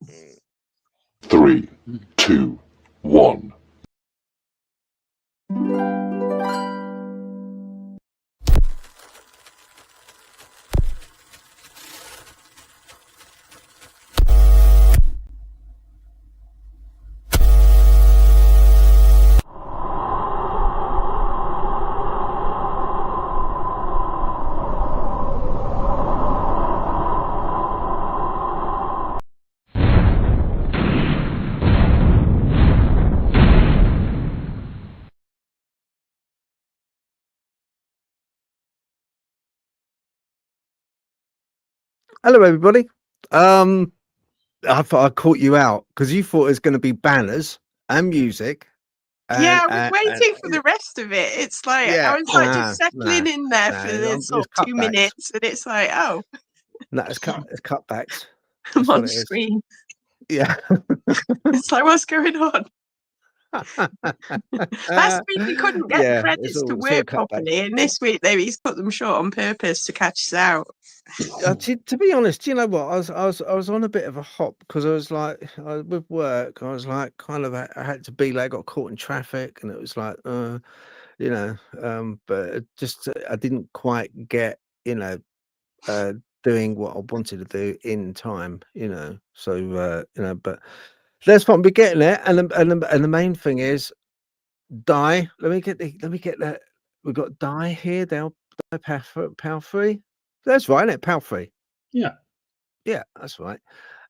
3, 2, 1. Hello, everybody. I thought I caught you out because you thought it was going to be banners and music. Yeah, I was waiting for the rest of it. It's like I was like just settling in there for the sort of 2 minutes, and it's like, oh, no, it's cutbacks. I'm on screen. Yeah, it's like, what's going on? Last week we couldn't get the credits to work properly, and this week he's put them short on purpose to catch us out. To be honest, you know what? I was on a bit of a hop because I was like, with work, I was like, kind of, I had to be like, I got caught in traffic, and it was like, you know, but I didn't quite get, you know, doing what I wanted to do in time, you know. So you know, but that's fine. We're getting there, and the main thing is Dai. Let me get that. We've got Dai here. Dai Palfrey. That's right, isn't it? Palfrey. Yeah, that's right.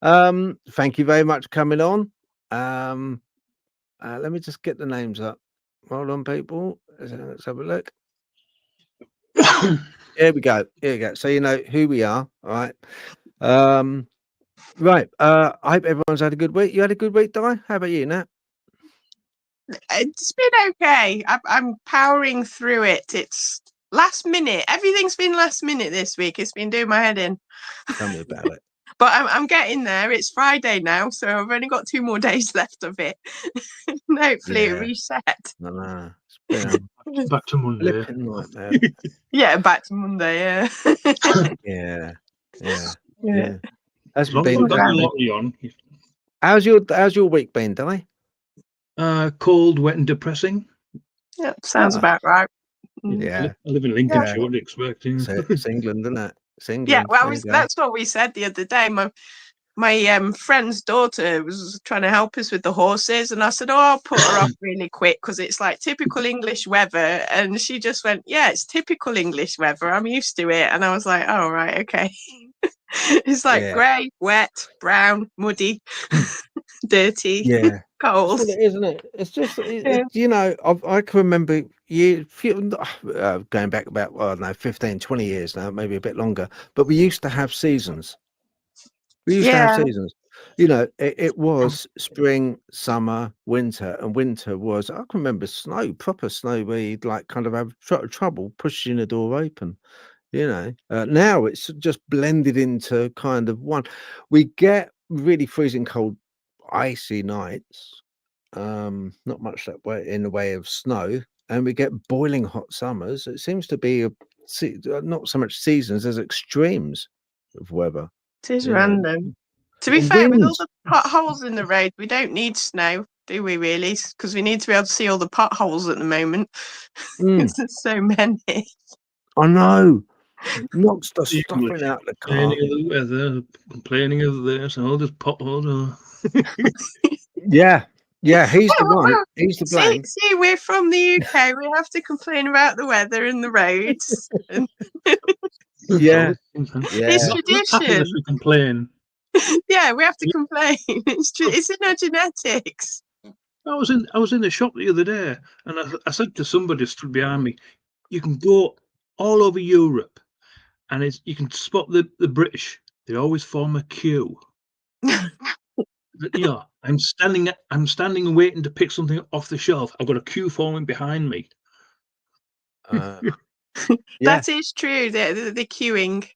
Thank you very much for coming on. Let me just get the names up. Hold on, people. Let's have a look. Here we go. So you know who we are, all right? Right. I hope everyone's had a good week. You had a good week, Di? How about you, Nat? It's been okay. I'm powering through it. It's last minute. Everything's been last minute this week. It's been doing my head in. Tell me about it. But I'm getting there. It's Friday now, so I've only got 2 more days left of it. Hopefully it reset. No. Back to Monday. Yeah, back to Monday. Yeah. That's been on. How's your week been, Di? Cold, wet, and depressing. Yeah, sounds about right. Yeah, I live in Lincolnshire. What are you expecting? It's England, isn't it? It's England. Yeah, well, that's what we said the other day. My friend's daughter was trying to help us with the horses, and I said, "Oh, I'll put her off really quick because it's like typical English weather." And she just went, "Yeah, it's typical English weather. I'm used to it." And I was like, "Oh, right, okay." It's like grey, wet, brown, muddy, dirty, cold. That's what it is, isn't it? It's just, you know, I can remember going back about, well, I don't know, 15, 20 years now, maybe a bit longer, but we used to have seasons. We used to have seasons. You know, it was spring, summer, winter, and winter was, I can remember snow, proper snow, where you'd like kind of have trouble pushing the door open. You know, now it's just blended into kind of one. We get really freezing cold, icy nights. Not much that way in the way of snow, and we get boiling hot summers. It seems to be not so much seasons as extremes of weather. It is random. To be fair, with all the potholes in the road, we don't need snow, do we really? Because we need to be able to see all the potholes at the moment. There's so many. I know. Knocks the stuffing out the car. Complaining of the weather, complaining of this, and all this potholes. Yeah, he's the one. He's the blame. See, we're from the UK. We have to complain about the weather and the roads. It's tradition. We complain. Yeah, we have to complain. It's in our genetics. I was in the shop the other day, and I said to somebody stood behind me, "You can go all over Europe, and you can spot the British. They always form a queue." Yeah, I'm standing and waiting to pick something off the shelf. I've got a queue forming behind me. That is true. The queuing.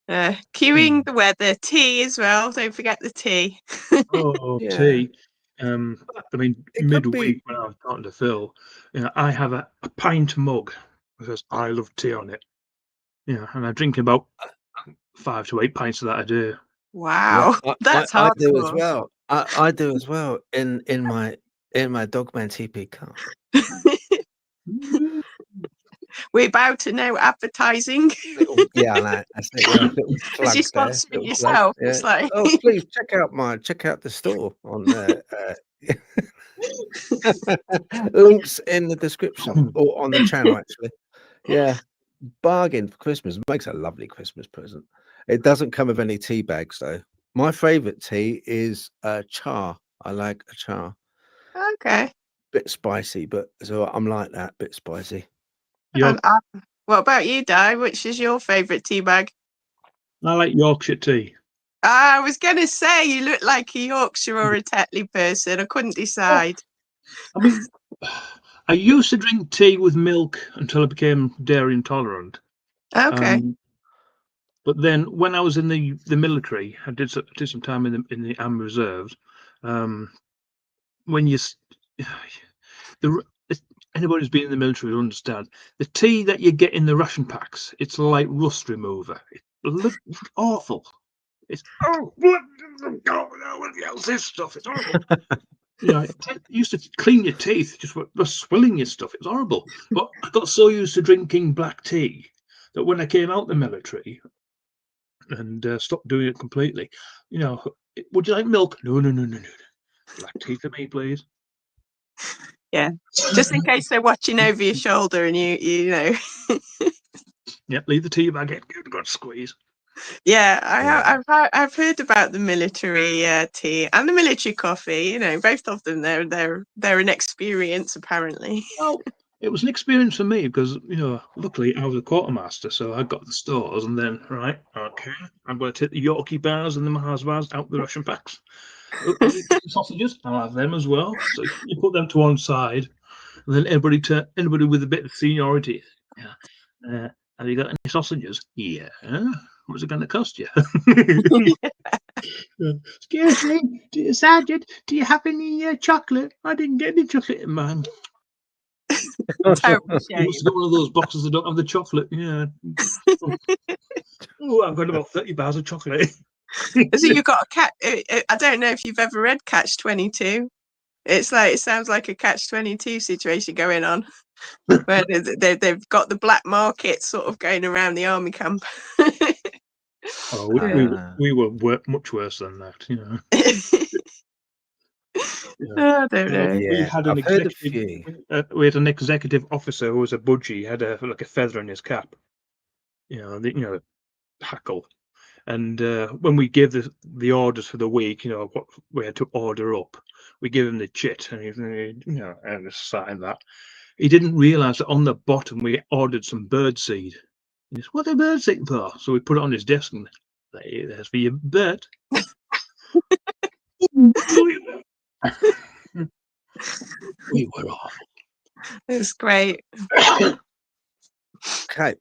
Queuing, the weather, tea as well. Don't forget the tea. Tea. I mean, midweek when I was talking to Phil, you know, I have a pint mug that says "I love tea" on it. Yeah, and I drink about 5 to 8 pints of that a day. Wow, that's I do as hardcore. well. I do as well in my Dogman Teepee car. We're about to know advertising. Yeah, I know. That's it. Yeah, little As plug you're there. sponsoring Little plug. yourself, Yeah. it's like Oh, please check out the store on links in the description or on the channel actually. Yeah. Bargain for Christmas. Makes a lovely Christmas present. It doesn't come with any tea bags though. My favorite tea is char. I like a char. okay. Bit spicy, but so I'm like that, bit spicy. York, What about you, Di? Which is your favourite tea bag? I like Yorkshire tea. I was gonna say you look like a Yorkshire or a Tetley person. I couldn't decide. I mean, I used to drink tea with milk until I became dairy intolerant. Okay. But then when I was in the military, I did some time in the army reserves. When you anybody who's been in the military will understand the tea that you get in the ration packs. It's like rust remover. It's awful. It's what the hell's this stuff? It's horrible. You know, it used to clean your teeth just swilling your stuff. It's horrible. But I got so used to drinking black tea that when I came out the military and stopped doing it completely, you know, would you like milk? No. Black tea for me, please. Yeah. Just in case they're watching over your shoulder and you know. Yeah, leave the tea bag in. Good squeeze. Yeah, I've heard about the military tea and the military coffee. You know, both of them. They're an experience apparently. Well, it was an experience for me because, you know, luckily I was a quartermaster, so I got the stores and then, right, okay, I'm going to take the Yorkie bars and the Mars bars out the Russian packs. Sausages, I'll have them as well. So you put them to one side, and then anybody with a bit of seniority, yeah. Have you got any sausages? Yeah. What's it going to cost you? Excuse me, Sergeant, do you have any chocolate? I didn't get any chocolate in mine. Terrible You must have got one of those boxes that don't have the chocolate. Yeah. Oh, I've got about 30 bars of chocolate. So you've got a cat. I don't know if you've ever read Catch 22. It's like it sounds like a Catch 22 situation going on, where they've got the black market sort of going around the army camp. Oh, we were much worse than that, you know. Yeah. I don't know. We had an I've heard a executive. few. We had an executive officer who was a budgie. He had like a feather in his cap. You know, hackle. And when we gave the orders for the week, you know, what we had to order up, we gave him the chit, and he and signed that. He didn't realise that on the bottom we ordered some birdseed. He said, "What are birdseed for?" So we put it on his desk, and there's for your bird. We were awful. It's great. Okay.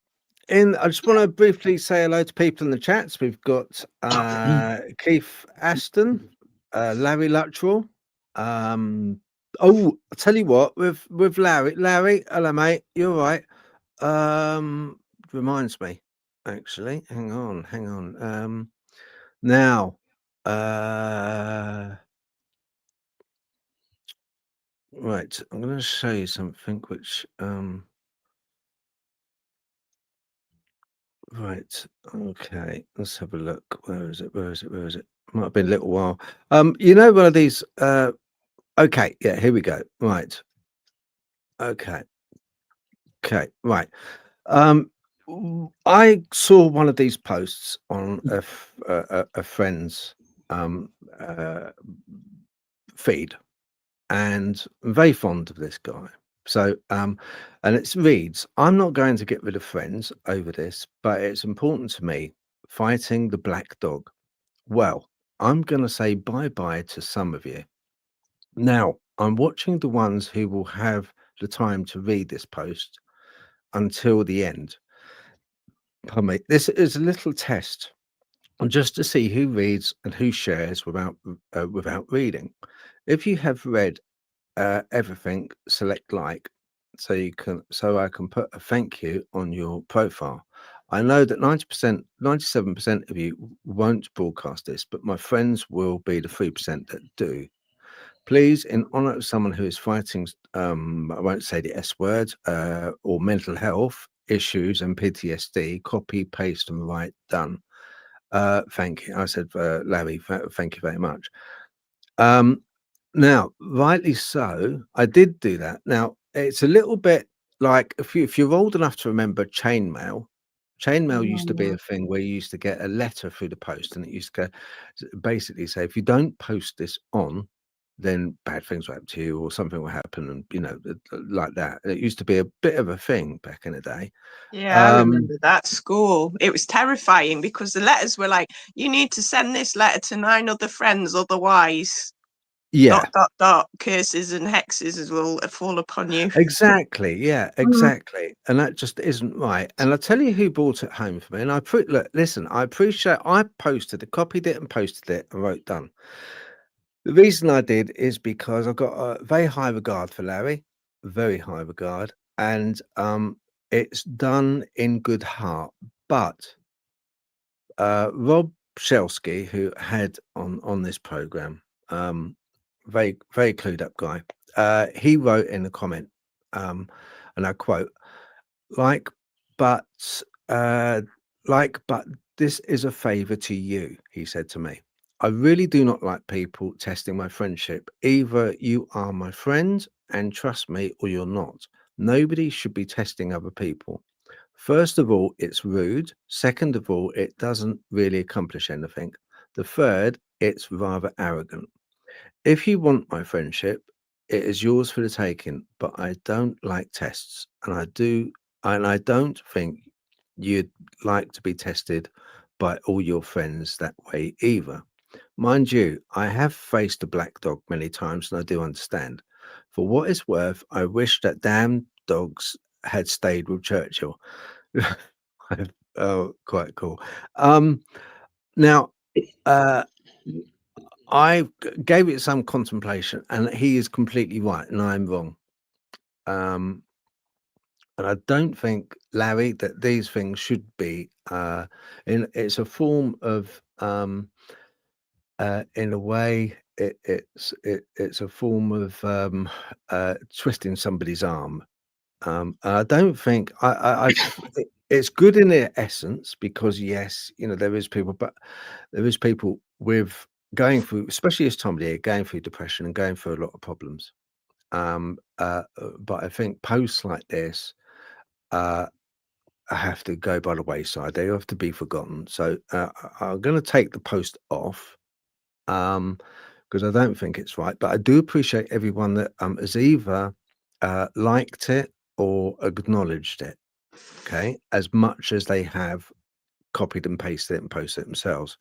I just want to briefly say hello to people in the chats. We've got Keith Aston, Larry Luttrell. I'll tell you what, with Larry, hello mate, you're right. Reminds me, actually. Hang on. Now, right, I'm going to show you something which right, okay, let's have a look. Where is it? Might have been a little while. You know, one of these okay, yeah, here we go. Right. Okay, right. I saw one of these posts on a friend's feed, and I'm very fond of this guy. So, and it reads, "I'm not going to get rid of friends over this, but it's important to me fighting the black dog. Well, I'm going to say bye-bye to some of you. Now, I'm watching the ones who will have the time to read this post until the end. Pardon me. This is a little test just to see who reads and who shares without reading. If you have read everything, select like, so I can put a thank you on your profile. I know that 90%, 97% of you won't broadcast this, but my friends will be the 3% that do. Please, in honor of someone who is fighting, I won't say the S word, or mental health issues and PTSD, copy, paste, and write, done. Thank you. I said, Larry, thank you very much. Now, rightly so, I did do that. Now, it's a little bit like if you're old enough to remember chainmail. Chainmail used to be a thing where you used to get a letter through the post, and it used to basically say, if you don't post this on, then bad things will happen to you, or something will happen, and like that. It used to be a bit of a thing back in the day. Yeah, I remember that school. It was terrifying because the letters were like, you need to send this letter to 9 other friends, otherwise Yeah, curses and hexes will fall upon you. exactly. Yeah, exactly. And that just isn't right. And I'll tell you who brought it home for me. And look, listen, I posted it, copied it and posted it and wrote done. The reason I did is because I've got a very high regard for Larry, very high regard, and it's done in good heart. But Rob Shelsky, who had on this program, very very clued up guy, he wrote in a comment, and I quote, like, but this is a favor to you, he said to me. I really do not like people testing my friendship. Either you are my friend and trust me, or you're not. Nobody should be testing other people. First of all, it's rude. Second of all, it doesn't really accomplish anything. The third, it's rather arrogant. If you want my friendship, it is yours for the taking, but I don't like tests, and I don't think you'd like to be tested by all your friends that way either. Mind you, I have faced a black dog many times, and I do understand. For what it's worth, I wish that damn dogs had stayed with Churchill. Oh, quite cool. Now, I gave it some contemplation, and he is completely right, and I'm wrong. And I don't think, Larry, that these things should be. It's a form of, in a way, it's a form of twisting somebody's arm. And I don't think it's good in their essence, because yes, there is people, but there is people with going through, especially this time of year, going through depression and going through a lot of problems. But I think posts like this have to go by the wayside. They have to be forgotten. So I'm going to take the post off, because I don't think it's right. But I do appreciate everyone that has either liked it or acknowledged it, okay, as much as they have copied and pasted it and posted it themselves.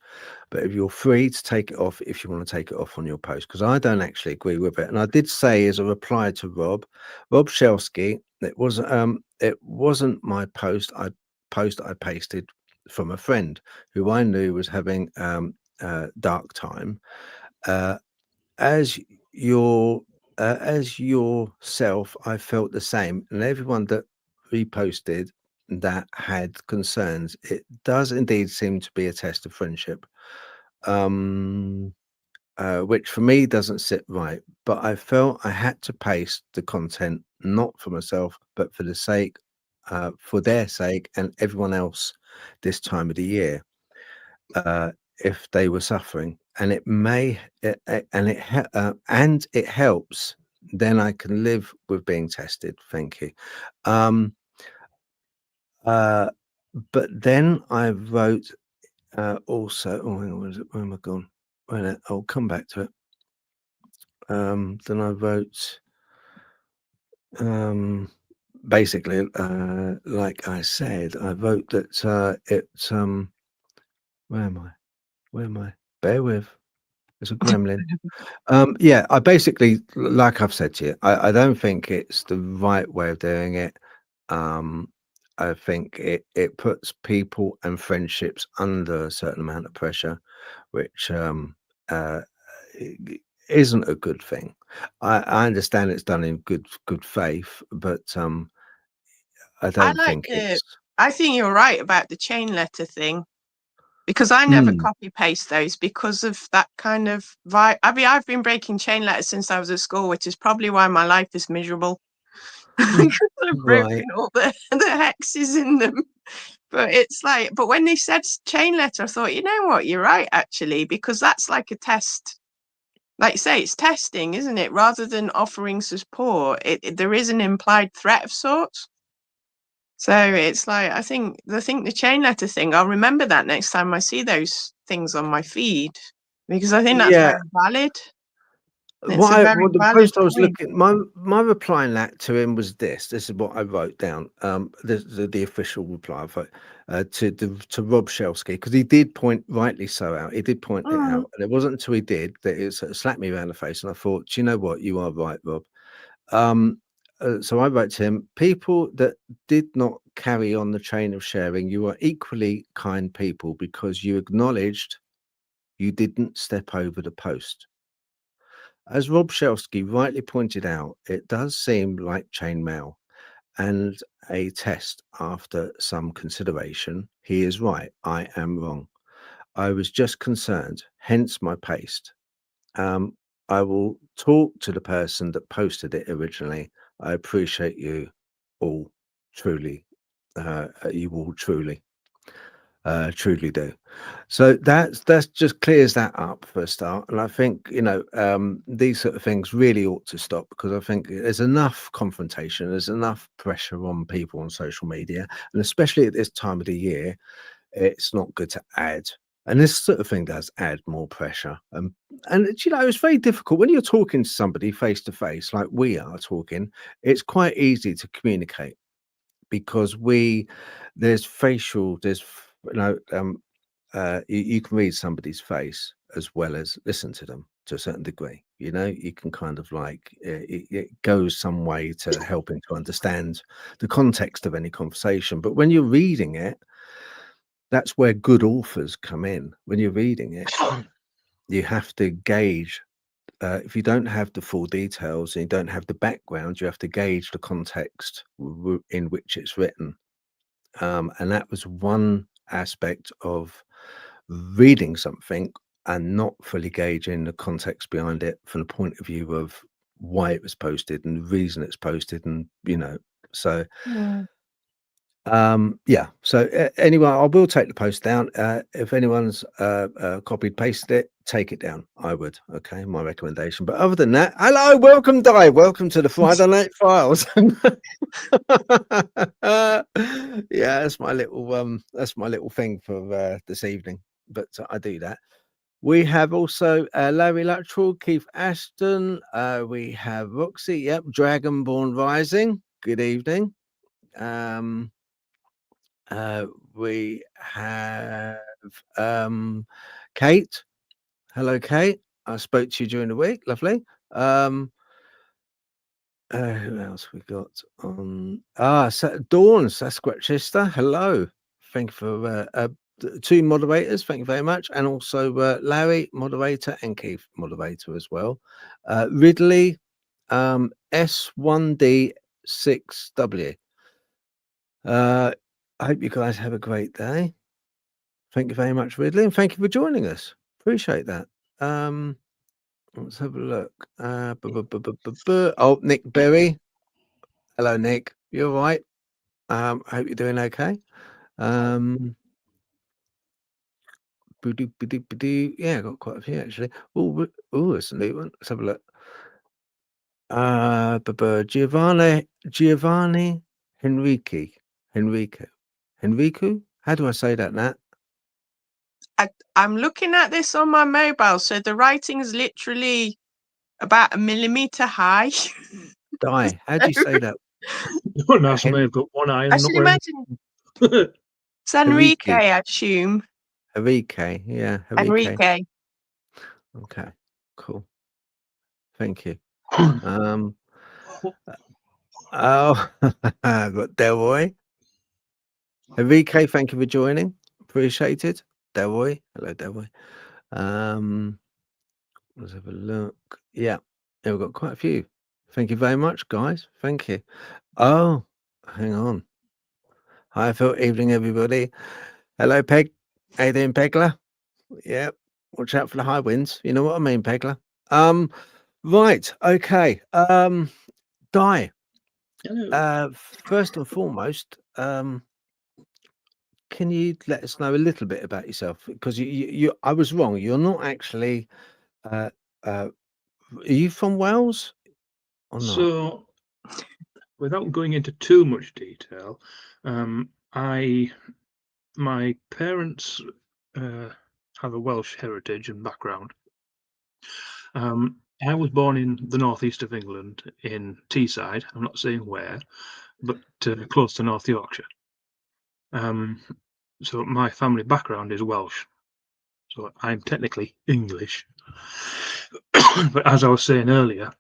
But if you're free to take it off, if you want to take it off on your post, because I don't actually agree with it. And I did say, as a reply to Rob Shelsky, it wasn't my post. I pasted from a friend who I knew was having dark time. As yourself, I felt the same, and everyone that reposted that had concerns. It does indeed seem to be a test of friendship, which for me doesn't sit right. But I felt I had to paste the content, not for myself, but for their sake, and everyone else this time of the year. If they were suffering, and it helps, then I can live with being tested. Thank you. But then I wrote also. Oh, hang on, where am I gone? Wait, I'll come back to it. Then I wrote, basically, like I said, I wrote that it's where am I? Where am I? Bear with. It's a gremlin. Yeah, I basically, like I've said to you, I don't think it's the right way of doing it. I think it puts people and friendships under a certain amount of pressure, which isn't a good thing. I understand it's done in good faith, but I don't think it's I think you're right about the chain letter thing, because I never Hmm. copy paste those because of that kind of vibe. I mean, I've been breaking chain letters since I was at school, which is probably why my life is miserable. Because I've Right. broken all the hexes in them. But it's like, but when they said chain letter, I thought, you know what, you're right, actually, because that's like a test. Like you say, it's testing, isn't it? Rather than offering support, there is an implied threat of sorts. So it's like, I think the chain letter thing, I'll remember that next time I see those things on my feed, because I think that's Yeah. very valid. It's What, a very the valid post I was point. looking, my reply in that to him was this. This is what I wrote down. The official reply to Rob Shelsky, because he did point, rightly so, out. He did point it out, and it wasn't until he did that it sort of slapped me around the face, and I thought, do you know what, you are right, Rob. So I wrote to him, people that did not carry on the chain of sharing, you are equally kind people because you acknowledged you didn't step over the post. As Rob Shelsky rightly pointed out, it does seem like chainmail and a test after some consideration. He is right. I am wrong. I was just concerned, hence my paste. I will talk to the person that posted it originally. I appreciate you all truly. You all truly do. So that's just clears that up for a start. And I think, you know, these sort of things really ought to stop, because I think there's enough confrontation, there's enough pressure on people on social media, and especially at this time of the year, it's not good to add. And this sort of thing does add more pressure. And you know, it's very difficult when you're talking to somebody face to face, like we are talking. It's quite easy to communicate because there's facial, you know, you can read somebody's face as well as listen to them to a certain degree. You know, you can kind of like it goes some way to helping to understand the context of any conversation. But when you're reading it, that's where good authors come in. When you're reading it, you have to gauge. If you don't have the full details and you don't have the background, you have to gauge the context in which it's written. And that was one aspect of reading something and not fully gauging the context behind it from the point of view of why it was posted and the reason it's posted, and you know, so yeah. So anyway, I will take the post down. If anyone's copied pasted it, take it down. I would. Okay, my recommendation. But other than that, hello, welcome, Dai, welcome to the Friday Night Files. Yeah, that's my little thing for this evening, but I do that. We have also Larry Luttrell, Keith Ashton, we have Roxy, yep, Dragonborn Rising, good evening. We have Kate. Hello, Kate. I spoke to you during the week. Lovely. Who else we got on? Dawn Sasquatchista. Hello. Thank you for two moderators. Thank you very much. And also Larry, moderator, and Keith, moderator as well. Ridley, S1D6W. I hope you guys have a great day. Thank you very much, Ridley, and thank you for joining us. Appreciate that. Let's have a look. Oh, Nick Berry. Hello, Nick. You all right? I hope you're doing okay. Yeah, I got quite a few actually. Oh, it's a new one. Let's have a look. Giovanni Henrico. How do I say that, Nat? I'm looking at this on my mobile, so the writing is literally about 1 millimeter high. Dai, how do you say that? Don't ask me, I've got one eye and I not should wearing. imagine it's Enrique, I assume. Enrique, yeah. Enrique. Okay, cool. Thank you. Oh, got Delroy. Enrique, thank you for joining. Appreciate it. Delroy. Hello, Delroy. Let's have a look. Yeah, we've got quite a few. Thank you very much, guys. Thank you. Oh, hang on. Hi, Phil. Evening, everybody. Hello, Peg. How you doing, Pegler? Yeah. Watch out for the high winds. You know what I mean, Pegler. Right. Okay. Dai. Hello. First and foremost, can you let us know a little bit about yourself? Because I was wrong. You're not actually. Are you from Wales or not? So, without going into too much detail, my parents have a Welsh heritage and background. I was born in the northeast of England in Teesside. I'm not saying where, but close to North Yorkshire. So my family background is Welsh. So I'm technically English. But as I was saying earlier,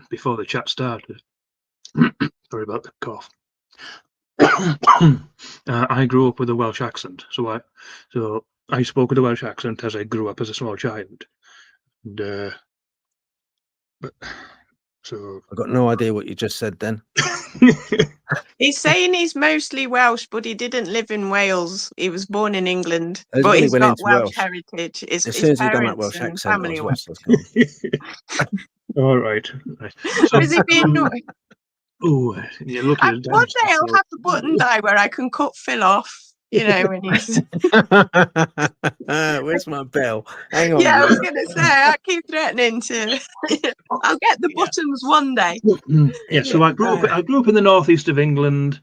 before the chat started, sorry about the cough. I grew up with a Welsh accent, so I spoke with a Welsh accent as I grew up as a small child. And, so I've got no idea what you just said then. He's saying he's mostly Welsh, but he didn't live in Wales. He was born in England, As but when he he's went got into Welsh Welsh. heritage. His As soon as he done that parents Welsh and accent, I family was are lost. Let's go. all right. So, Is he being naughty? oh, you're lucky. One day I'll have a button die where I can cut Phil off. You know, when he's. Where's my bell? Hang on. Yeah, I was Will. going to say, I keep threatening to. I'll get the buttons one day. Yeah, so I grew up in the northeast of England.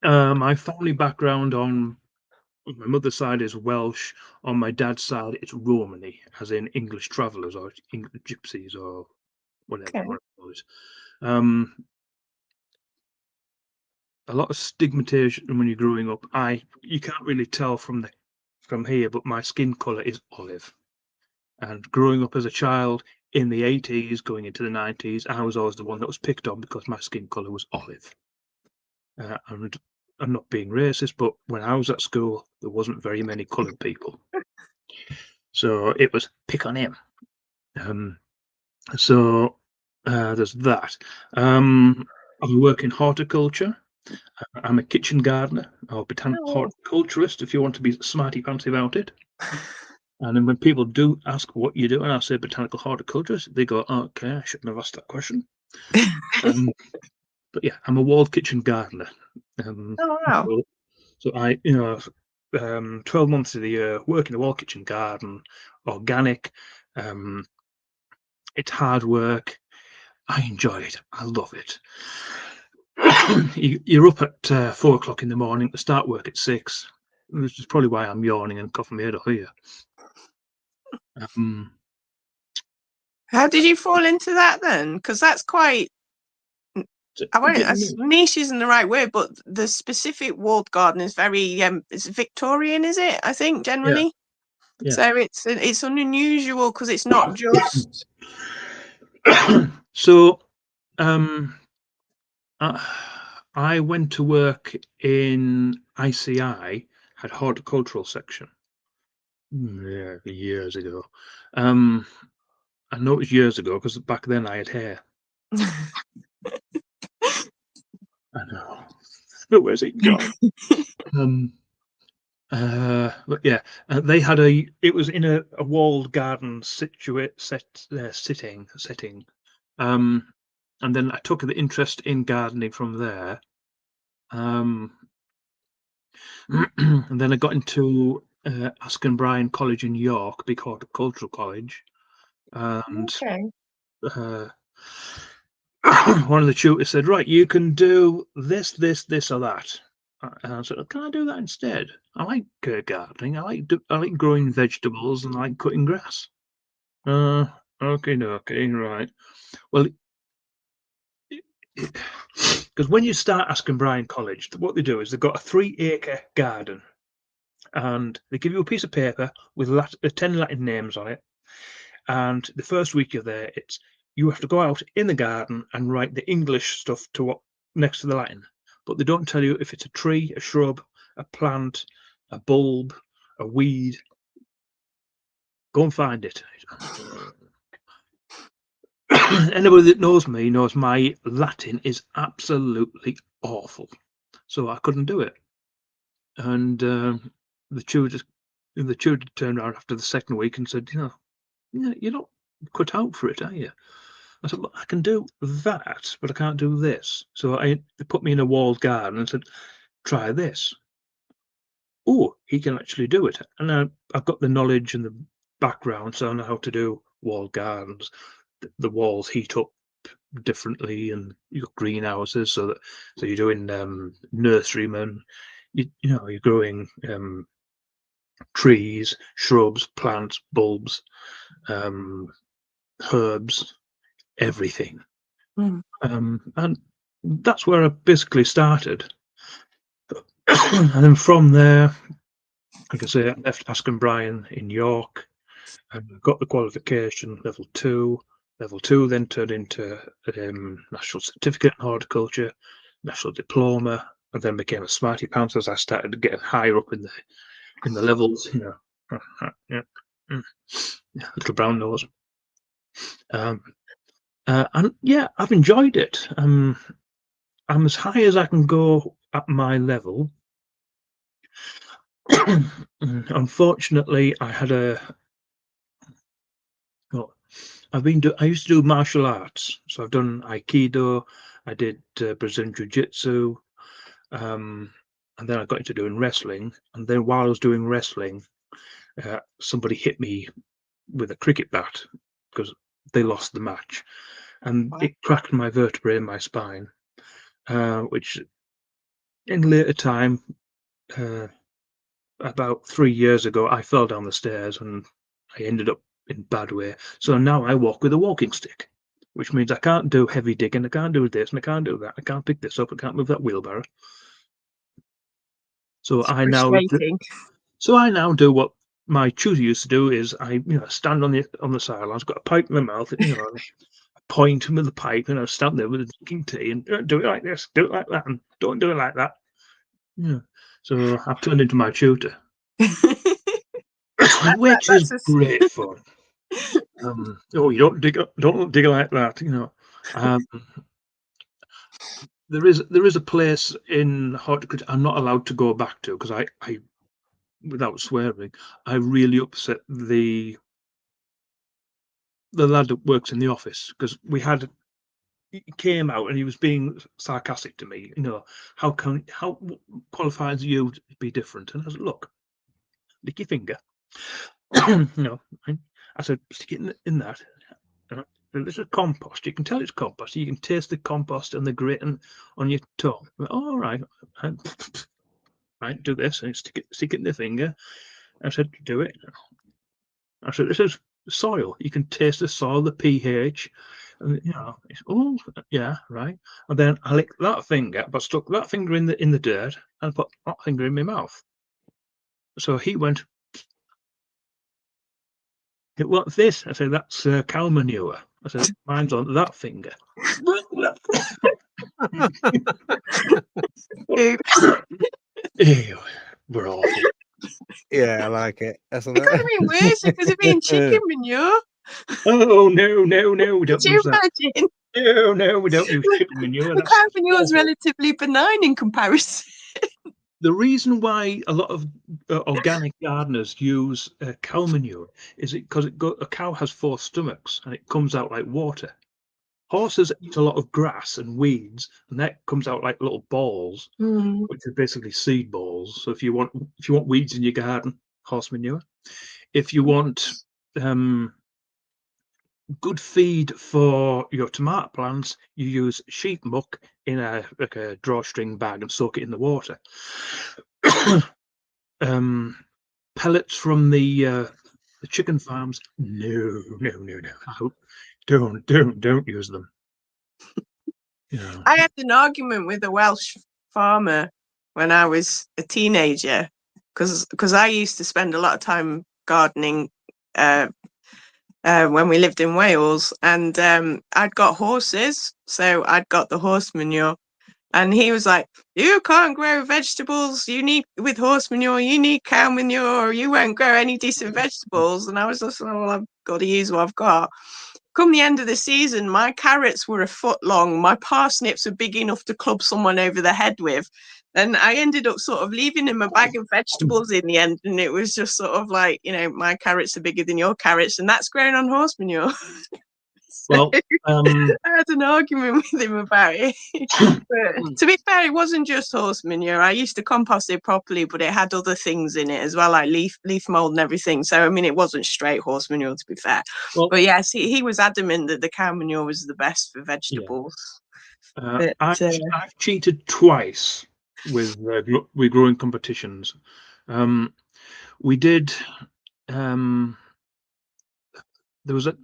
My family background on my mother's side is Welsh. On my dad's side, it's Romany, as in English travellers or English gypsies or whatever you want to call it. A lot of stigmatization when you're growing up. You can't really tell from here, but my skin colour is olive. And growing up as a child in the 80s, going into the 90s, I was always the one that was picked on because my skin colour was olive. And I'm not being racist, but when I was at school, there wasn't very many coloured people. So it was pick on him. So there's that. I work in horticulture. I'm a kitchen gardener or botanical horticulturist, if you want to be smarty fancy about it. And then when people do ask what you do, and I say botanical horticulturist, they go, oh, "Okay, I shouldn't have asked that question." But yeah, I'm a walled kitchen gardener. Oh wow! So I, 12 months of the year, work in a walled kitchen garden, organic. It's hard work. I enjoy it. I love it. You're up at 4 o'clock in the morning to start work at 6. Which is probably why I'm yawning and coughing my head off here. How did you fall into that then? Because that's quite. Niche isn't the right word, but the specific walled garden is very it's Victorian, is it? I think generally. Yeah. So it's unusual because it's not just. So, I went to work in ICI, had horticultural section. Yeah, years ago. I know it was years ago because back then I had hair. I know. But where's it gone? But yeah, they had it was in a walled garden setting. And then I took the interest in gardening from there. And then I got into Askin Bryan College in York, big horticultural college. And one of the tutors said, right, you can do this, or that. And I said, can I do that instead? I like gardening. I like growing vegetables and I like cutting grass. Okay, right. Well, because when you start Askin Bryan College, what they do is they've got a 3-acre garden, and they give you a piece of paper with 10 Latin names on it. And the first week you're there, you have to go out in the garden and write the English stuff to what next to the Latin. But they don't tell you if it's a tree, a shrub, a plant, a bulb, a weed. Go and find it. Anybody that knows me knows my Latin is absolutely awful. So I couldn't do it. And the tutor turned around after the second week and said, you're not cut out for it, are you? I said, look, I can do that, but I can't do this. So they put me in a walled garden and said, try this. Oh, he can actually do it. And I've got the knowledge and the background, so I know how to do walled gardens. The walls heat up differently, and you've got greenhouses, so you're doing nurserymen. You're growing trees, shrubs, plants, bulbs, herbs, everything. And that's where I basically started. And then from there, like I say, I left Askham Bryan in York and got the qualification level 2. Level 2 then turned into National Certificate in Horticulture, National Diploma, and then became a smarty pants as I started getting higher up in the levels. Little brown nose. And yeah, I've enjoyed it. I'm as high as I can go at my level. Unfortunately, I had I used to do martial arts, so I've done Aikido. I did Brazilian Jiu-Jitsu, and then I got into doing wrestling. And then while I was doing wrestling, somebody hit me with a cricket bat because they lost the match, and it cracked my vertebrae in my spine, which in later time, about 3 years ago, I fell down the stairs and I ended up in bad way. So now I walk with a walking stick, which means I can't do heavy digging, I can't do this, and I can't do that. I can't pick this up, I can't move that wheelbarrow. So I now do what my tutor used to do: is I stand on the sidelines, got a pipe in my mouth, I point him with the pipe, stand there with a drinking tea and do it like this, do it like that, and don't do it like that. Yeah. So I've turned into my tutor. Which is great fun. You don't dig like that, There is a place in horticulture I'm not allowed to go back to because I without swearing, I really upset the lad that works in the office, because he came out and he was being sarcastic to me. How qualified are you to be different? And I said, look, lick your finger. I said, stick it in that. This is compost. You can tell it's compost. You can taste the compost and the grit on your tongue. All right, right. Do this and stick it in the finger. I said, do it. I said, this is soil. You can taste the soil, the pH. And, oh yeah, right. And then I licked that finger, but stuck that finger in the dirt and put that finger in my mouth. So he went, what's this? I said, that's cow manure. I said, mine's on that finger. Ew, we're awful. Yeah, I like it. It could have been worse. It could have been chicken manure. Oh no, we don't use that. Imagine? No, we don't use chicken manure. The cow manure is relatively benign in comparison. The reason why a lot of organic gardeners use cow manure is because a cow has 4 stomachs and it comes out like water. Horses eat a lot of grass and weeds, and that comes out like little balls, which are basically seed balls. So if you want weeds in your garden, horse manure. If you want good feed for your tomato plants, you use sheep muck in a drawstring bag and soak it in the water. Pellets from the chicken farms, no. Don't use them. I had an argument with a Welsh farmer when I was a teenager, because I used to spend a lot of time gardening when we lived in Wales, and I'd got horses, so I'd got the horse manure, and he was like, you can't grow vegetables, with horse manure, you need cow manure, or you won't grow any decent vegetables. And I was just like, well, I've got to use what I've got. Come the end of the season, my carrots were a foot long, my parsnips were big enough to club someone over the head with, And I ended up sort of leaving him a bag of vegetables in the end, and it was just sort of like, my carrots are bigger than your carrots, and that's grown on horse manure. Well, I had an argument with him about it. But to be fair, it wasn't just horse manure. I used to compost it properly, but it had other things in it as well, like leaf mold and everything. So I mean, it wasn't straight horse manure, to be fair. well, but yes, he was adamant that the cow manure was the best for vegetables. I've cheated twice with growing competitions. We did. There was a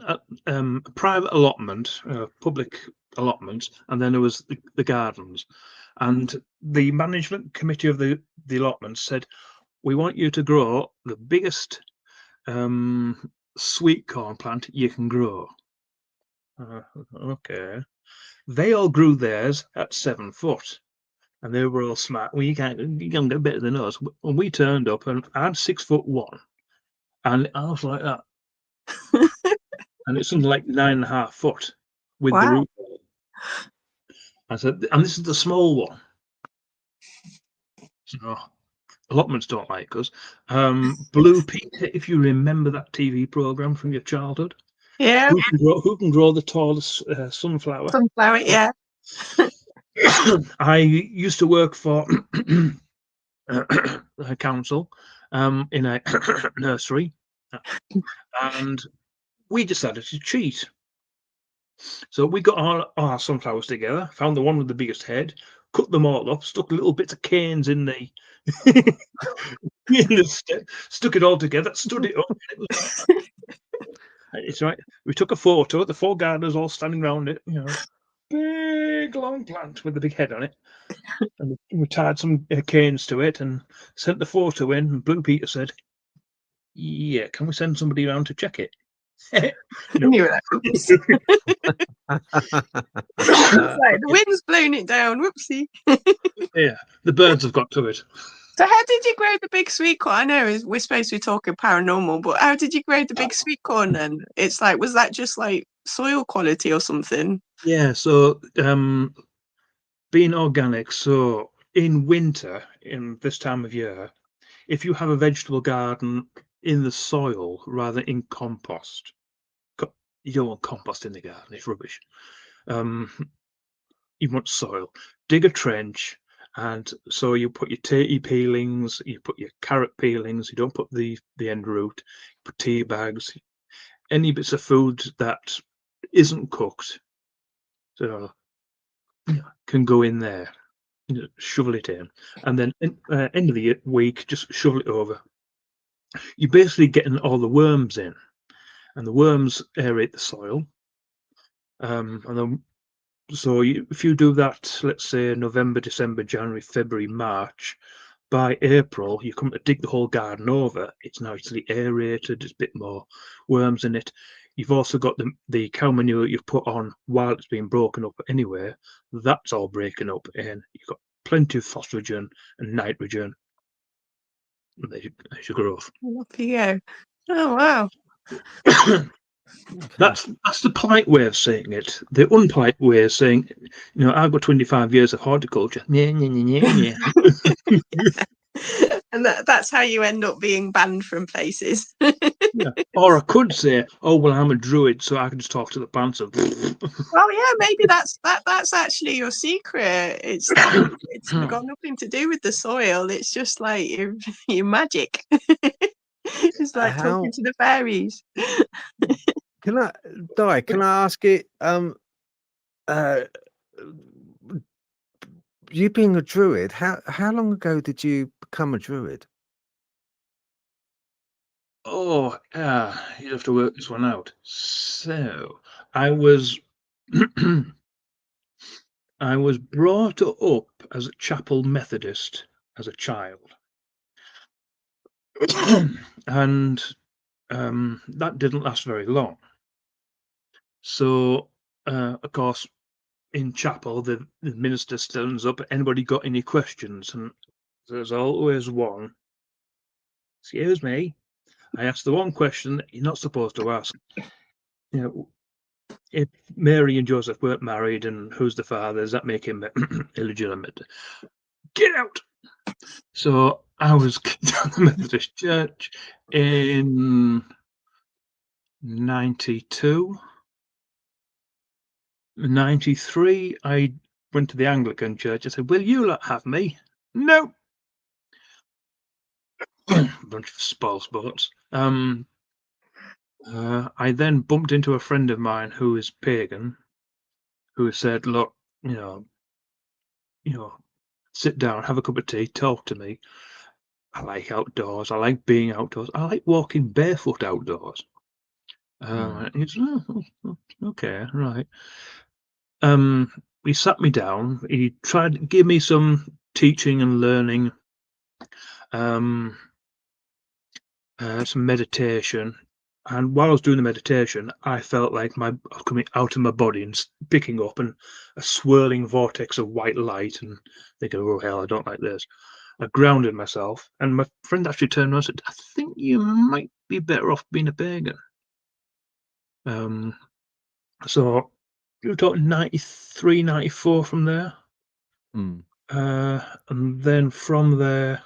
private allotment, public allotment, and then there was the gardens. And the management committee of the allotment said, "We want you to grow the biggest sweet corn plant you can grow." Okay. They all grew theirs at 7 foot, and they were all smart. Well, you can't get better than us. And we turned up, and I had 6'1", and I was like that. And it's something like 9.5 foot with the root. I said, and this is the small one. So allotments don't like us. Blue Peter, if you remember that TV program from your childhood. Yeah. Who can grow the tallest sunflower? Sunflower, yeah. I used to work for a council in a nursery, and we decided to cheat. So we got all our sunflowers together, found the one with the biggest head, cut them all up, stuck little bits of canes in the stuck it all together, stood it up. It's right. We took a photo, the 4 gardeners all standing around it, big long plant with the big head on it. And we tied some canes to it and sent the photo in. And Blue Peter said, "Yeah, can we send somebody around to check it?" No. Knew that. Like, the wind's blown it down. Whoopsie. Yeah, the birds have got to it. So how did you grow the big sweet corn? I know we're supposed to be talking paranormal, but how did you grow the big sweet corn then? It's like, was that just like soil quality or something? Yeah, so being organic, so in winter, in this time of year, if you have a vegetable garden in the soil rather in compost, you don't want compost in the garden, it's rubbish. You want soil. Dig a trench, and so you put your Teepee peelings, you put your carrot peelings, you don't put the end root, you put tea bags, any bits of food that isn't cooked, so can go in there. Shovel it in, and then end of the week, just shovel it over. You're basically getting all the worms in, and the worms aerate the soil. And then, so if you do that, let's say November, December, January, February, March, by April, you come to dig the whole garden over. It's nicely aerated. There's a bit more worms in it. You've also got the cow manure you've put on while it's being broken up anyway. That's all breaking up, and you've got plenty of phosphagen and nitrogen. There's your growth. Off you go. Oh wow. That's the polite way of saying it. The unpolite way of saying, I've got 25 years of horticulture. And that's how you end up being banned from places. Yeah. Or I could say, "Oh well, I'm a druid, so I can just talk to the plants." Well, yeah, maybe that's actually your secret. It's got nothing to do with the soil. It's just like your magic. It's like talking to the fairies. Can I ask it? You being a druid, how long ago did you become a druid? Oh, you have to work this one out. So I was I was brought up as a chapel Methodist as a child. And that didn't last very long. So, of course, in chapel, the minister stands up. Anybody got any questions? And there's always one. Excuse me. I asked the one question that you're not supposed to ask. If Mary and Joseph weren't married, and who's the father? Does that make him illegitimate? get out. So I was kicked out of the Methodist Church in 92. 93, I went to the Anglican Church. I said, will you lot have me? No. Bunch of spoil sports. I then bumped into a friend of mine who is pagan, who said, look, you know, sit down, have a cup of tea, talk to me. I like outdoors. I like being outdoors. I like walking barefoot outdoors. And he said, oh, okay, right. He sat me down. He tried to give me some teaching and learning, some meditation. And while I was doing the meditation, I felt like I was coming out of my body and picking up and a swirling vortex of white light and thinking, oh, hell, I don't like this. I grounded myself. And my friend actually turned around and said, I think you might be better off being a pagan. So you're talking 93, 94 from there. And then from there,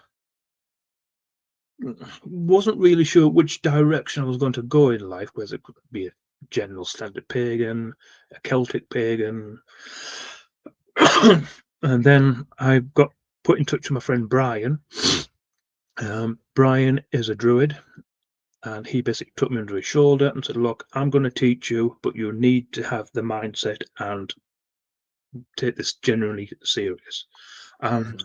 wasn't really sure which direction I was going to go in life, whether it could be a general standard pagan, a Celtic pagan. And then I got put in touch with my friend Brian. Brian is a Druid, and he basically took me under his shoulder and said, look, I'm going to teach you, but you need to have the mindset and take this genuinely serious. And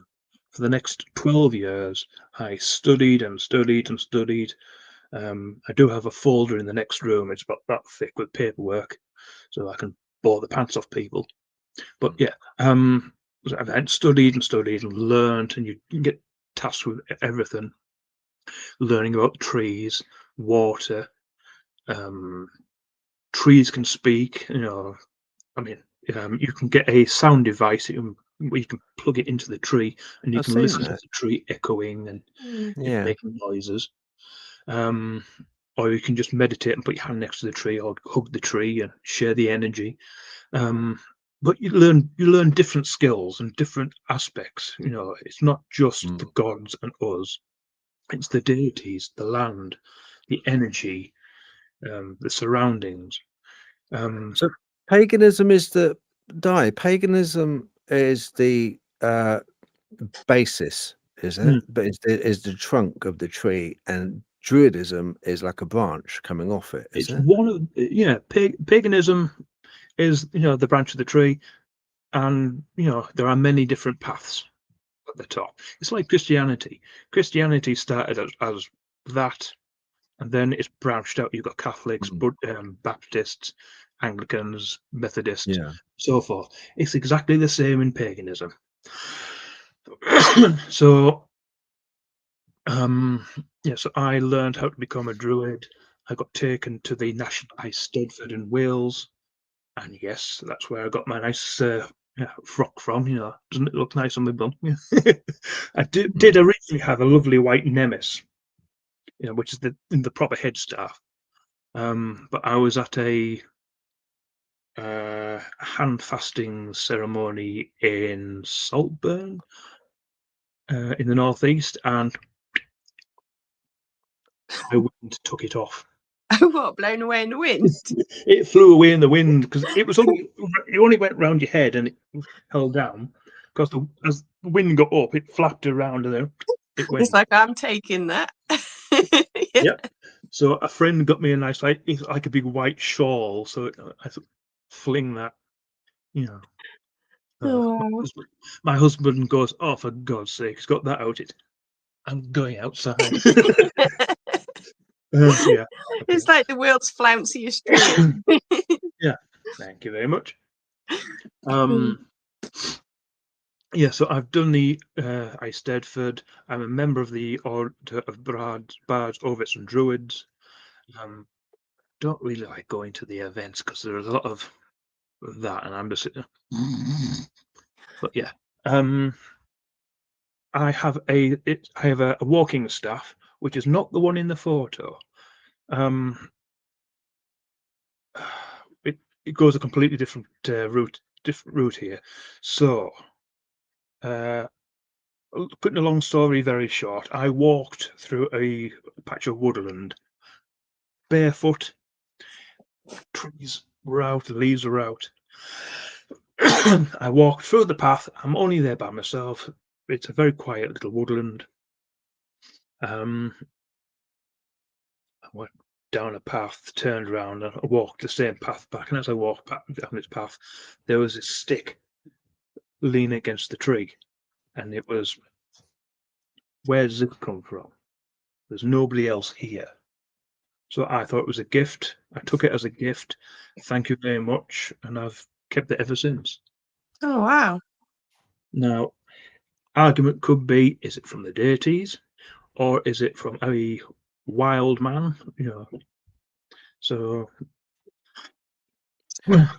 for the next 12 years, I studied and studied and studied. I do have a folder in the next room. It's about that thick with paperwork, so I can bore the pants off people. But yeah, I've studied and studied and learned, and you can get tasked with everything. Learning about trees, water. Trees can speak. I mean, you can get a sound device where you can plug it into the tree, and you can listen to the tree echoing and making noises. Or you can just meditate and put your hand next to the tree or hug the tree and share the energy. But you learn different skills and different aspects. It's not just the gods and us; it's the deities, the land, the energy, the surroundings. So paganism is the paganism is the basis, is it? But is the trunk of the tree, and Druidism is like a branch coming off it. It's one of paganism is the branch of the tree, and there are many different paths at the top. It's like Christianity. Christianity started as that, and then it's branched out. You've got Catholics, Baptists, Anglicans, Methodists, so forth. It's exactly the same in paganism. So so I learned how to become a Druid. I got taken to the National Eisteddfod in Wales, and yes, that's where I got my nice frock from. Doesn't it look nice on my bum? I did originally have a lovely white nemes, which is the proper headstaff. But I was at a hand fasting ceremony in Saltburn, in the northeast, and the wind took it off. What, blown away in the wind? It flew away in the wind because it only went round your head and it held down. Because as the wind got up, it flapped around and then it went. It's like, I'm taking that. Yeah. So a friend got me a nice like a big white shawl. So I thought, fling that. My husband goes, oh, for God's sake, he's got that out. I'm going outside. Yeah. It's like the world's flounciest dream. Yeah, thank you very much. Yeah, so I've done the Eisteddfod. I'm a member of the Order of Bards, Ovets and Druids. Don't really like going to the events because there's a lot of that, and I'm just sitting there. But yeah, I have a walking staff, which is not the one in the photo. It goes a completely different route here. So putting a long story very short, I walked through a patch of woodland, barefoot. Trees were out, the leaves were out. I walked through the path. I'm only there by myself. It's a very quiet little woodland. I went down a path, turned around, and I walked the same path back. And as I walked back down this path, there was a stick leaning against the tree. And it was, where does it come from? There's nobody else here. So I thought it was a gift. I took it as a gift. Thank you very much. And I've kept it ever since. Oh, wow. Now, argument could be, is it from the deities? Or is it from a wild man? So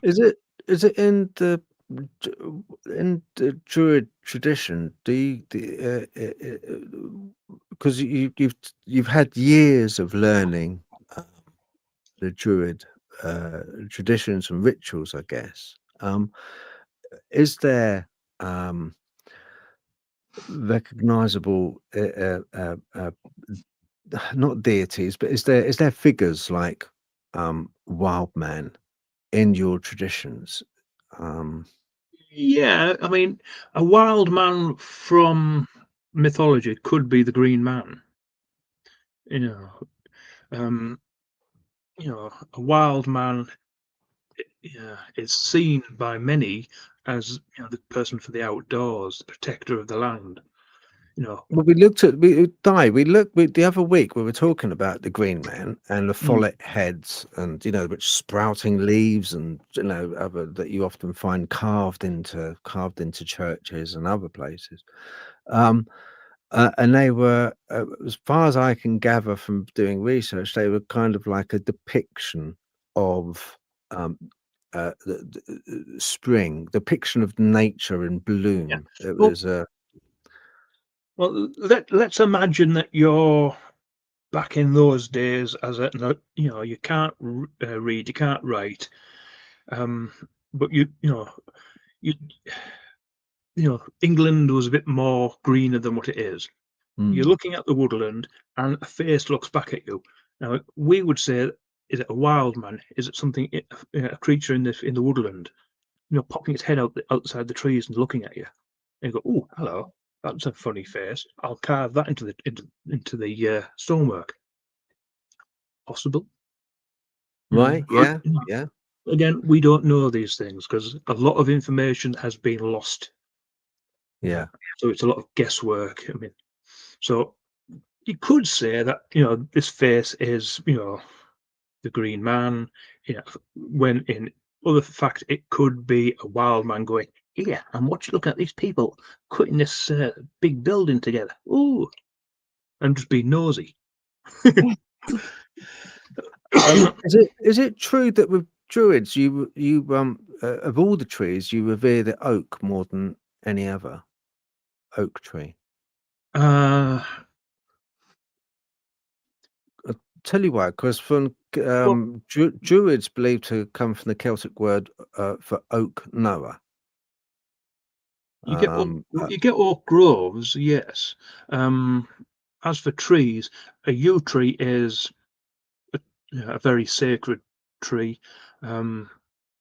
Is it in the Druid tradition? Because you've had years of learning the Druid traditions and rituals, I guess. Is there recognizable not deities, but is there figures like wild man in your traditions? yeah, I mean, a wild man from mythology could be the Green Man. A wild man is seen by many as the person for the outdoors, the protector of the land. Well, we looked at the other week we were talking about the Green Man and the follet heads and which sprouting leaves and other that you often find carved into churches and other places. And they were, as far as I can gather from doing research, they were kind of like a depiction of the spring, depiction of nature in bloom. Yeah. It was well, let's imagine that you're back in those days as you can't read, you can't write, but England was a bit more greener than what it is. You're looking at the woodland and a face looks back at you. Now we would say, is it a wild man? Is it something, a creature in the woodland, popping its head outside the trees and looking at you? And you go, oh, hello, that's a funny face. I'll carve that into the stonework. Possible, right? Yeah. Again, we don't know these things because a lot of information has been lost. Yeah. So it's a lot of guesswork. I mean, so you could say that this face is the Green Man. When in other fact it could be a wild man going, yeah, and look at these people cutting this big building together. Ooh, and just be nosy. Is it true that with Druids you of all the trees you revere the oak more than any other oak tree? I'll tell you why, because from Druids believed to come from the Celtic word for oak Noah. You get oak groves, yes. As for trees, a yew tree is a very sacred tree. You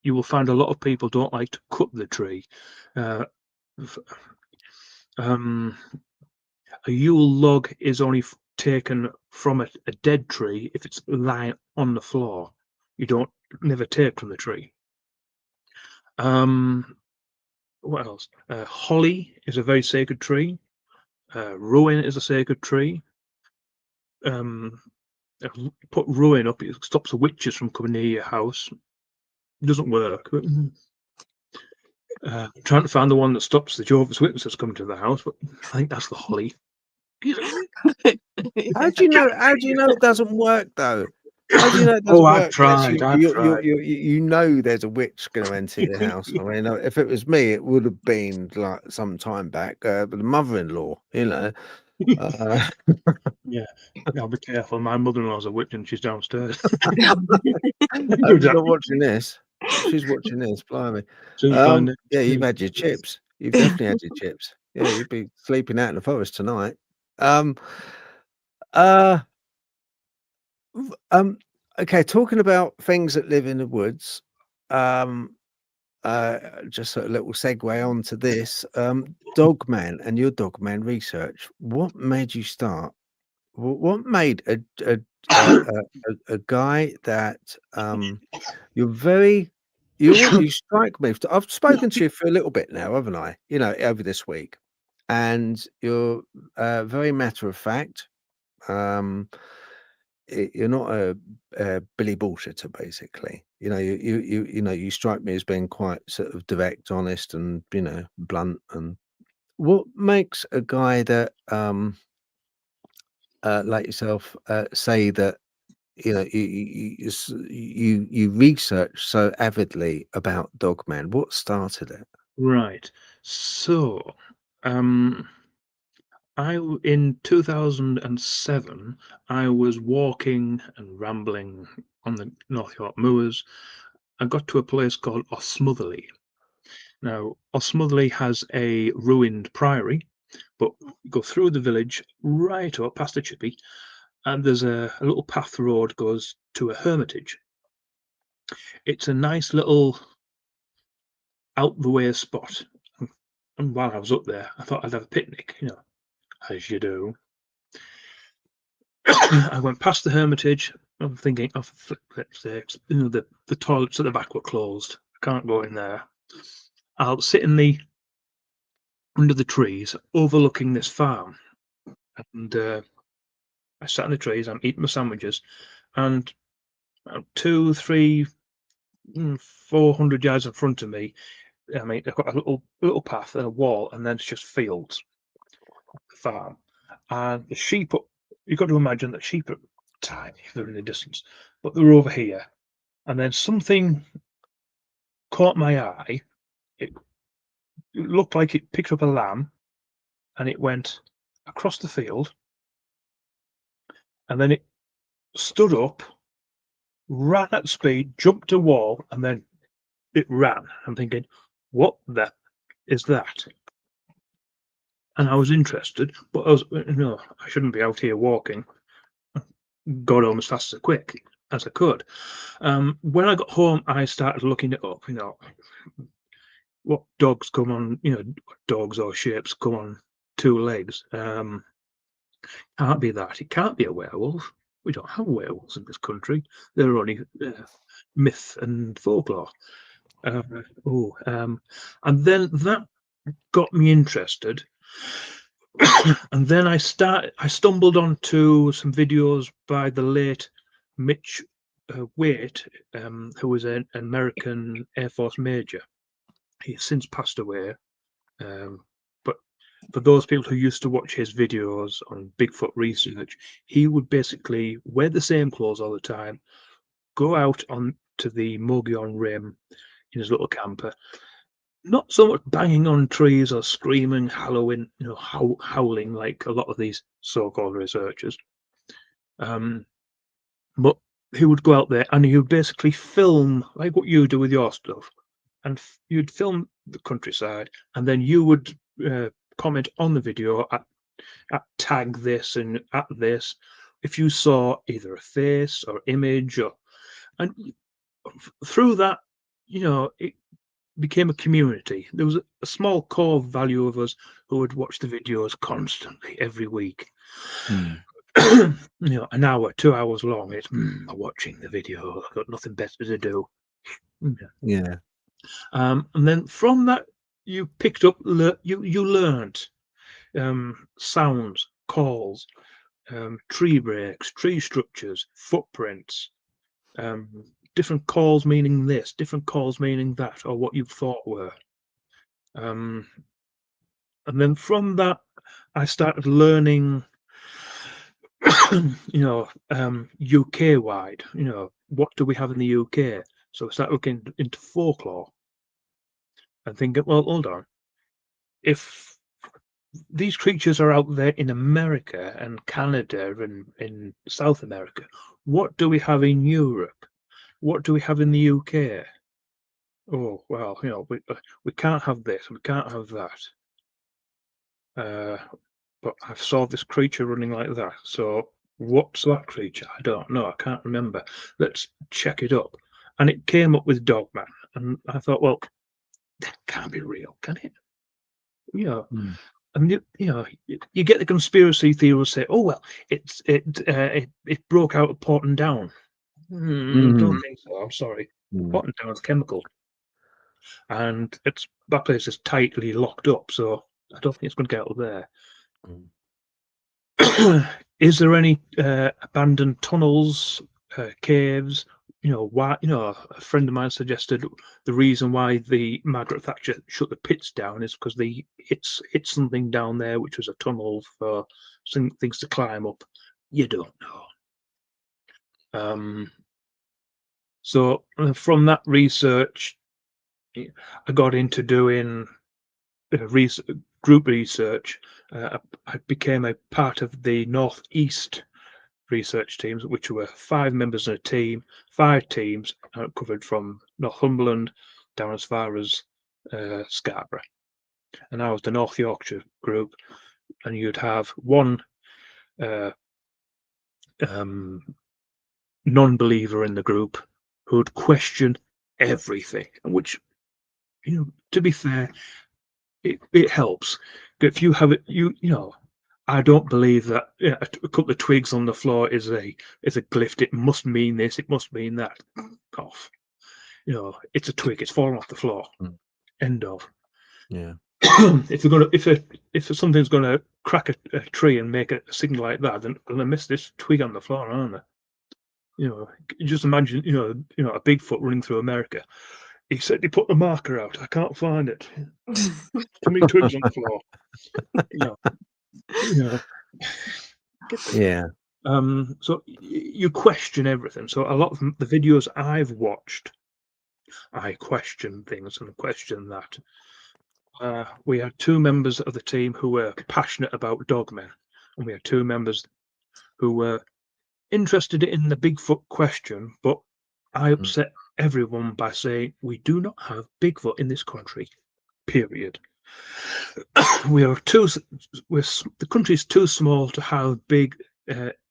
will find a lot of people don't like to cut the tree. A Yule log is only taken from a dead tree if it's lying on the floor. You don't never take from the tree. What else? Holly is a very sacred tree. Rowan is a sacred tree. Put ruin up, it stops the witches from coming near your house. It doesn't work. Trying to find the one that stops the Jehovah's Witnesses coming to the house, but I think that's the holly. How do you know it doesn't work though? How do you know it doesn't work? I've tried. You know there's a witch going to enter your house. I mean, if it was me, it would have been like some time back, but the mother-in-law, Yeah, I'll be careful. My mother-in-law's a witch and she's downstairs. She's not watching this. She's watching this, blimey. Yeah, you've had your chips. You've definitely had your chips. Yeah, you'd be sleeping out in the forest tonight. Um, uh, okay, talking about things that live in the woods. Um, just a little segue onto this. Dogman and your Dogman research. What made you start? What made a guy that you're very you strike me. I've spoken to you for a little bit now, haven't I? You know, over this week, and you're very matter of fact. Um, you're not a Billy bullshitter, basically. You know, you know, you strike me as being quite sort of direct, honest, and blunt. And what makes a guy that like yourself say that you research so avidly about Dogman? What started it? Right. So, in 2007, I was walking and rambling on the North York moors. I got to a place called Osmotherley. Now, Osmotherley has a ruined priory, but you go through the village right up past the chippy, and there's a little path road goes to a hermitage. It's a nice little out the way spot. And while I was up there, I thought I'd have a picnic, as you do. I went past the hermitage. I'm thinking, oh, for flip's sakes, the toilets at the back were closed. I can't go in there. I'll sit under the trees overlooking this farm. And I sat in the trees, I'm eating my sandwiches, and 200, 300, 400 yards in front of me, I mean, I've got a little path and a wall, and then it's just fields, farm. And the sheep, you've got to imagine that sheep are tiny, they're in the distance, but they're over here. And then something caught my eye. It looked like it picked up a lamb, and it went across the field, and then it stood up, ran at speed, jumped a wall, and then it ran. I'm thinking, what the is that? And I was interested, but I shouldn't be out here walking. Got home as fast as I could. When I got home, I started looking it up. What dogs come on? Dogs or shapes come on two legs. Can't be that. It can't be a werewolf. We don't have werewolves in this country. They're only myth and folklore. And then that got me interested. And then I stumbled onto some videos by the late Mitch Waite, who was an American Air Force major. He's since passed away. But for those people who used to watch his videos on Bigfoot research, he would basically wear the same clothes all the time, go out on to the Mogollon Rim in his little camper, not so much banging on trees or screaming, howling like a lot of these so-called researchers. But he would go out there and he would basically film like what you do with your stuff, and you'd film the countryside, and then you would comment on the video at tag this and at this if you saw either a face or image, and through that, it became a community. There was a small core value of us who would watch the videos constantly every week. An hour, 2 hours long. It's watching the video. I've got nothing better to do. Yeah. And then from that, you picked up. You learned sounds, calls, tree breaks, tree structures, footprints. Different calls meaning this, different calls meaning that, or what you thought were. And then from that, I started learning, UK wide. What do we have in the UK? So I started looking into folklore and thinking, well, hold on. If these creatures are out there in America and Canada and in South America, what do we have in Europe? What do we have in the UK? Oh, well, we can't have this, we can't have that. but I saw this creature running like that. So what's that creature? I don't know. I can't remember. Let's check it up. And it came up with Dogman. And I thought, well, that can't be real, can it? You know, and you get the conspiracy theorists say, oh well, it broke out of Porton Down. Don't think so. I'm sorry. Porton Down's chemical, and that place is tightly locked up, so I don't think it's going to get out of there. Is there any abandoned tunnels, caves? Why? A friend of mine suggested the reason why the Margaret Thatcher shut the pits down is because they hit something down there, which was a tunnel for some things to climb up. You don't know. So from that research, I got into doing group research. I became a part of the Northeast research teams, which were 5 members in a team, 5 teams covered from Northumberland down as far as Scarborough. And I was the North Yorkshire group, and you'd have one non-believer in the group who'd question everything, which, to be fair, it helps. If you have it, I don't believe that a couple of twigs on the floor is a glyph. It must mean this. It must mean that. Off. It's a twig. It's fallen off the floor. End of. Yeah. If something's gonna crack a tree and make a signal like that, then they're gonna miss this twig on the floor, aren't they? Just imagine, a Bigfoot running through America. He said he put the marker out. I can't find it. Too many twigs on the floor. Yeah. So you question everything. So a lot of the videos I've watched, I question things and question that. We had 2 members of the team who were passionate about dogmen, and we had 2 members who were interested in the Bigfoot question, but I upset everyone by saying we do not have Bigfoot in this country, period. The country's too small to have big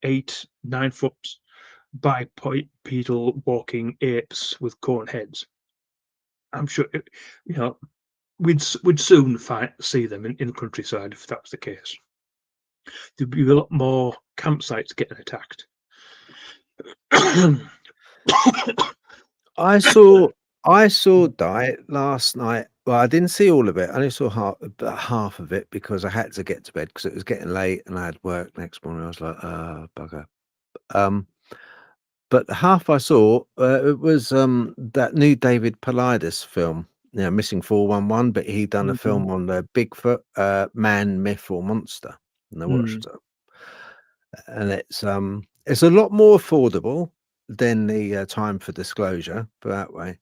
8, 9 foot bipedal walking apes with corn heads. I'm sure we'd soon see them in the countryside if that was the case. There'd be a lot more campsites getting attacked. I saw Dai last night. Well, I didn't see all of it. I only saw half of it because I had to get to bed because it was getting late and I had work next morning. I was like, bugger. But the half I saw, it was that new David Paulides film, Missing 411. But he done a film on the Bigfoot, man, myth, or monster, and I watched it. And it's a lot more affordable than the Time for Disclosure, put that way.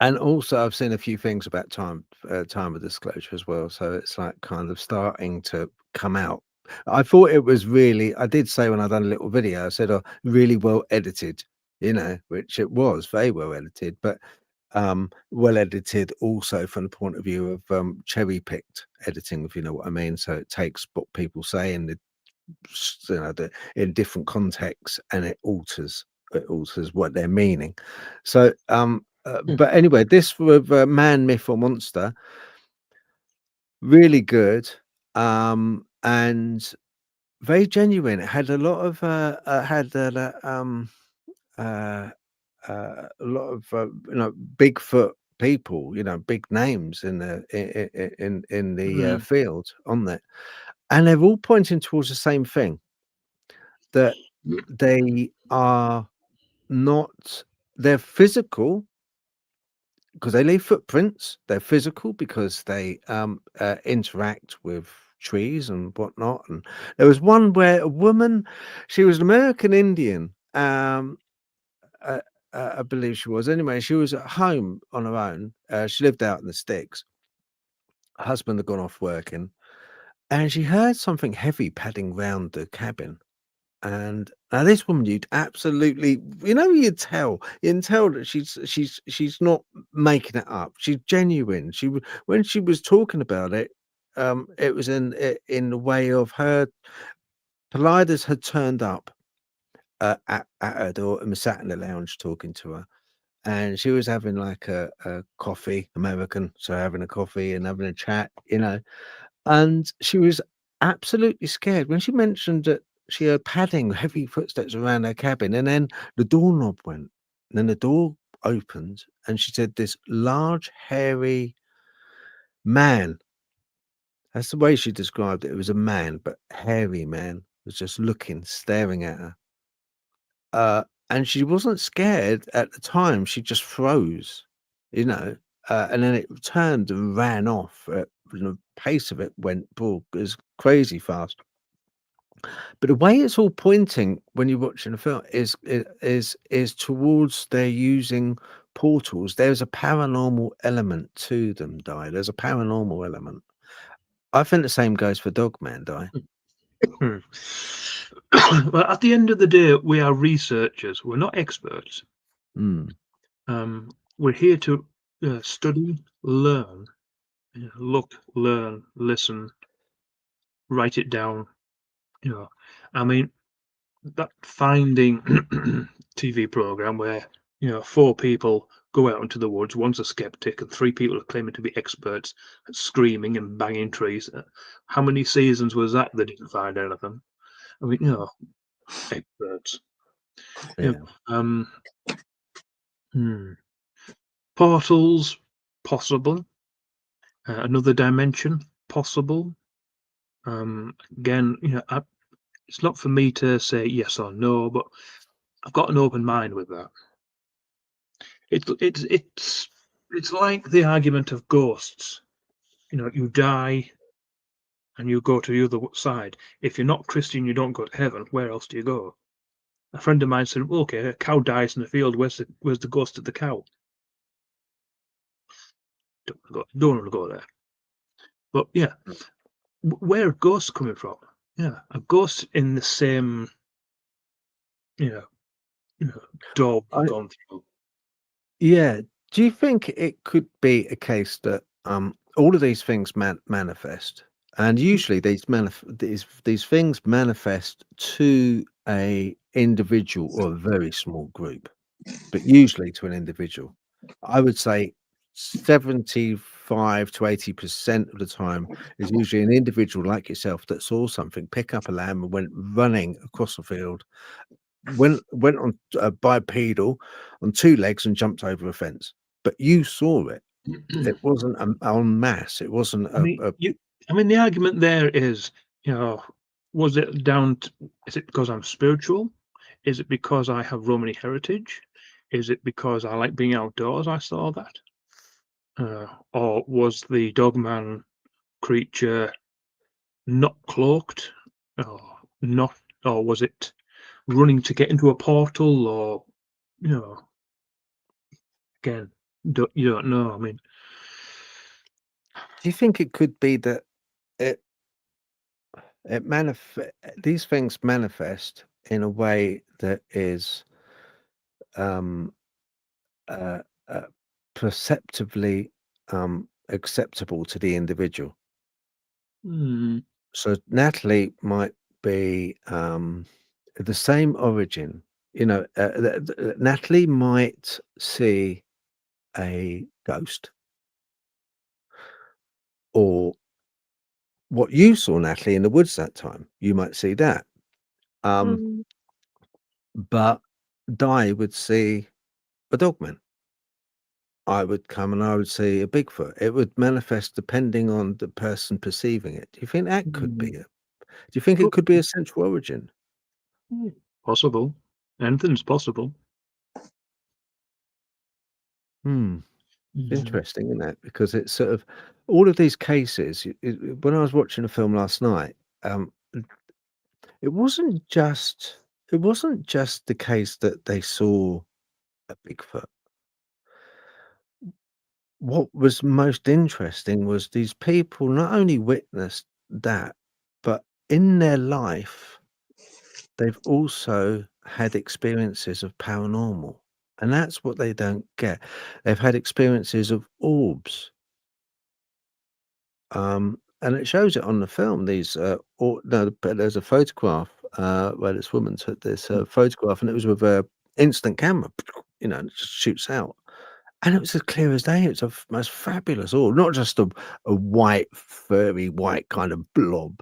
And also I've seen a few things about Time of Disclosure as well, so it's like kind of starting to come out. I thought it was really, I did say when I done a little video, I said, really well edited, which it was very well edited, but well edited also from the point of view of cherry picked editing, if you know what I mean. So it takes what people say in in different contexts and it alters what they're meaning. So but anyway, this with man, myth, or monster, really good, and very genuine. It had a lot of a lot of Bigfoot people, big names in the field on that, and they're all pointing towards the same thing, that they are not, they're physical because they leave footprints. They're physical because they interact with trees and whatnot. And there was one where a woman, she was an American Indian, I believe she was. Anyway, she was at home on her own. She lived out in the sticks. Her husband had gone off working, and she heard something heavy padding round the cabin. And now this woman, you'd absolutely, you can tell that she's not making it up. She's genuine. When she was talking about it, it was in the way of her. Polidas had turned up at her door and was sat in the lounge talking to her, and she was having like a coffee, American, so having a coffee and having a chat, and she was absolutely scared when she mentioned that she heard padding, heavy footsteps around her cabin, and then the doorknob went, and then the door opened, and she said this large, hairy man. That's the way she described it. It was a man, but hairy man was just looking, staring at her. And she wasn't scared at the time. She just froze, and then it turned and ran off. The pace of it went, it was crazy fast. But the way it's all pointing when you're watching the film is towards they're using portals. There's a paranormal element to them, Di. There's a paranormal element. I think the same goes for Dogman, Di. Well, at the end of the day, we are researchers. We're not experts. Mm. We're here to study, learn, look, learn, listen, write it down. I mean, that Finding TV program where 4 people go out into the woods, one's a skeptic and 3 people are claiming to be experts at screaming and banging trees. How many seasons was that? They didn't find anything. I mean, experts. Yeah. Portals, possible. Another dimension, possible. Again, it's not for me to say yes or no, but I've got an open mind with that. It's like the argument of ghosts. You die and you go to the other side. If you're not Christian, you don't go to heaven. Where else do you go? A friend of mine said, "Okay, a cow dies in the field. Where's the ghost of the cow?" Don't want to go there. But yeah, where are ghosts coming from? Yeah, a ghost in the same, door we've gone through. Yeah. Do you think it could be a case that all of these things manifest, and usually these things manifest to a individual or a very small group, but usually to an individual? I would say 75 to 80% of the time is usually an individual like yourself that saw something, pick up a lamb and went running across the field, went on bipedal on 2 legs and jumped over a fence. But you saw it. It wasn't en masse. It wasn't The argument there is, was it down to, is it because I'm spiritual? Is it because I have Romani heritage? Is it because I like being outdoors? I saw that. Or was the Dogman creature not cloaked? Or was it running to get into a portal? Or, again, you don't know. I mean, do you think it could be that these things manifest in a way that is perceptively acceptable to the individual? So Natalie might be the same origin. Natalie might see a ghost, or what you saw, Natalie, in the woods that time. You might see that. But Di would see a Dogman. I would come and I would see a Bigfoot. It would manifest depending on the person perceiving it. Do you think that could be it? Do you think it could be a central origin? Possible. Anything's possible. Interesting, isn't it? Because it's sort of all of these cases. When I was watching a film last night, it wasn't just the case that they saw a Bigfoot. What was most interesting was these people not only witnessed that, but in their life, they've also had experiences of paranormal. And that's what they don't get. They've had experiences of orbs. and it shows it on the film. These, but there's a photograph where this woman took this photograph, and it was with a instant camera, and it just shoots out, and it was as clear as day. It's a most fabulous orb, not just a white, furry, white kind of blob.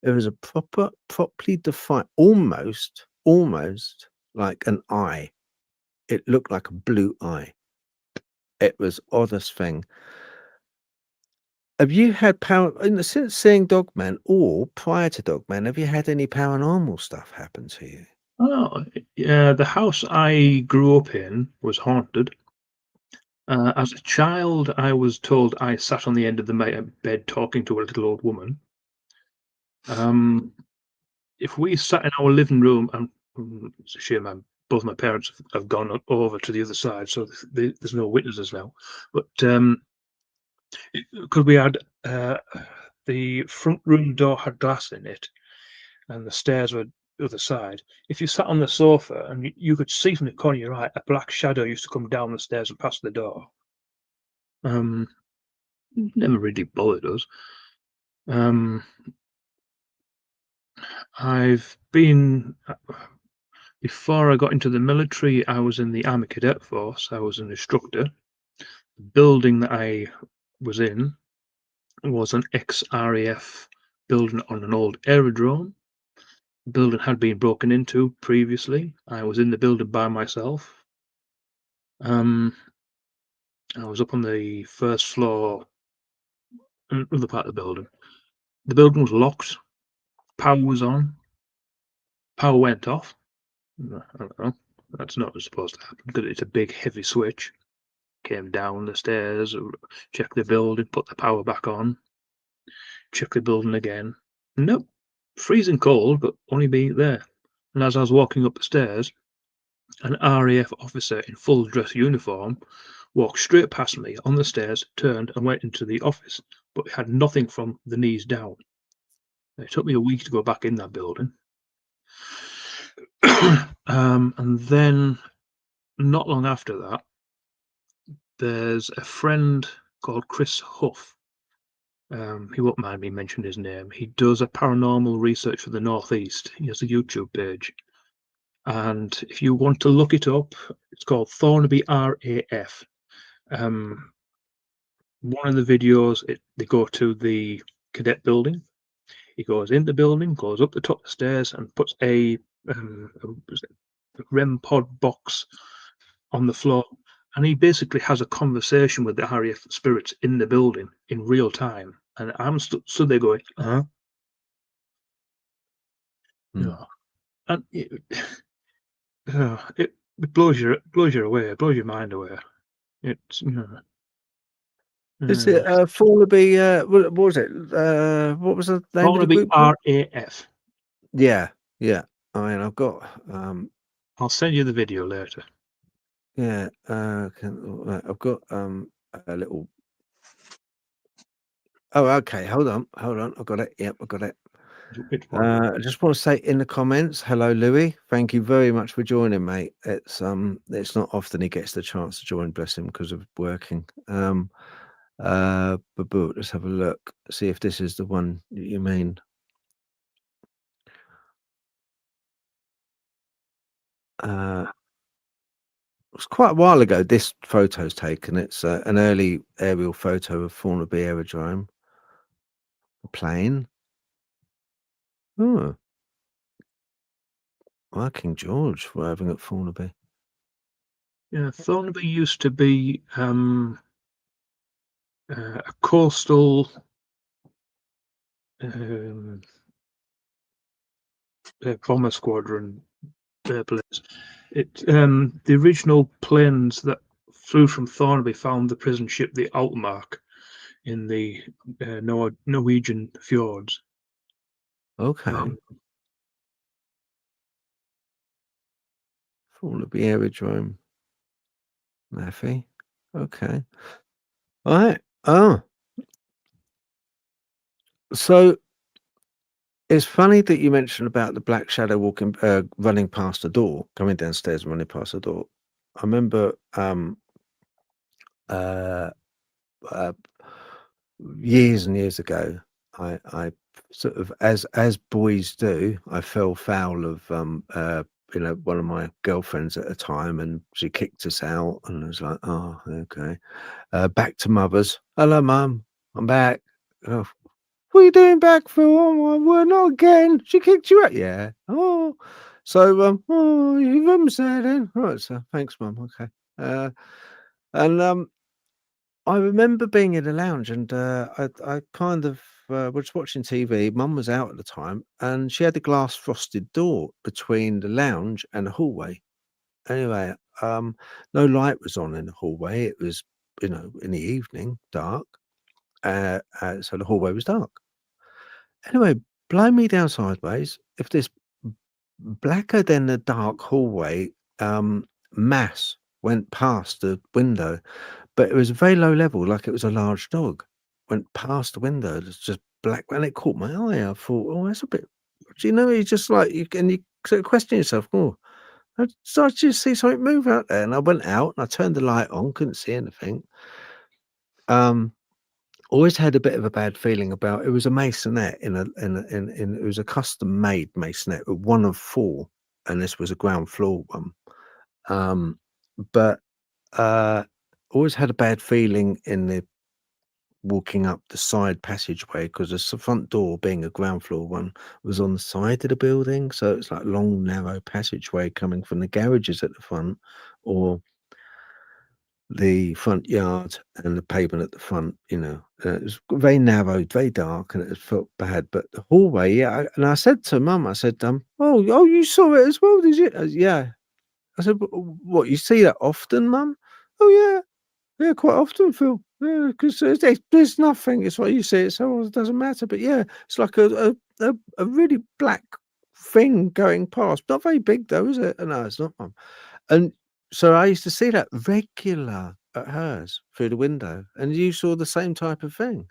It was a properly defined, almost like an eye. It looked like a blue eye. It was oddest thing. Have you had since seeing Dogman or prior to Dogman, have you had any paranormal stuff happen to you? Oh, yeah, the house I grew up in was haunted. As a child, I was told I sat on the end of the bed talking to a little old woman. If we sat in our living room, and it's a shame, both my parents have gone over to the other side, so there's no witnesses now. But because we had the front room door had glass in it, and the stairs were the other side. If you sat on the sofa and you could see from the corner of your eye, a black shadow used to come down the stairs and past the door. Never really bothered us. I've been, before I got into the military, I was in the Army Cadet Force. I was an instructor. The building that I was in was an ex-RAF building on an old aerodrome. The building had been broken into previously. I was in the building by myself. I was up on the first floor, another part of the building. The building was locked. Power was on. Power went off. I don't know. That's not supposed to happen because it's a big, heavy switch. Came down the stairs, checked the building, put the power back on, checked the building again. Nope. Freezing cold, but only me there. And as I was walking up the stairs, an RAF officer in full dress uniform walked straight past me on the stairs, turned and went into the office, but had nothing from the knees down. It took me a week to go back in that building. And then, not long after that, there's a friend called Chris Huff. He won't mind me mentioning his name. He does a paranormal research for the Northeast. He has a YouTube page. And if you want to look it up, it's called Thornaby RAF. One of the videos, they go to the cadet building. He goes in the building, goes up the top of the stairs, and puts a REM pod box on the floor. And he basically has a conversation with the RAF spirits in the building in real time. And I'm stood there going, huh? No. And it blows your away, it blows your mind away. It's Is it Thornaby? What was it? What was the name of the Thornaby group? RAF. Yeah. I mean, I've got. I'll send you the video later. Yeah. I've got a little. Oh, okay. Hold on. I've got it. Yep, I got it. I just want to say in the comments, hello, Louis. Thank you very much for joining, mate. It's not often he gets the chance to join, bless him, because of working. But let's have a look. See if this is the one you mean. It was quite a while ago. This photo's taken. It's an early aerial photo of Thornaby Aerodrome. A plane. Oh. King George were having at Thornaby. Yeah, Thornaby used to be a coastal bomber squadron place. The original planes that flew from Thornaby found the prison ship, the Altmark, in the Norwegian fjords. Okay. Thornaby Aerodrome. Maffy. Okay. All right. Oh. So it's funny that you mentioned about the black shadow walking, running past the door, coming downstairs and running past the door. I remember years and years ago, I sort of, as boys do, I fell foul of one of my girlfriends at a time, and she kicked us out, and I was like, oh, okay. Back to mother's. Hello, mum. I'm back. Oh, what are you doing back for? Oh, well, not again. She kicked you out. Yeah. Oh, so oh, your mum's there then. Right, so thanks, mum. Okay. And I remember being in a lounge, and I kind of was watching TV. Mum was out at the time, and she had a glass frosted door between the lounge and the hallway. Anyway, no light was on in the hallway. It was, in the evening, dark. So the hallway was dark. Anyway, blow me down sideways. If this blacker than the dark hallway mass went past the window, but it was a very low level, like it was a large dog, went past the window. It's just black, and it caught my eye. I thought, oh, that's a bit. It's just like you sort of question yourself. Oh, I started to see something move out there, and I went out and I turned the light on, couldn't see anything. Always had a bit of a bad feeling about it. Was a masonette it was a custom made masonette, one of 4, and this was a ground floor one. But always had a bad feeling in the walking up the side passageway, because the front door, being a ground floor one, was on the side of the building, so it's like long narrow passageway coming from the garages at the front, or the front yard and the pavement at the front. It was very narrow, very dark, and it felt bad. But the hallway, yeah. And I said to Mum, I said, oh, you saw it as well, did you? Yeah. I said, what, you see that often, Mum? Oh, yeah, quite often, Phil. Yeah, because there's nothing. It's what you see it, so it doesn't matter. But yeah, it's like a really black thing going past. Not very big though, is it? No, it's not, Mum. And so I used to see that regular at hers through the window, and you saw the same type of thing.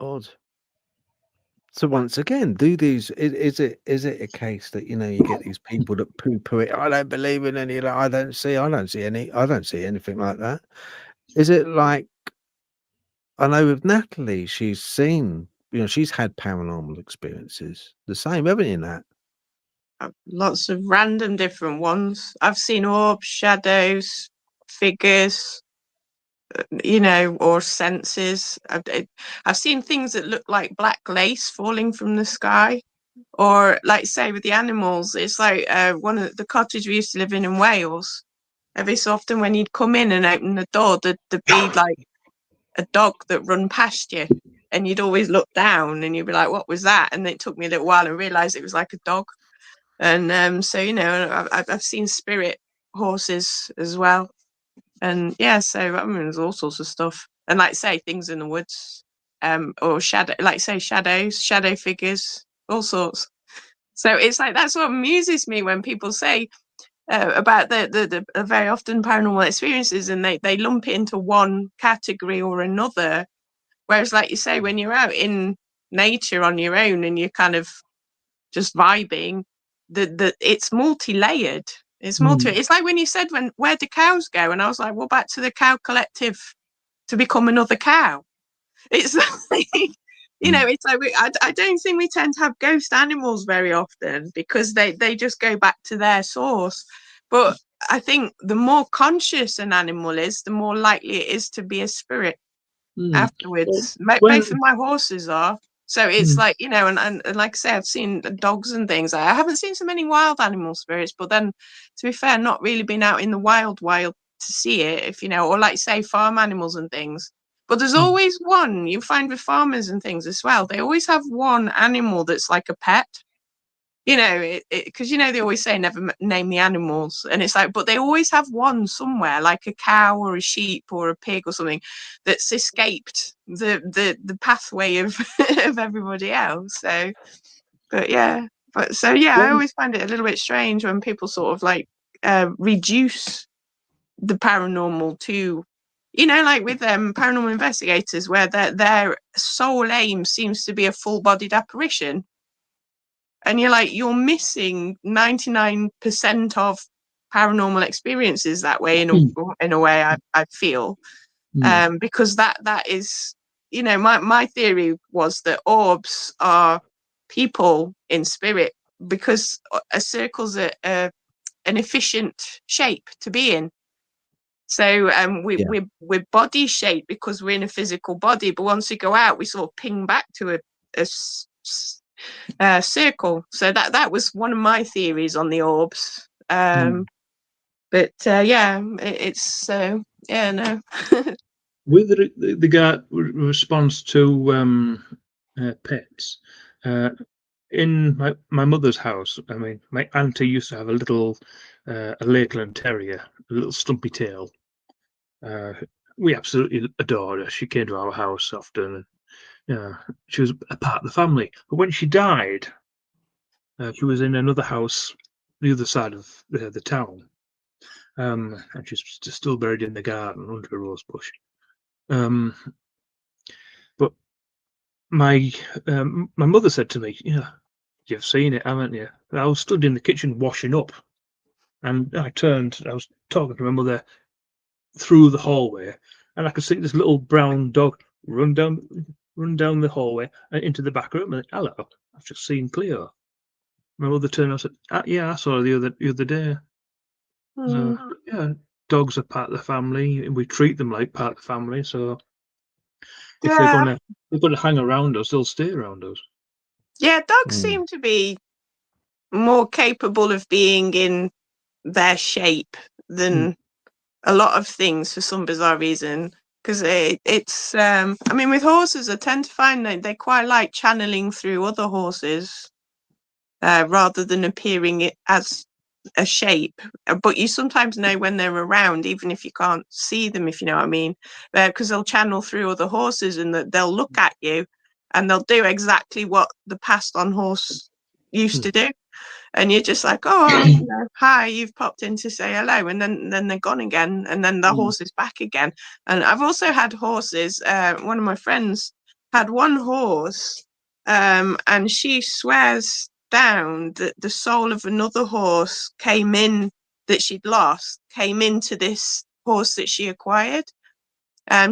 Odd. So once again, is it a case that you get these people that poo-poo it? I don't believe in any. I don't see anything like that. Is it like, I know with Natalie, she's seen, she's had paranormal experiences. The same, haven't you, Nat? Lots of random different ones. I've seen orbs, shadows, figures, or senses. I've seen things that look like black lace falling from the sky, or like, say, with the animals, it's like one of the cottage we used to live in Wales. Every so often, when you'd come in and open the door, there'd be like a dog that run past you, and you'd always look down and you'd be like, what was that? And it took me a little while to realize it was like a dog. And so I've seen spirit horses as well. And yeah, so I mean, there's all sorts of stuff. And like, say, things in the woods, or shadows, shadow figures, all sorts. So it's like, that's what amuses me when people say about the very often paranormal experiences, and they lump it into one category or another. Whereas, like you say, when you're out in nature on your own and you're kind of just vibing, it's multi-layered. It's It's like when you said, where do cows go? And I was like, well, back to the cow collective to become another cow. It's like, it's like I don't think we tend to have ghost animals very often, because they just go back to their source. But I think the more conscious an animal is, the more likely it is to be a spirit afterwards. Both of my horses are. So it's like, and like I say, I've seen dogs and things. I haven't seen so many wild animal spirits, but then, to be fair, not really been out in the wild to see it, or like, say, farm animals and things. But there's always one you find with farmers and things as well. They always have one animal that's like a pet, because they always say never name the animals, and it's like, but they always have one somewhere, like a cow or a sheep or a pig or something, that's escaped the pathway of of everybody else. So, I always find it a little bit strange when people sort of like reduce the paranormal to, like with paranormal investigators, where their sole aim seems to be a full-bodied apparition. And you're like, you're missing 99% of paranormal experiences that way, in a way, I feel. because that is, you know, my theory was that orbs are people in spirit, because a circle's an efficient shape to be in. So we're body shaped because we're in a physical body, but once we go out, we sort of ping back to a circle. So that was one of my theories on the orbs. But it's yeah, no. With the response to pets, in my mother's house, I mean, my auntie used to have a little a Lakeland Terrier, a little stumpy tail. We absolutely adored her. She came to our house often, and she was a part of the family. But when she died, she was in another house, the other side of the town, and she's still buried in the garden under a rose bush. But my mother said to me, "Yeah, you've seen it, haven't you?" I was stood in the kitchen washing up, and I was talking to my mother through the hallway, and I could see this little brown dog run down the hallway and into the back room. And hello, I've just seen Cleo. My mother turned and said, "Yeah, I saw her the other day." So yeah, dogs are part of the family, and we treat them like part of the family. So if they're gonna hang around us, they'll stay around us. Yeah, dogs seem to be more capable of being in their shape than a lot of things for some bizarre reason. Because it's I mean, with horses, I tend to find that they quite like channeling through other horses rather than appearing as a shape. But you sometimes know when they're around, even if you can't see them, if you know what I mean, because they'll channel through other horses, and they'll look at you and they'll do exactly what the passed on horse used to do. And you're just like, oh, you know, hi, you've popped in to say hello, and then they're gone again, and then the horse is back again. And I've also had horses. One of my friends had one horse, and she swears down that the soul of another horse came in that she'd lost, came into this horse that she acquired.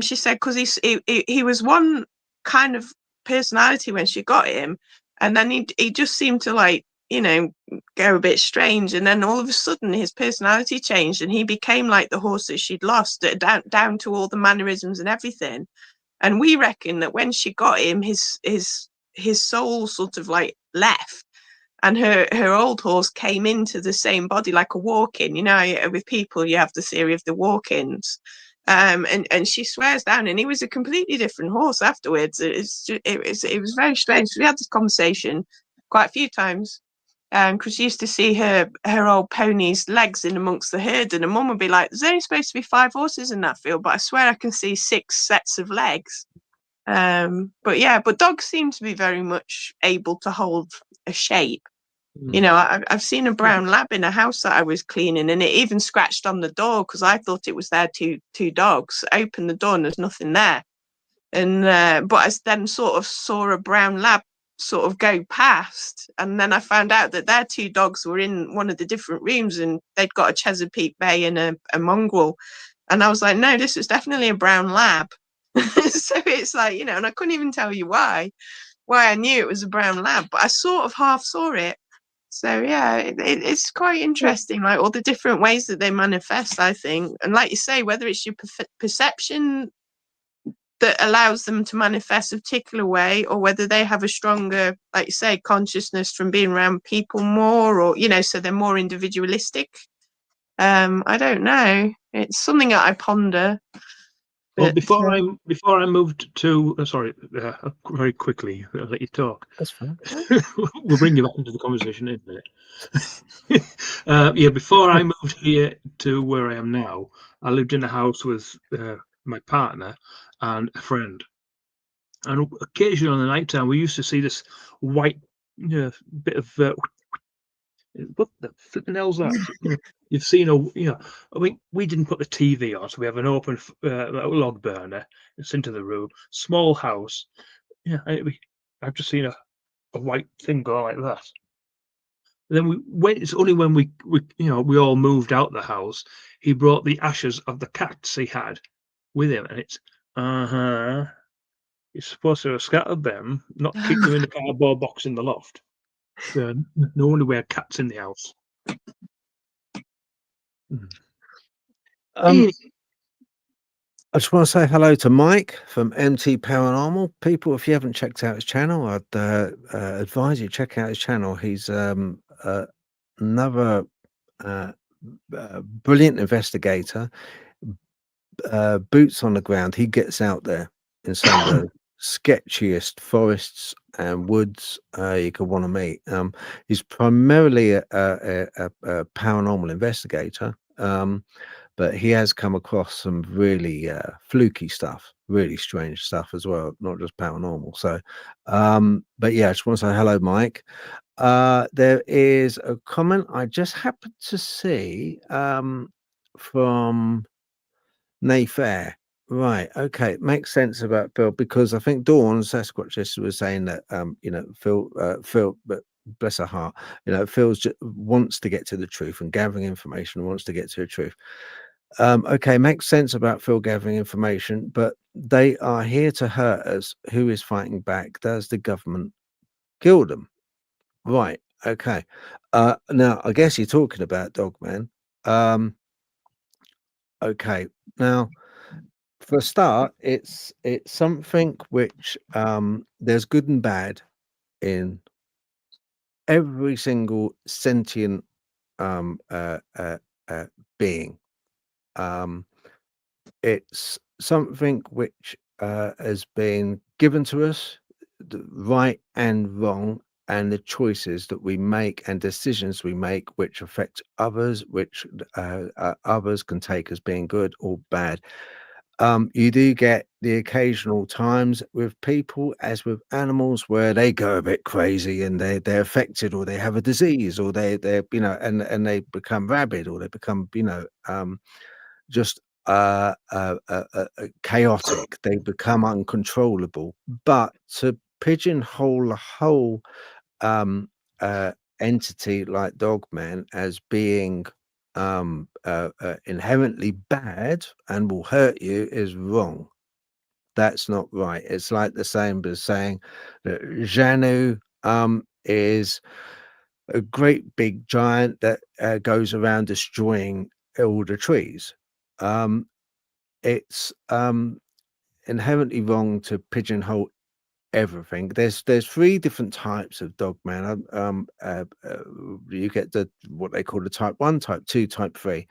She said because he was one kind of personality when she got him, and then he just seemed to, like, you know, go a bit strange, and then all of a sudden his personality changed and he became like the horse that she'd lost, down to all the mannerisms and everything. And we reckon that when she got him, his soul sort of like left, and her old horse came into the same body, like a walk-in. You know, with people you have the theory of the walk-ins. And she swears down, and he was a completely different horse afterwards. It was very strange. We had this conversation quite a few times, because she used to see her old pony's legs in amongst the herd, and her mum would be like, "There's only supposed to be 5 horses in that field, but I swear I can see 6 sets of legs." But dogs seem to be very much able to hold a shape. You know, I've seen a brown lab in a house that I was cleaning, and it even scratched on the door because I thought it was their two dogs. I opened the door and there's nothing there. And but I then sort of saw a brown lab sort of go past, and then I found out that their 2 dogs were in one of the different rooms, and they'd got a Chesapeake Bay and a mongrel. And I was like, no, this is definitely a brown lab. So it's like, you know, and I couldn't even tell you why I knew it was a brown lab, but I sort of half saw it. So yeah, it's quite interesting, like all the different ways that they manifest, I think. And like you say, whether it's your perception that allows them to manifest a particular way, or whether they have a stronger, like you say, consciousness from being around people more, or, you know, so they're more individualistic. I don't know. It's something that I ponder. Well, before I moved to sorry, very quickly, I'll let you talk. That's fine. We'll bring you back into the conversation in a minute. Before I moved here to where I am now, I lived in a house with my partner and a friend, and occasionally on the night time we used to see this white bit of what the flipping hell's that? You've seen I mean, we didn't put the TV on, so we have an open log burner. It's into the room, small house. Yeah, I've just seen a white thing go like that. And then we went. It's only when we all moved out the house. He brought the ashes of the cats he had, with him, and it's you're supposed to have scattered them, not keep them in the cardboard box in the loft. No wonder we had cats in the house. I just want to say hello to Mike from MT Paranormal. People, if you haven't checked out his channel, I'd advise you check out his channel. He's another brilliant investigator. Boots on the ground. He gets out there in some of the sketchiest forests and woods you could want to meet. He's primarily a paranormal investigator, but he has come across some really fluky stuff, really strange stuff as well, not just paranormal. So, but yeah, I just want to say hello, Mike. There is a comment I just happened to see from Nayfair. Right. Okay. It makes sense about Phil, because I think Dawn Sasquatch was saying that Phil, but bless her heart, Phil wants to get to the truth and gathering information, wants to get to the truth. Okay, makes sense about Phil gathering information, but they are here to hurt us. Who is fighting back? Does the government kill them? Right. Okay. Now I guess you're talking about Dogman. Okay. Now, for a start, it's something which there's good and bad in every single sentient being. It's something which has been given to us, the right and wrong, and the choices that we make and decisions we make, which affect others, which others can take as being good or bad. You do get the occasional times with people, as with animals, where they go a bit crazy and they're affected, or they have a disease, or they're and they become rabid, or they become just chaotic. They become uncontrollable. But to pigeonhole a whole entity like Dogman as being inherently bad and will hurt you is wrong. That's not right. It's like the same as saying that Janu is a great big giant that goes around destroying all the trees. It's inherently wrong to pigeonhole everything. There's three different types of Dogman. You get what they call the type 1, type 2, type 3.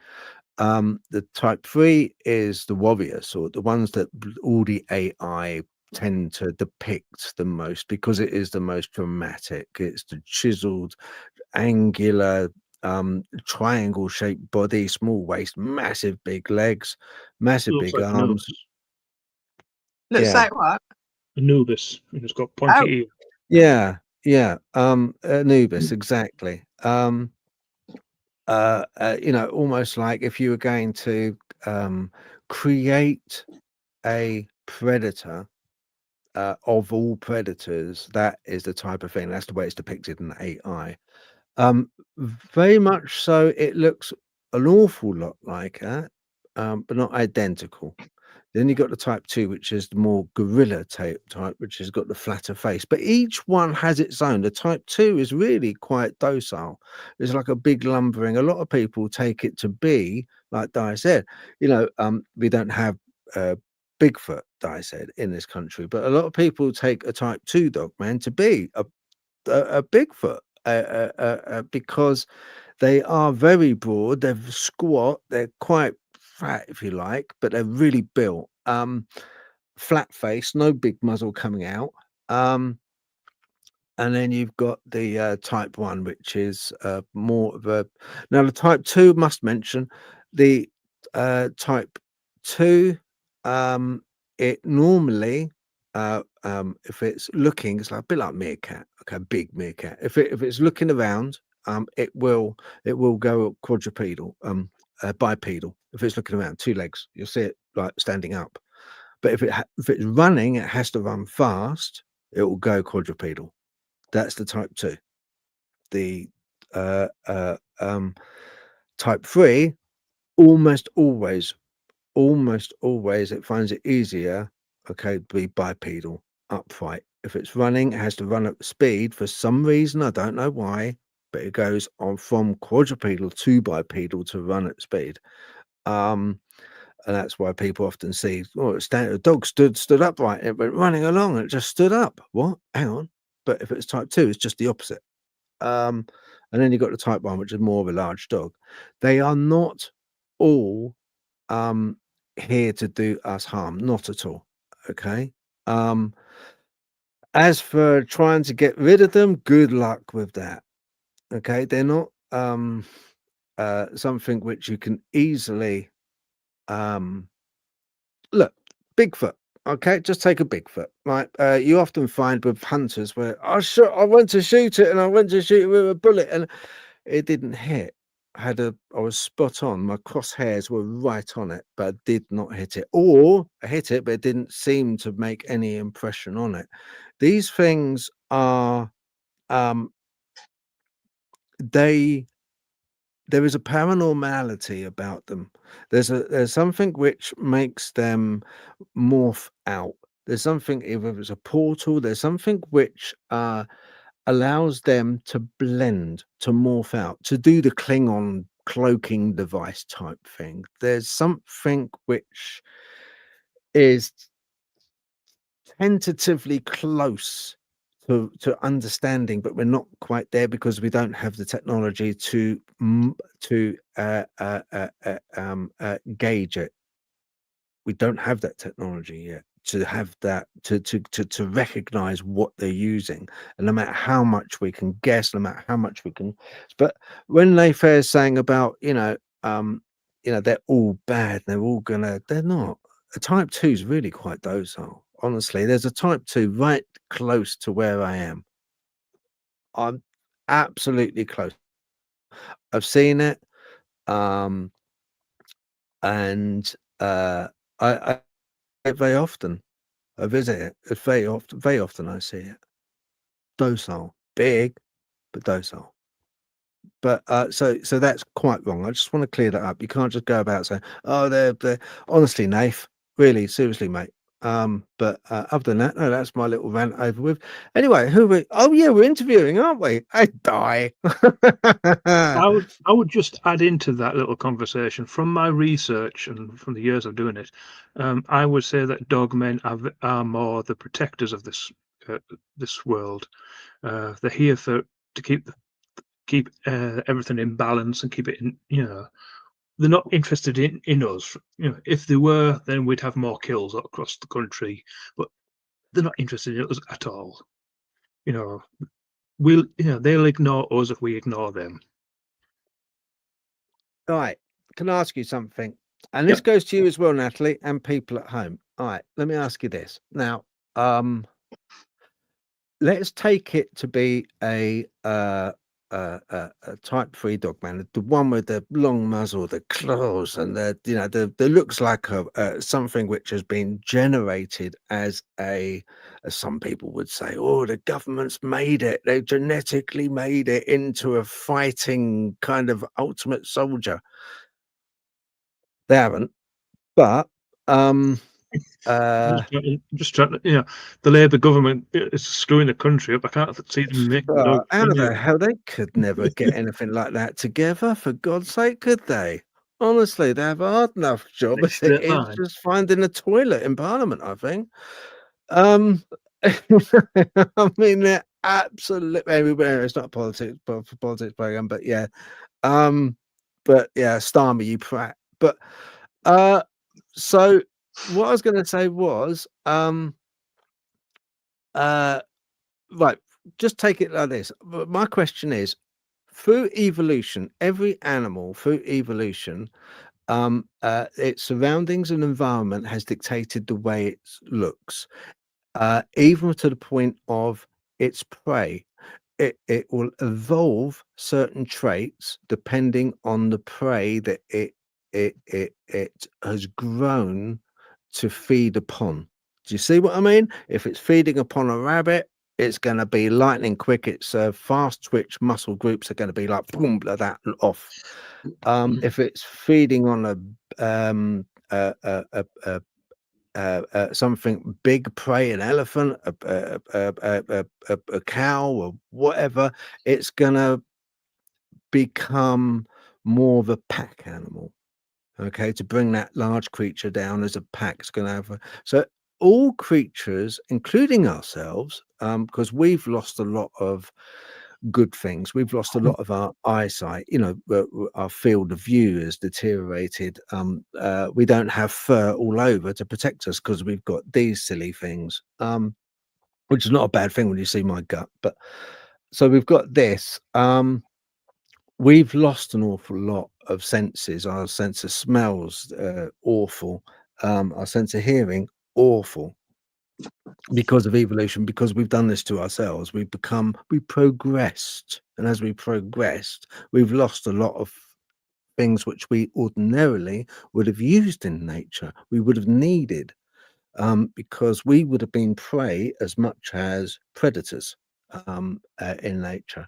The type 3 is the warrior sort, the ones that all the AI tend to depict the most, because it is the most dramatic. It's the chiseled, angular, triangle shaped body, small waist, massive big legs, massive Looks big like arms. Looks Yeah. like what? Anubis, and it's got pointy ears. Yeah. Anubis, exactly. Almost like if you were going to create a predator of all predators, that is the type of thing. That's the way it's depicted in AI. Very much so. It looks an awful lot like that, but not identical. Then you got the type 2, which is the more gorilla type, which has got the flatter face. But each one has its own. The type 2 is really quite docile. It's like a big lumbering. A lot of people take it to be, like Dai said, we don't have Bigfoot, Dai said, in this country. But a lot of people take a type 2 Dogman to be a Bigfoot because they are very broad, they're squat, they're quite fat, if you like, but they're really built. Flat face, no big muzzle coming out. And then you've got the type 1, which is more of a. Now, the type 2, must mention the type 2. It normally, if it's looking, it's like a bit like meerkat, okay, big meerkat. If it's looking around, it will go quadrupedal, bipedal. If it's looking around, 2 legs, you'll see it like standing up. But if it's running, it has to run fast. It will go quadrupedal. That's the type 2. The type 3 almost always almost always it finds it easier, okay, to be bipedal, upright. If it's running, it has to run at speed for some reason. I don't know why, but it goes on from quadrupedal to bipedal to run at speed. And that's why people often see, oh, a dog stood upright. It went running along and it just stood up. What? Hang on. But if it's type 2, it's just the opposite. And then you've got the type 1, which is more of a large dog. They are not all here to do us harm. Not at all. Okay. As for trying to get rid of them, good luck with that. Okay. They're not something which you can easily look. Bigfoot. Okay, just take a Bigfoot. Right, you often find with hunters where I went to shoot it and I went to shoot it with a bullet and it didn't hit. I was spot on. My crosshairs were right on it, but I did not hit it. Or I hit it, but it didn't seem to make any impression on it. These things are there is a paranormality about them. There's something which makes them morph out. There's something, either it's a portal, there's something which allows them to blend, to morph out, to do the Klingon cloaking device type thing. There's something which is tentatively close to understanding, but we're not quite there because we don't have the technology to gauge it. We don't have that technology yet to have that to recognize what they're using. And no matter how much we can guess, no matter how much we can, but when Layfair's saying about they're all bad, they're not. A type 2 is really quite docile. Honestly, there's a type 2 right close to where I am. I'm absolutely close. I've seen it, and I very often I visit it. It's very often I see it. Docile, big, but docile. But so that's quite wrong. I just want to clear that up. You can't just go about saying, "Oh, they're honestly, Nath, really, seriously, mate." But other than that, no, that's my little rant over with. Anyway, we're interviewing, aren't we? I die. I would just add into that little conversation from my research and from the years of doing it. I would say that dogmen are more the protectors of this world. They're here to keep everything in balance and keep it in. They're not interested in us. If they were, then we'd have more kills across the country. But they're not interested in us at all. They'll ignore us if we ignore them. All right. Can I ask you something? And this goes to you as well, Natalie, and people at home. All right. Let me ask you this. Now, let's take it to be a type 3 dogman, the one with the long muzzle, the claws, and the looks like something which has been generated as some people would say, oh, the government's made it, they've genetically made it into a fighting kind of ultimate soldier. They haven't, but just trying to, the Labour government is screwing the country up. I can't see them making how the hell they could never get anything like that together, for God's sake, could they? Honestly, they have a hard enough job as it is just finding a toilet in Parliament, I think. I mean, they're absolutely everywhere. It's not a politics program, but yeah. But yeah, Starmer, you prat. But so what I was going to say was, right, just take it like this. But my question is, through evolution, every animal through evolution, its surroundings and environment has dictated the way it looks, even to the point of its prey. It will evolve certain traits depending on the prey that it has grown to feed upon. Do you see what I mean? If it's feeding upon a rabbit, it's going to be lightning quick. It's fast twitch muscle groups are going to be like boom, like that off. If it's feeding on something big, prey, an elephant, a cow, or whatever, it's gonna become more of a pack animal. Okay, to bring that large creature down as a pack, it's going to have so all creatures, including ourselves, because we've lost a lot of good things. We've lost a lot of our eyesight. Our field of view has deteriorated. We don't have fur all over to protect us because we've got these silly things, which is not a bad thing when you see my gut. But so we've got this. We've lost an awful lot of senses. Our sense of smells, awful. Our sense of hearing, awful. Because of evolution, because we've done this to ourselves, we progressed. And as we progressed, we've lost a lot of things which we ordinarily would have used in nature. We would have needed, because we would have been prey as much as predators in nature.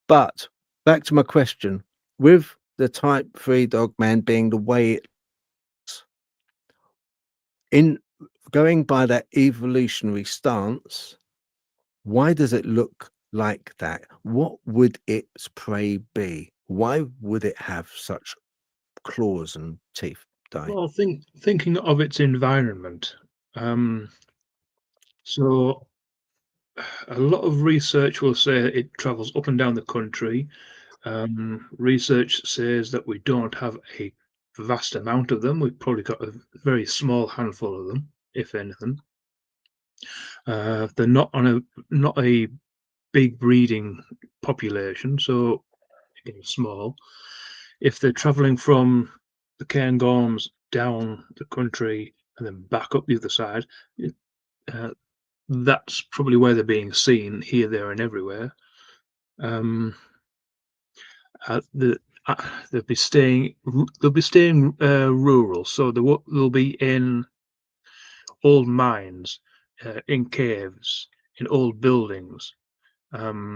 But back to my question, with the type 3 Dogman being the way it's in going by that evolutionary stance, why does it look like that? What would its prey be? Why would it have such claws and teeth? Well, thinking of its environment. So a lot of research will say it travels up and down the country. Research says that we don't have a vast amount of them. We've probably got a very small handful of them, if anything. They're not a big breeding population, so again, small. If they're traveling from the Cairngorms down the country and then back up the other side, that's probably where they're being seen, here, there, and everywhere. They'll be staying rural, so they'll be in old mines, in caves, in old buildings. A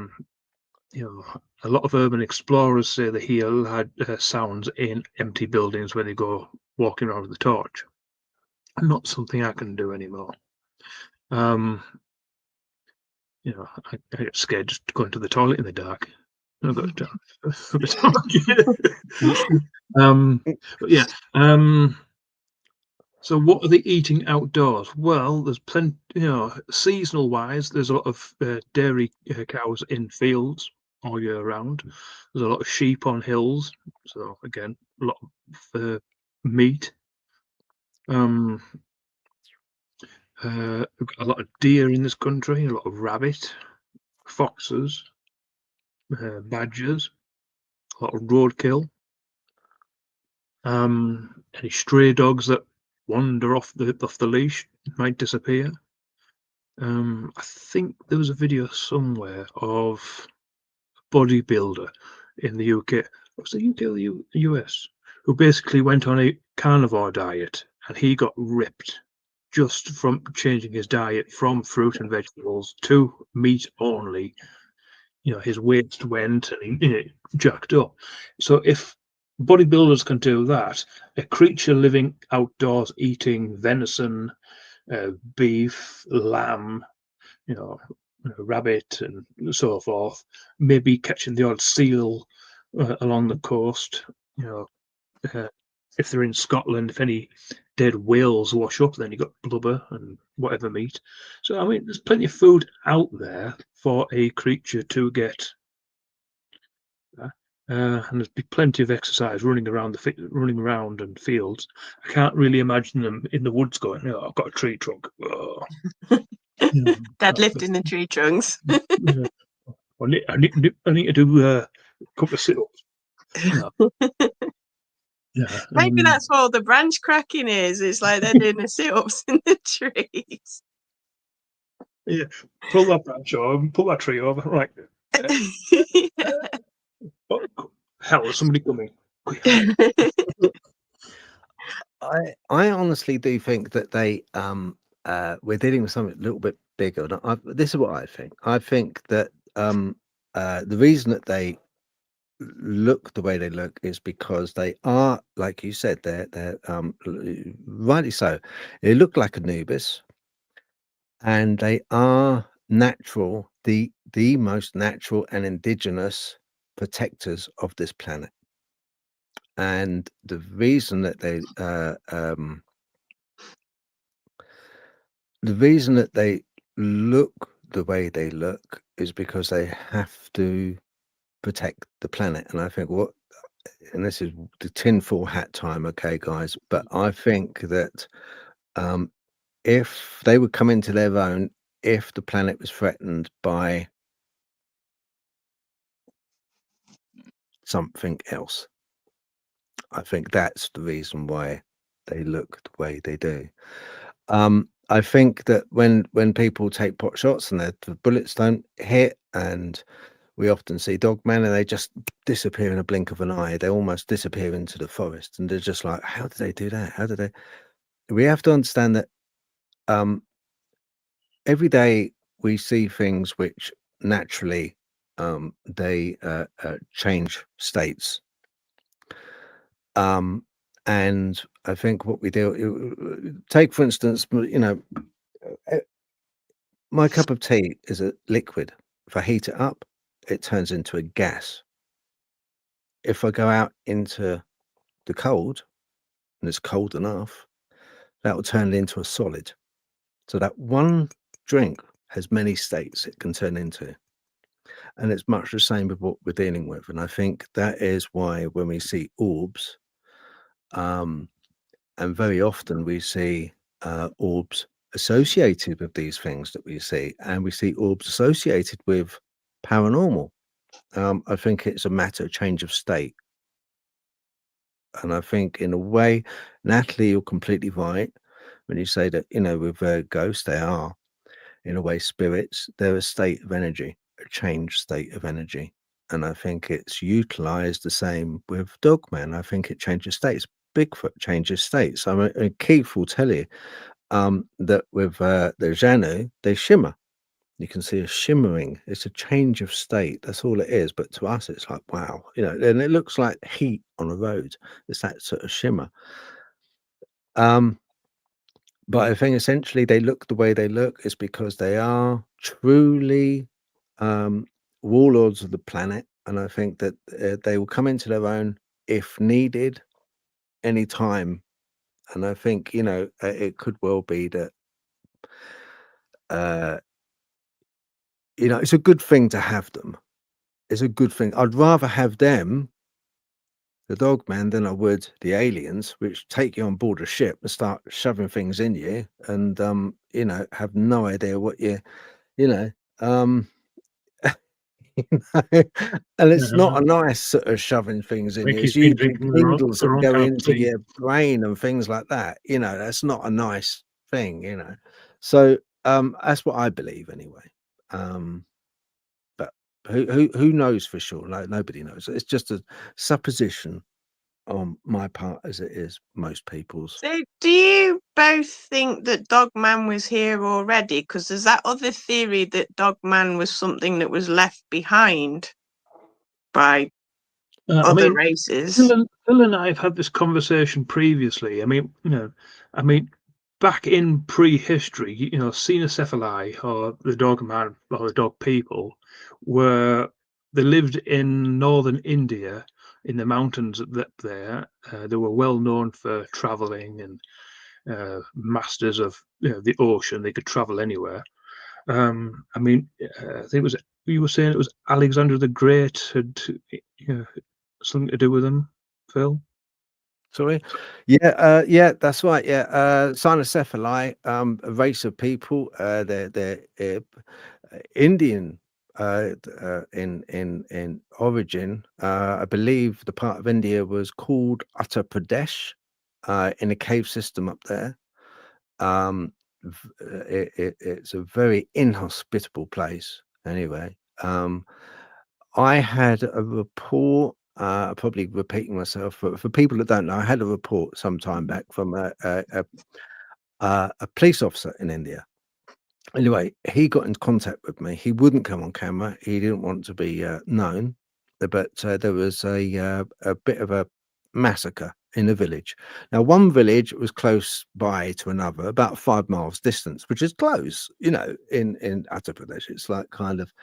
lot of urban explorers say they hear loud sounds in empty buildings when they go walking around with the torch. Not something I can do anymore. I get scared just going to the toilet in the dark. I've got but yeah. So what are they eating outdoors? Well, there's plenty. Seasonal wise, there's a lot of dairy cows in fields all year round. There's a lot of sheep on hills. So again, a lot of meat. We've got a lot of deer in this country. A lot of rabbit, foxes, badgers. A lot of roadkill. Any stray dogs that wander off the leash might disappear. I think there was a video somewhere of a bodybuilder in the UK. Was it UK or the US? Who basically went on a carnivore diet, and he got ripped just from changing his diet from fruit and vegetables to meat only. His weight went and he jacked up. So if bodybuilders can do that, a creature living outdoors eating venison, beef, lamb, rabbit, and so forth, maybe catching the odd seal along the coast. If they're in Scotland, if any dead whales wash up, then you got blubber and whatever meat. So I mean, there's plenty of food out there for a creature to get. And there's plenty of exercise running around and fields. I can't really imagine them in the woods going, "Oh, I've got a tree trunk." Oh. Deadlifting the tree trunks. I need to do a couple of sit-ups. Maybe that's what all the branch cracking is. It's like they're doing the sit-ups in the trees. Yeah, pull that branch over, pull that tree over, right? Oh, hell, there's somebody coming. I honestly do think that they we're dealing with something a little bit bigger. This is what I think. I think that the reason that they look the way they look is because they are, like you said, they're rightly so. They look like Anubis, and they are natural, the most natural and indigenous protectors of this planet. And the reason that they look the way they look is because they have to protect the planet. And I think and this is the tinfoil hat time, okay, guys, but I think that if they would come into their own, if the planet was threatened by something else, I think that's the reason why they look the way they do. I think that when people take pot shots and the bullets don't hit, and we often see Dogman and they just disappear in a blink of an eye. They almost disappear into the forest, and they're just like, how did they do that? How did they? We have to understand that every day we see things which naturally they change states. And I think what we do, take for instance, my cup of tea is a liquid. If I heat it up, it turns into a gas. If I go out into the cold, and it's cold enough, that will turn it into a solid. So that one drink has many states it can turn into. And it's much the same with what we're dealing with. And I think that is why when we see orbs, and very often we see orbs associated with these things that we see, and we see orbs associated with paranormal. I think it's a matter of change of state. And I think in a way, Natalie, you're completely right when you say that, with ghosts, they are, in a way, spirits. They're a state of energy, a changed state of energy. And I think it's utilized the same with Dogman. I think it changes states. Bigfoot changes states. I mean, Keith will tell you that with the Xanu, they shimmer. You can see a shimmering. It's a change of state. That's all it is. But to us, it's like, wow, and it looks like heat on a road. It's that sort of shimmer. But I think essentially they look the way they look is because they are truly warlords of the planet. And I think that they will come into their own if needed anytime. And I think, it could well be that, it's a good thing to have them. It's a good thing. I'd rather have them, the Dogman, than I would the aliens, which take you on board a ship and start shoving things in you and, have no idea what and it's not a nice sort of shoving things in you. It's been using drinking needles the that wrong go kind of into tea. your brain and things like that. That's not a nice thing, So that's what I believe anyway. But who knows for sure? No, nobody knows. It's just a supposition on my part, as it is most people's. So, do you both think that Dogman was here already? Because there's that other theory that Dogman was something that was left behind by other races. Phil and I have had this conversation previously. Back in prehistory, Xenocephali or the Dogman or the Dog people they lived in northern India in the mountains up there. They were well known for traveling and masters of the ocean. They could travel anywhere. I think it was, you were saying it was Alexander the Great had something to do with them, Phil? Sorry, yeah, that's right. Yeah, Cynocephali, a race of people. They're Indian in origin. I believe the part of India was called Uttar Pradesh, in a cave system up there. It's a very inhospitable place. Anyway, I had a report. Probably repeating myself for people that don't know. I had a report some time back from a police officer in India. Anyway, he got in contact with me. He wouldn't come on camera. He didn't want to be known. there was a bit of a massacre in a village. Now, one village was close by to another, about 5 miles distance, which is close, you know, in Uttar Pradesh. It's like kind of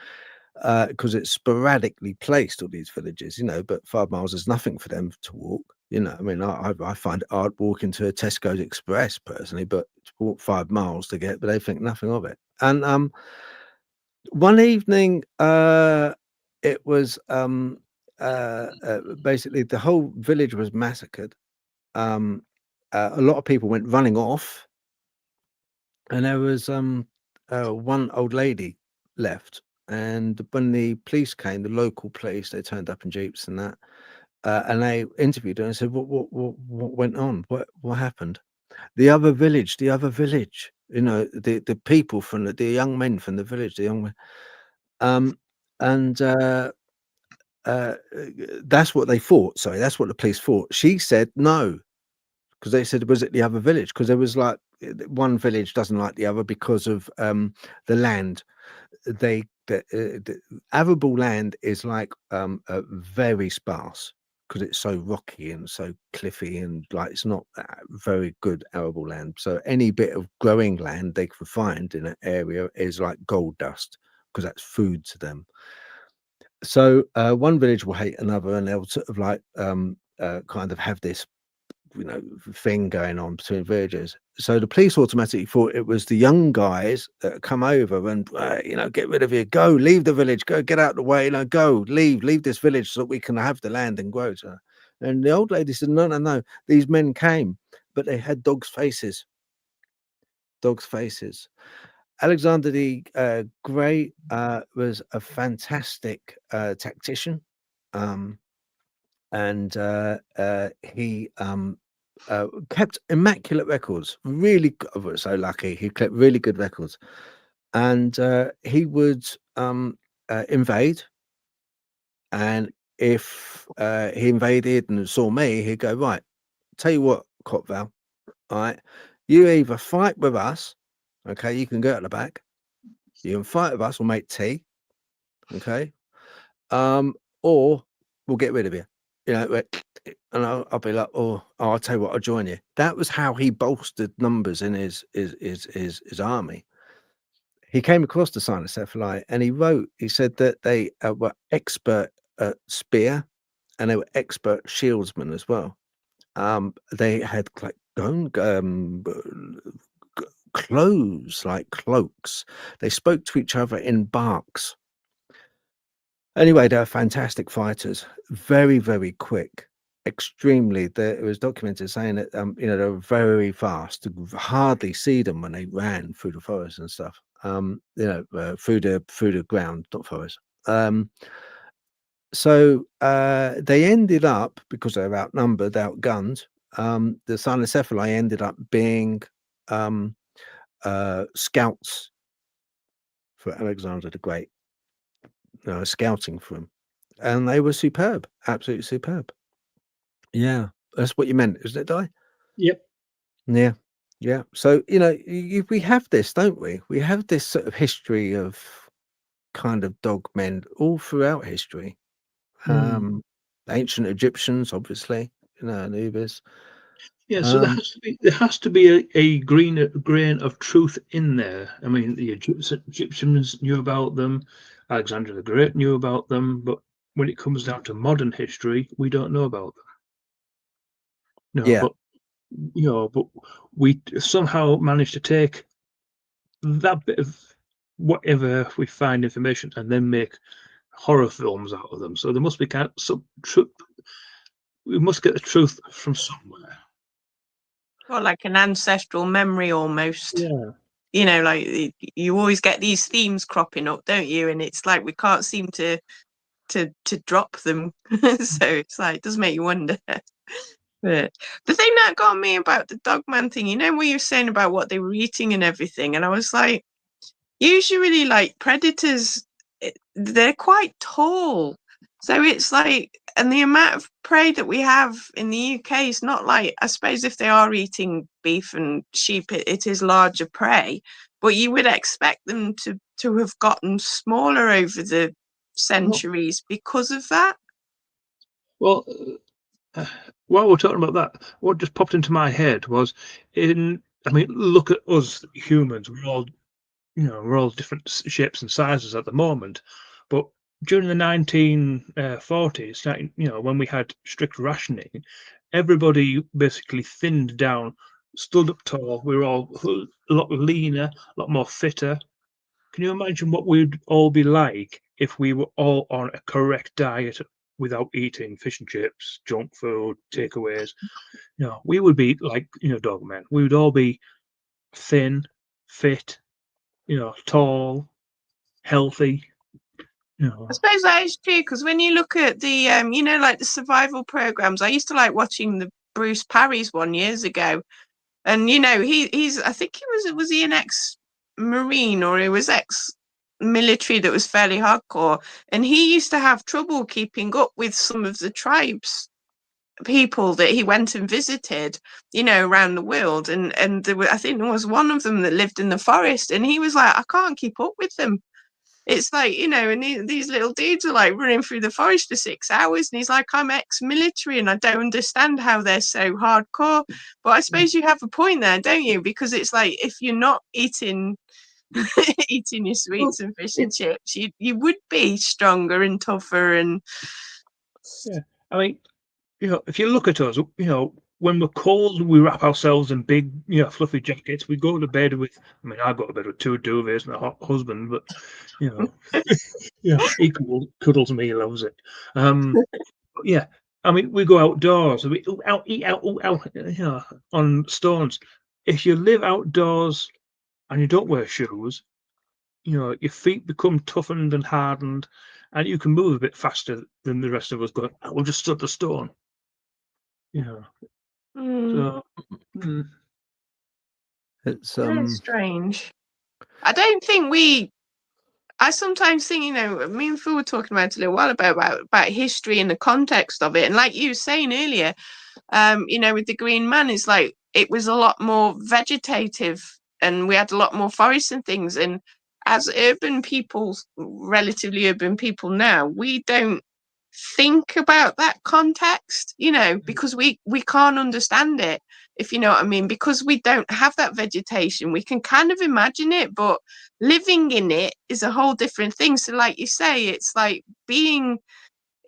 because it's sporadically placed, all these villages, you know, but 5 miles is nothing for them to walk. You know, I mean, I find it hard walking to a Tesco's Express personally, but to walk 5 miles to get, but they think nothing of it. And one evening, it was basically the whole village was massacred. A lot of people went running off, and there was one old lady left. And when the police came, the local police, they turned up in jeeps and that, and they interviewed her and said, "What went on? What happened?" The other village, you know, the people from the young men from the village, the young men, and that's what they thought. Sorry, that's what the police thought. She said no, because they said, was it the other village? Because there was like one village doesn't like the other because of the land. The arable land is like very sparse because it's so rocky and so cliffy, and like it's not very good arable land. So any bit of growing land they can find in an area is like gold dust, because that's food to them. So one village will hate another, and they'll sort of like kind of have this, you know, thing going on between villages. So the police automatically thought it was the young guys that come over and you know, get rid of you, go, leave the village, go, get out of the way, you know, go, leave this village so that we can have the land and grow. So, and the old lady said, no, these men came, but they had dogs' faces. Alexander the Great was a fantastic tactician, and he kept immaculate records. Really, so lucky. He kept really good records, and he would invade. And if he invaded and saw me, he'd go, right, tell you what, Cotval, all right, you either fight with us, okay, you can go at the back, you can fight with us or make tea, okay, or we'll get rid of you, you know. And I'll be like, oh, I'll tell you what, I'll join you. That was how he bolstered numbers in his army. He came across the Cynocephali, and he said that they were expert at spear, and they were expert shieldsmen as well. They had like clothes like cloaks. They spoke to each other in barks. Anyway, they were fantastic fighters, very, very quick, extremely. It was documented saying that you know, they were very fast. You could hardly see them when they ran through the forest and stuff. You know, through the ground, not forest. So they ended up, because they were outnumbered, outgunned. The Cynocephali ended up being scouts for Alexander the Great, scouting for him, and they were superb, absolutely superb. Yeah, that's what you meant, isn't it, Dai? Yep. Yeah. So, you know, we have this, don't we? We have this sort of history of kind of dog men all throughout history. Ancient Egyptians, obviously, you know, Anubis. Yeah, so there has to be a grain of truth in there. I mean, the Egyptians knew about them, Alexander the Great knew about them, but when it comes down to modern history, we don't know about them. No, Yeah. but but we somehow managed to take that bit of whatever we find information and then make horror films out of them. So there must be kind of some truth. We must get the truth from somewhere. Or like an ancestral memory almost. Yeah. You know, like you always get these themes cropping up, don't you? And it's like we can't seem to drop them. So it's like, it does make you wonder. But the thing that got me about the Dogman thing, you know, what you were saying about what they were eating and everything, and I was like, usually like predators, they're quite tall. So it's like, and the amount of prey that we have in the UK is not like, I suppose if they are eating beef and sheep, it is larger prey, but you would expect them to have gotten smaller over the centuries because of that. Well, while we're talking about that, what just popped into my head was look at us humans. We're all, we're all different shapes and sizes at the moment. But during the 1940s, when we had strict rationing, everybody basically thinned down, stood up tall. We were all a lot leaner, a lot more fitter. Can you imagine what we'd all be like if we were all on a correct diet without eating fish and chips, junk food, takeaways? We would be like, Dogman. We would all be thin, fit, tall, healthy. I suppose that is true, because when you look at the like the survival programs, I used to like watching the Bruce Parry's one years ago, and he's I think was he an ex-marine, or he was ex-military that was fairly hardcore, and he used to have trouble keeping up with some of the tribes people that he went and visited, around the world, and I think there was one of them that lived in the forest, and he was like, I can't keep up with them. It's like, and these little dudes are like running through the forest for 6 hours, and he's like, I'm ex-military and I don't understand how they're so hardcore. But I suppose you have a point there, don't you? Because it's like, if you're not eating eating your sweets and fish and chips, you would be stronger and tougher. And yeah, I mean, if you look at us, when we're cold, we wrap ourselves in big, fluffy jackets. We go to bed with, I go to bed with 2 duvets and a hot husband, but, he cuddles me, he loves it. Yeah, we go outdoors, we eat out, on stones. If you live outdoors and you don't wear shoes, your feet become toughened and hardened, and you can move a bit faster than the rest of us going, we'll just stuck the stone. So It's strange. I don't think I sometimes think, me and Phil were talking about it a little while about history and the context of it. And like you were saying earlier, with the Green Man, it's like it was a lot more vegetative and we had a lot more forests and things. And as relatively urban people now, we don't think about that context, because we can't understand it, if you know what I mean, because we don't have that vegetation. We can kind of imagine it, but living in it is a whole different thing. So like you say, it's like being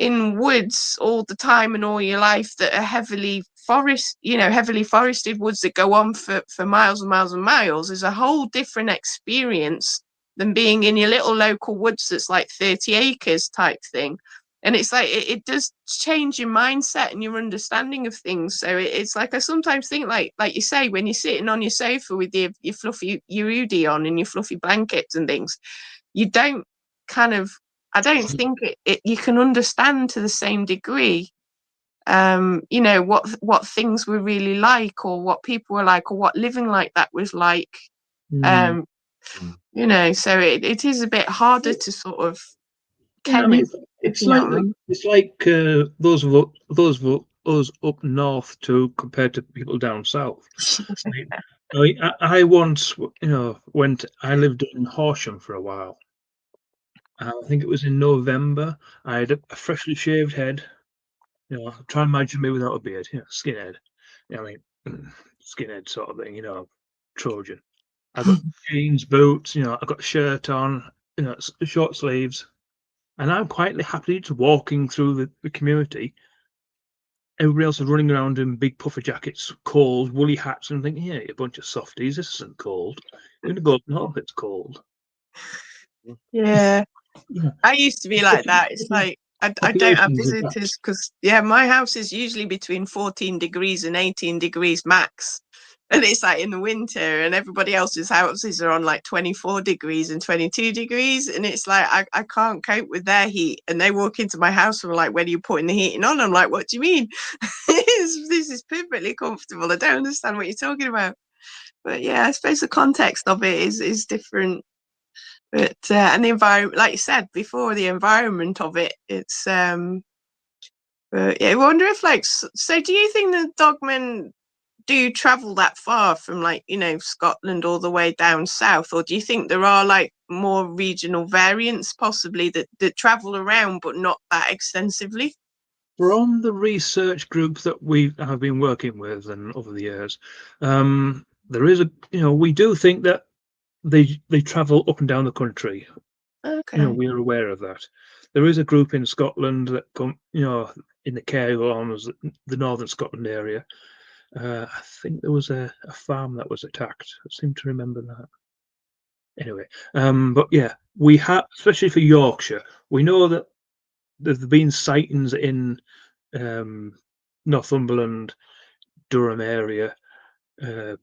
in woods all the time and all your life that are heavily forested woods that go on for miles and miles and miles is a whole different experience than being in your little local woods that's like 30 acres type thing. And it's like it does change your mindset and your understanding of things. So it's like I sometimes think, like you say, when you're sitting on your sofa with your fluffy your hoodie on and your fluffy blankets and things, you don't I don't think you can understand to the same degree, what things were really like, or what people were like, or what living like that was like. So it is a bit harder to sort of. It's like those of us up north compared to people down south. I once, I lived in Horsham for a while. I think it was in November. I had a freshly shaved head. Try and imagine me without a beard. Skinhead. Skinhead sort of thing. Trojan. I got jeans, boots. I got a shirt on. Short sleeves. And I'm quite happily just walking through the community. Everybody else is running around in big puffer jackets, cold, woolly hats, and I'm thinking, yeah, a bunch of softies. This isn't cold. You're going to go north, it's cold. Yeah. I used to be like that. It's like I don't have visitors because my house is usually between 14 degrees and 18 degrees max. And it's like in the winter, and everybody else's houses are on like 24 degrees and 22 degrees. And it's like, I can't cope with their heat. And they walk into my house and are like, when are you putting the heating on? I'm like, what do you mean? This is perfectly comfortable. I don't understand what you're talking about. But yeah, I suppose the context of it is different. But and the environment, like you said before, the environment of it's but yeah, I wonder if so do you think the Dogmen do travel that far from Scotland all the way down south, or do you think there are more regional variants possibly that travel around but not that extensively? From the research groups that we have been working with and over the years, there is we do think that they travel up and down the country. Okay. We are aware of that. There is a group in Scotland that come, in the Cairngorms, the northern Scotland area. I think there was a farm that was attacked. I seem to remember that. Anyway, but yeah, we have, especially for Yorkshire, we know that there's been sightings in Northumberland, Durham area. There's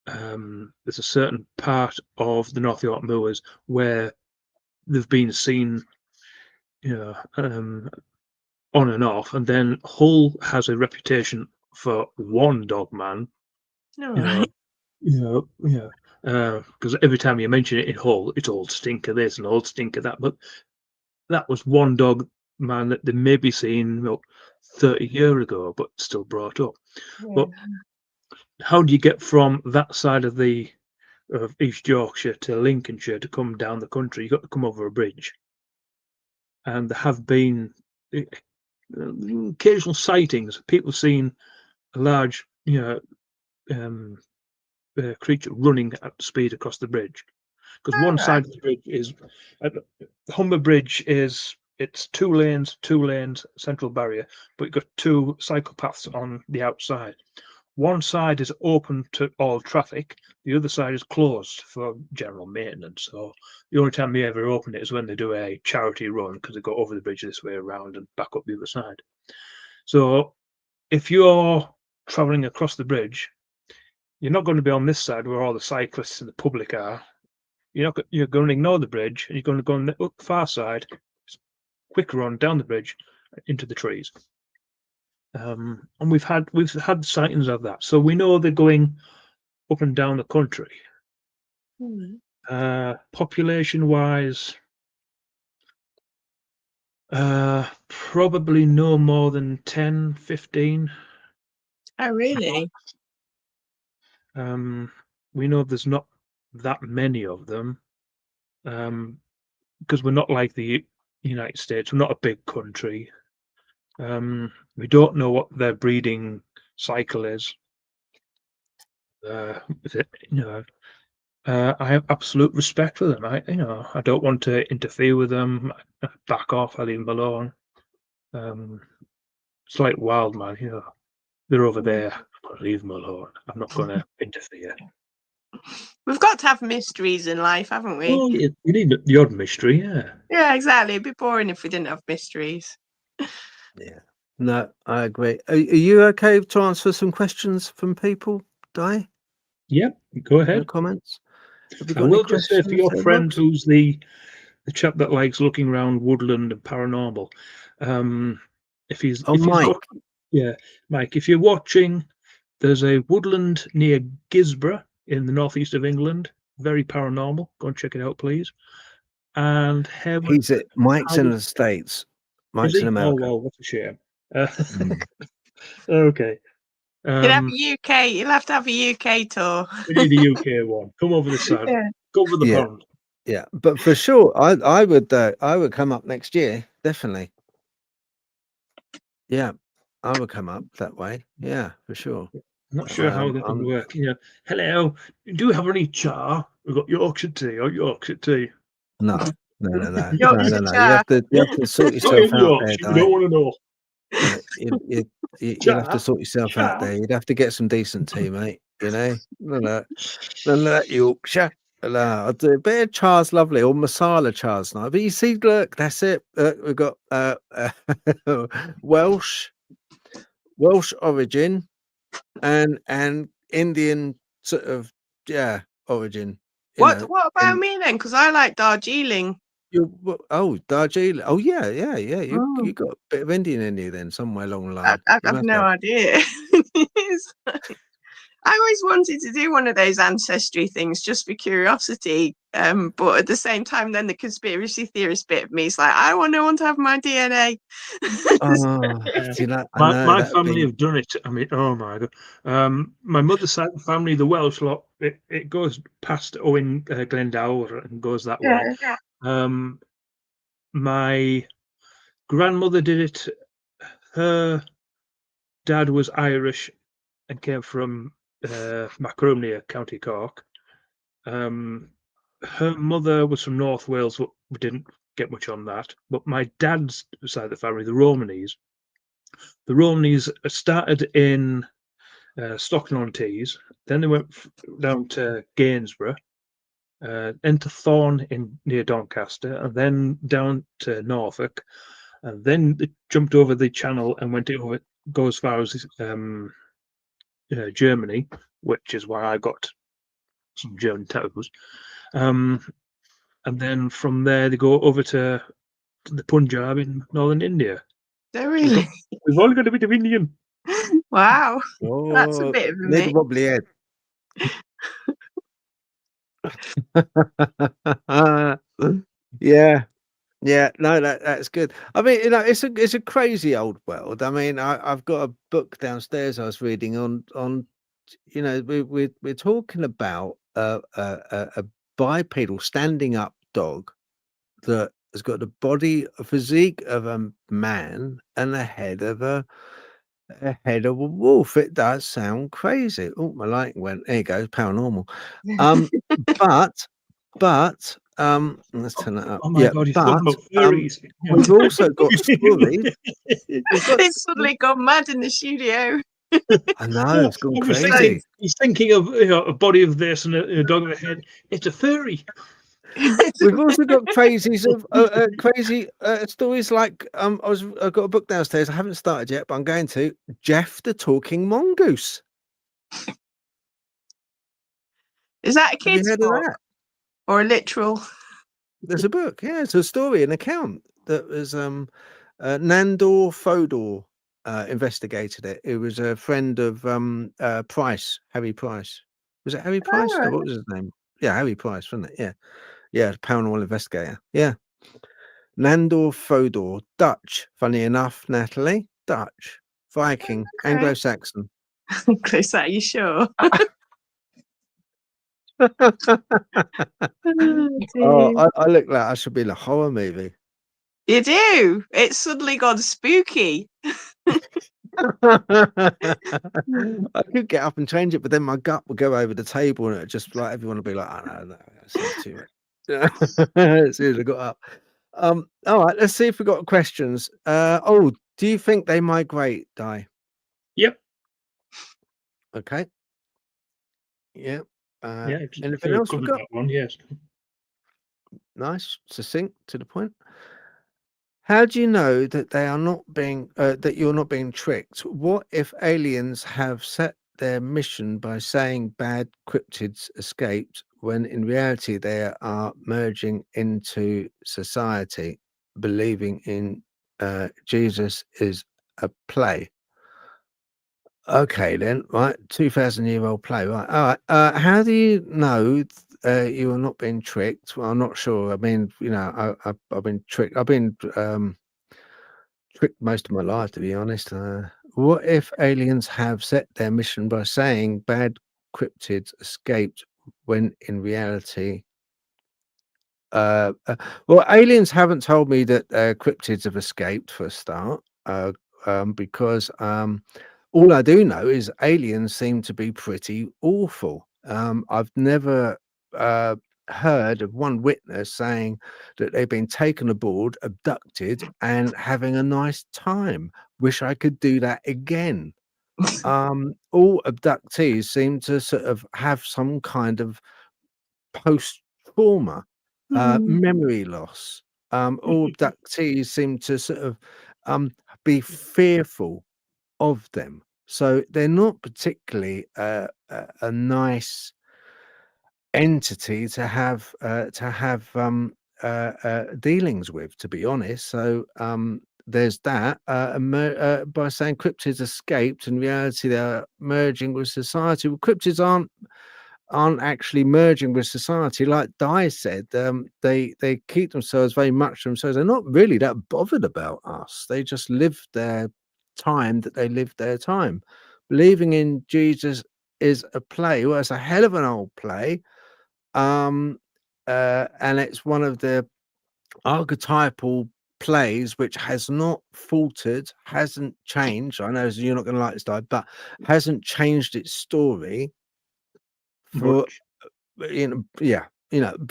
a certain part of the North York Moors where they've been seen, on and off. And then Hull has a reputation for one dog man. All right. Because every time you mention it in Hull, it's old stinker this and old stinker that. But that was one dog man that they may be seen 30 years ago, but still brought up. Yeah. But how do you get from that side of East Yorkshire to Lincolnshire to come down the country? You've got to come over a bridge. And there have been occasional sightings. People seen a large, creature running at speed across the bridge. Because one side of the bridge is the Humber Bridge it's two lanes, central barrier, but you've got two cycle paths on the outside. One side is open to all traffic, the other side is closed for general maintenance. So the only time they ever open it is when they do a charity run, because they go over the bridge this way around and back up the other side. So if you're traveling across the bridge, you're not going to be on this side where all the cyclists and the public are. You're going to ignore the bridge, and you're going to go on the far side, quicker on down the bridge into the trees. And we've had sightings of that, so we know they're going up and down the country. Population wise, probably no more than 10, 15. Oh, really? We know there's not that many of them, because we're not like the United States. We're not a big country. We don't know what their breeding cycle is. I have absolute respect for them. I don't want to interfere with them. Back off. I leave them alone. It's like wild man. They're over there. I've got to leave them alone. I'm not going to interfere. We've got to have mysteries in life, haven't we? Well, you need the odd mystery, yeah. Yeah, exactly. It'd be boring if we didn't have mysteries. Yeah. No, I agree. Are you okay to answer some questions from people, Dai? Yep, go ahead. No comments? I will just say for your friend who's the chap that likes looking around woodland and paranormal, if he's Mike. Mike, if you're watching, there's a woodland near Gisborough in the northeast of England, very paranormal. Go and check it out, please. And Mike's in the States. Mike's in America. Oh well, what a shame. Okay. You'll have to have a UK tour. We need a UK one. Come over this side. Yeah. Go over the pond. Yeah, but for sure, I would come up next year, definitely. Yeah, I would come up that way. Yeah, for sure. I'm not sure how that would work. Hello, do you have any char? We've got Yorkshire tea or Yorkshire tea. No. You Yorkshire have to sort yourself out there, Dai. You don't want to know. You'd have to sort yourself out there. You'd have to get some decent tea, mate. None of that Yorkshire. No, a bit of char's lovely, or masala char's nice. But you see, look, that's it. We've got Welsh origin and Indian sort of origin. What about me then? Because I like Darjeeling. Darjeeling. Oh yeah. You got a bit of Indian in you then, somewhere along the line. I have no idea. I always wanted to do one of those ancestry things just for curiosity, but at the same time, then the conspiracy theorist bit of me is like, I want no one to have my DNA. My family have done it. I mean, oh my god! My mother's side of the family, the Welsh lot, it goes past Owen Glendower and goes that way. My grandmother did it her dad was Irish and came from Macronia, County Cork. Her mother was from North Wales, but we didn't get much on that. But my dad's side of the family, the Romanies started in Stockton-on-Tees. Then they went down to Gainsborough, into Thorn near Doncaster, and then down to Norfolk, and then they jumped over the channel and go as far as Germany, which is where I got some German tattoos. And then from there they go over to the Punjab in northern India. Oh, really? We've all got a bit of Indian. Wow. That's a bit of a Need a mix. wobbly head. Yeah, no, that's good. I mean, it's a crazy old world. I mean, I've got a book downstairs I was reading on we're talking about a bipedal standing up dog that has got a physique of a man and a head of a wolf. It does sound crazy. Oh, my lighting went. There you go, paranormal. But let's turn that up. Oh my God, you're talking about furries. We've also got stories. It's suddenly gone mad in the studio. I know, it's gone He's crazy. thinking of a body of this and a dog of a head. It's a furry. We've also got crazy stories like I've got a book downstairs. I haven't started yet, but I'm going to. Jeff the Talking Mongoose. Is that a Have you kid's heard of book that? or a literal? There's a book. Yeah, it's a story, an account that was Nandor Fodor investigated it. It was a friend of Price, Harry Price. Was it Harry Price? Oh, No, what was his name? Yeah, Harry Price, wasn't it? Yeah, paranormal investigator. Yeah. Nandor Fodor, Dutch. Funny enough, Natalie, Dutch, Viking, okay. Anglo-Saxon. Chris, are you sure? I look like I should be in a horror movie. You do. It's suddenly gone spooky. I could get up and change it, but then my gut would go over the table and it just like everyone would be like, "Oh no, that's too much." As soon as I got up. All right, let's see if we've got questions. Do you think they migrate, Dai? Yep. Okay. Yeah. Anything else we've got? that one? Yes. Nice, succinct, to the point. How do you know that they are not being that you're not being tricked? What if aliens have set their mission by saying bad cryptids escaped when in reality they are merging into society, believing in Jesus is a play? Okay, then, right, 2,000-year-old play, right? All right. How do you know you are not being tricked? Well, I'm not sure. I mean, I've been tricked. I've been tricked most of my life, to be honest. What if aliens have set their mission by saying bad cryptids escaped when in reality? Well, aliens haven't told me that cryptids have escaped for a start, because all I do know is aliens seem to be pretty awful. I've never heard of one witness saying that they've been taken aboard, abducted, and having a nice time. Wish I could do that again. All abductees seem to sort of have some kind of post-trauma, memory loss. All abductees seem to sort of be fearful of them. So they're not particularly a nice entity to have dealings with, to be honest. So there's that. By saying cryptids escaped, in reality they're merging with society. Well, cryptids aren't actually merging with society, like Dai said. They keep themselves very much to themselves. They're not really that bothered about us. They just live their time that they live their time. Believing in Jesus is a play. Well, it's a hell of an old play. And it's one of the archetypal plays which has not faltered, hasn't changed. I know you're not going to like this, Di, but hasn't changed its story for Much.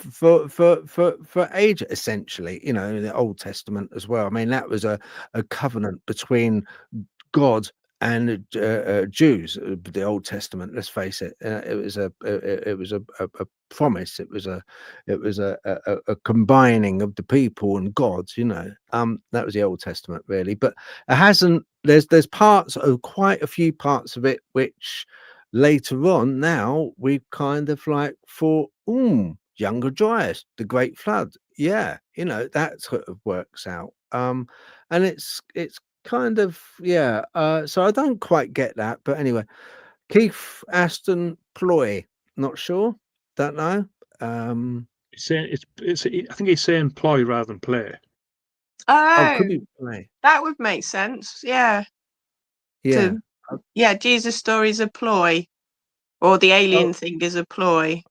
for age, essentially, in the Old Testament as well. I mean, that was a covenant between God and Jews. The Old Testament, let's face it, it was a promise. It was a combining of the people and God. That was the Old Testament, really. But it hasn't. There's parts of quite a few parts of it which later on now we kind of like thought, Younger Dryas, the Great Flood. Yeah, that sort of works out. And it's kind of, so I don't quite get that, but anyway, Keith Aston Ploy, not sure, don't know. It's saying it's. I think he's saying ploy rather than play. Could be play. That would make sense. Yeah. Jesus' story is a ploy, or the alien thing is a ploy.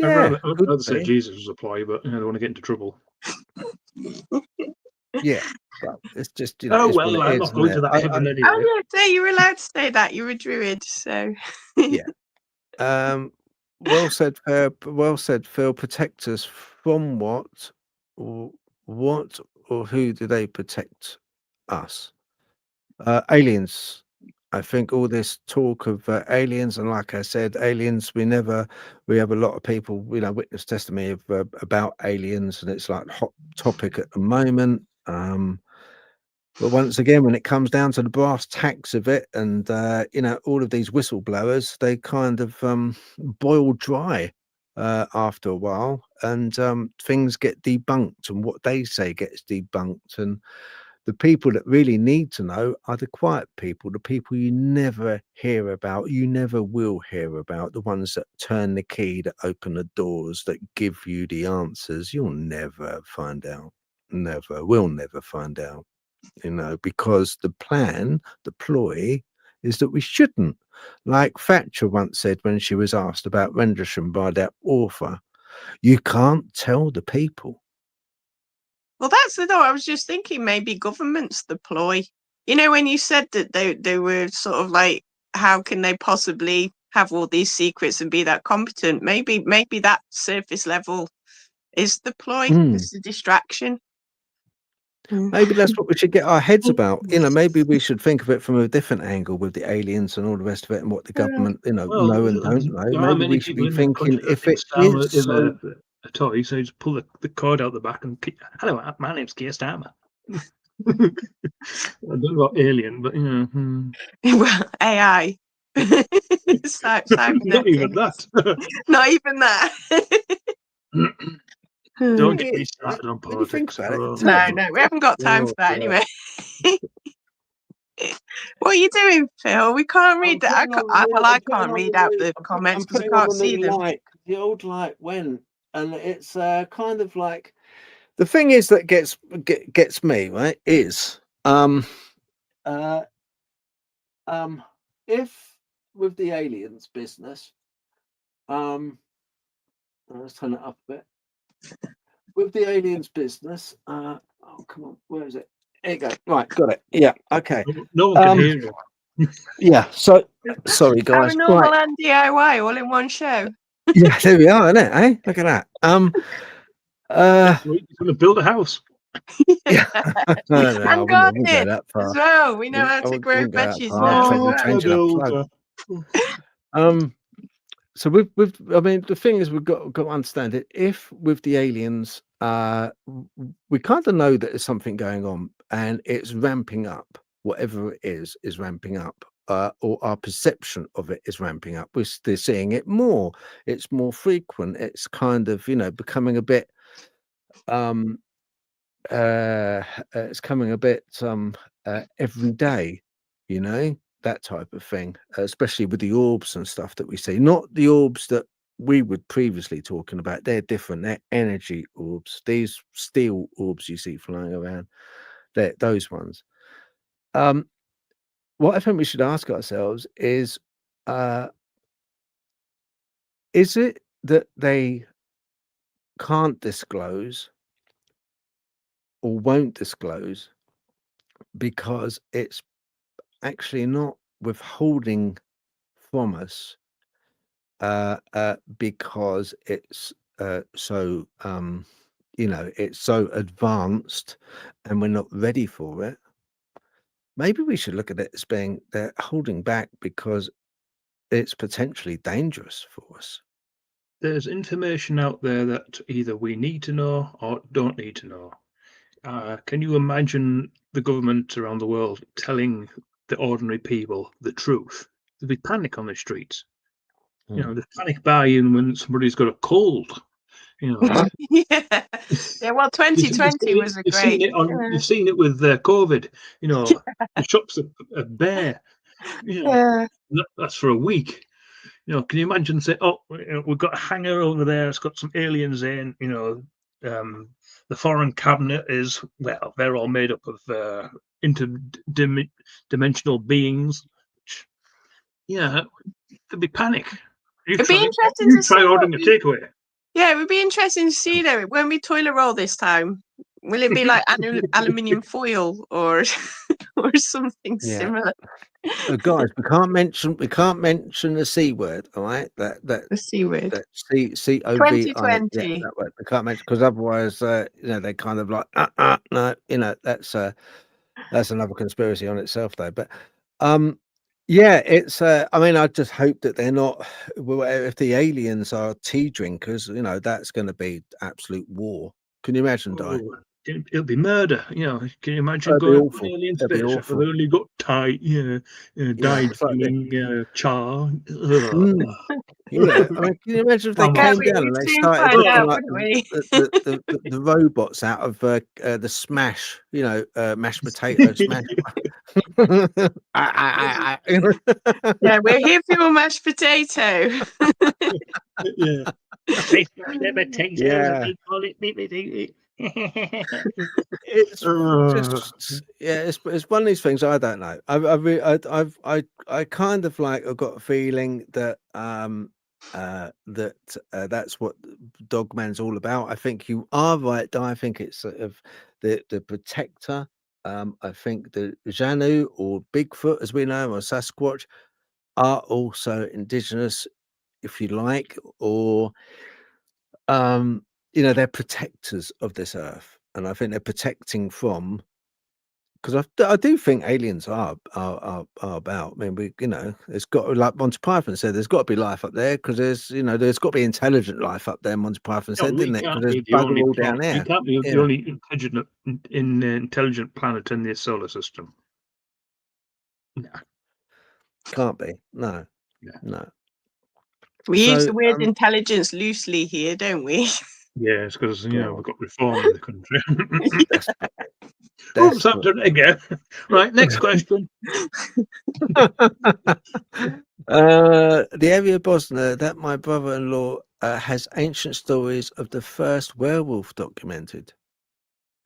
Yeah, I'd rather say Jesus was a ploy, but I don't want to get into trouble. Yeah, well, it's just I'm not going to that heaven anyway. Oh yeah, you were allowed to say that. You're a druid, so yeah. Well said, Phil. Protect us from what, or who do they protect us? Aliens. I think all this talk of aliens, and like I said, aliens. We have a lot of people, witness testimony of about aliens, and it's like hot topic at the moment. But once again, when it comes down to the brass tacks of it, and all of these whistleblowers, they kind of boil dry after a while, and things get debunked, and what they say gets debunked, and the people that really need to know are the quiet people, the people you never hear about, you never will hear about, the ones that turn the key, that open the doors, that give you the answers. You'll never find out. We'll never find out. Because the ploy is that we shouldn't. Like Thatcher once said when she was asked about Rendlesham by that author, you can't tell the people. Well, that's the though. I was just thinking maybe government's the ploy. When you said that they were sort of like, how can they possibly have all these secrets and be that competent? Maybe that surface level is the ploy. It's the distraction. Maybe that's what we should get our heads about. Maybe we should think of it from a different angle with the aliens and all the rest of it, and what the government, know and don't know. Maybe we should be thinking, if it is so... a toy, so you just pull the cord out the back and hello, my name's Keir Starmer. I don't know about alien, but well, AI. Not even that. Not even that. Don't get me started on politics. No, we haven't got time for that anyway. What are you doing, Phil? We can't read that. I can't read out the comments because I can't see them. The old light went, and it's kind of like, the thing is that gets me, right, is if with the aliens business, let's turn it up a bit. With the aliens business, oh come on, where is it? There you go. Right, got it. Yeah, okay. No one can hear you. Yeah, so sorry guys. Paranormal and DIY all in one show. Yeah, there we are, isn't it? Eh? Look at that. You're gonna build a house. Yeah. No, and gardening as well. We know how to grow veggies now. So I mean, the thing is, we've got to understand it. If with the aliens, we kind of know that there's something going on, and it's ramping up. Whatever it is ramping up, or our perception of it is ramping up. They're seeing it more. It's more frequent. It's kind of becoming a bit. It's coming a bit every day. That type of thing, especially with the orbs and stuff that we see. Not the orbs that we were previously talking about. They're different. They're energy orbs. These steel orbs you see flying around, they're those ones. What I think we should ask ourselves is it that they can't disclose, or won't disclose because it's actually not withholding from us because it's so it's so advanced and we're not ready for it. Maybe we should look at it as being they're holding back because it's potentially dangerous for us. There's information out there that either we need to know or don't need to know. Can you imagine the government around the world telling the ordinary people the truth? There'd be panic on the streets. You know, there's panic buying when somebody's got a cold. You know, yeah. Well, 2020 was a great. You've seen it with COVID. You know, the shops are bare. You know, that's for a week. You know, can you imagine say, oh, we've got a hangar over there. It's got some aliens in. You know, the foreign cabinet is they're all made up of interdimensional beings. Yeah, there'd be panic. It'd be interesting to try ordering a takeaway. Yeah, it would be interesting to see though. When we toilet roll this time, will it be like aluminium foil or something similar? Guys, we can't mention the C word, all right? The C word. That COVID. 2020. That word. We can't mention because otherwise, they kind of like no, that's another conspiracy on itself, though. But it's. I mean, I just hope that they're not. Well, if the aliens are tea drinkers, that's going to be absolute war. Can you imagine, Dai? It'll be murder. You know, can you imagine going on an alien space? They've only got Thai, dyed char. Yeah, I mean, can you imagine if they came down and they started looking like the robots out of the Smash, mashed potato Smash. Yeah, we're here for your mashed potato. Yeah, tastes like the potatoes. Yeah. They call it. It's just it's one of these things. I don't know. I kind of like I've got a feeling that that's what Dogman's all about. I think you are right, Dai. I think it's sort of the protector. I think the Janu or Bigfoot, as we know, or Sasquatch, are also indigenous, if you like, or they're protectors of this earth, and I think they're protecting from. Because I do think aliens are about. I mean, it's got, like Monty Python said, there's got to be life up there because there's got to be intelligent life up there. Monty Python said, didn't it? Because there's bugger all down there. You can't be the only intelligent planet in the solar system. No. Can't be. No. We use the word intelligence loosely here, don't we? Yeah, it's because we've got reform in the country. Oops, I've done it again. Right, next question. The area of Bosnia that my brother-in-law has ancient stories of the first werewolf documented.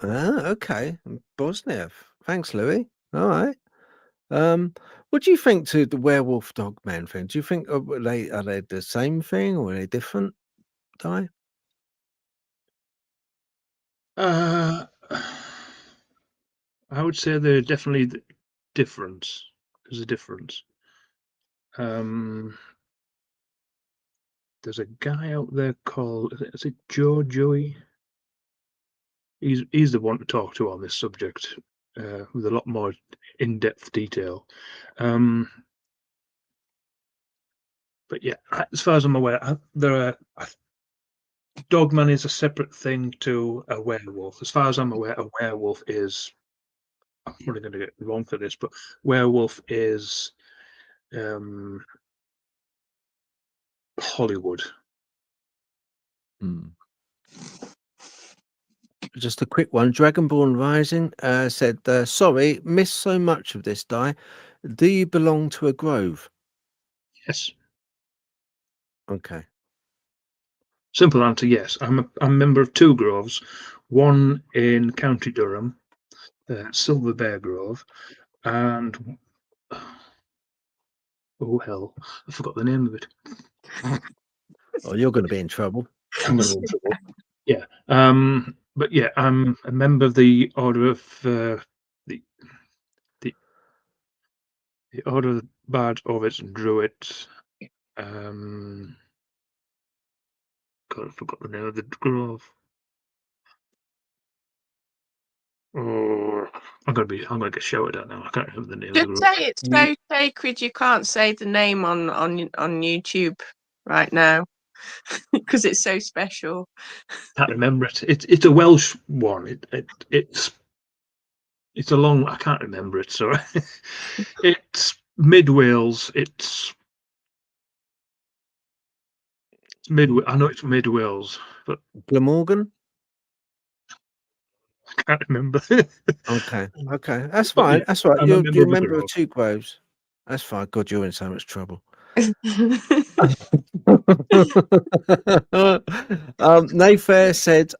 Okay, Bosnia. Thanks, Louis. All right. What do you think to the werewolf Dogman thing? Do you think are they the same thing or are they different, Dai? I would say they're definitely different. There's a difference. There's a guy out there called is it Joey? He's the one to talk to on this subject with a lot more in-depth detail. But yeah, as far as I'm aware, Dogman is a separate thing to a werewolf. As far as I'm aware, a werewolf is. I'm probably going to get wrong for this, but werewolf is Hollywood. Just a quick one. Dragonborn Rising said, sorry, missed so much of this, Dai. Do you belong to a grove? Yes. Okay. Simple answer, yes. I'm a member of two groves, one in County Durham, Silver Bear Grove, and oh hell, I forgot the name of it. Oh, you're going to be in trouble. I'm going to be in trouble. Yeah. but yeah, I'm a member of the Order of the Order of the Bard, Ovids, and Druids. God, I forgot the name of the grove. Oh, I'm gonna get shouted at now. I can't remember the name of the Just grove. say it's so sacred you can't say the name on YouTube right now because it's so special. Can't remember it. It's a Welsh one. It's a long. I can't remember it. Sorry. It's mid Wales. It's mid. I know it's mid Wales, but Glamorgan. I can't remember. Okay, that's But fine. yeah, That's right. I'm a You're member a of the member of grove. two groves. That's fine. God, you're in so much trouble. Nayfair said,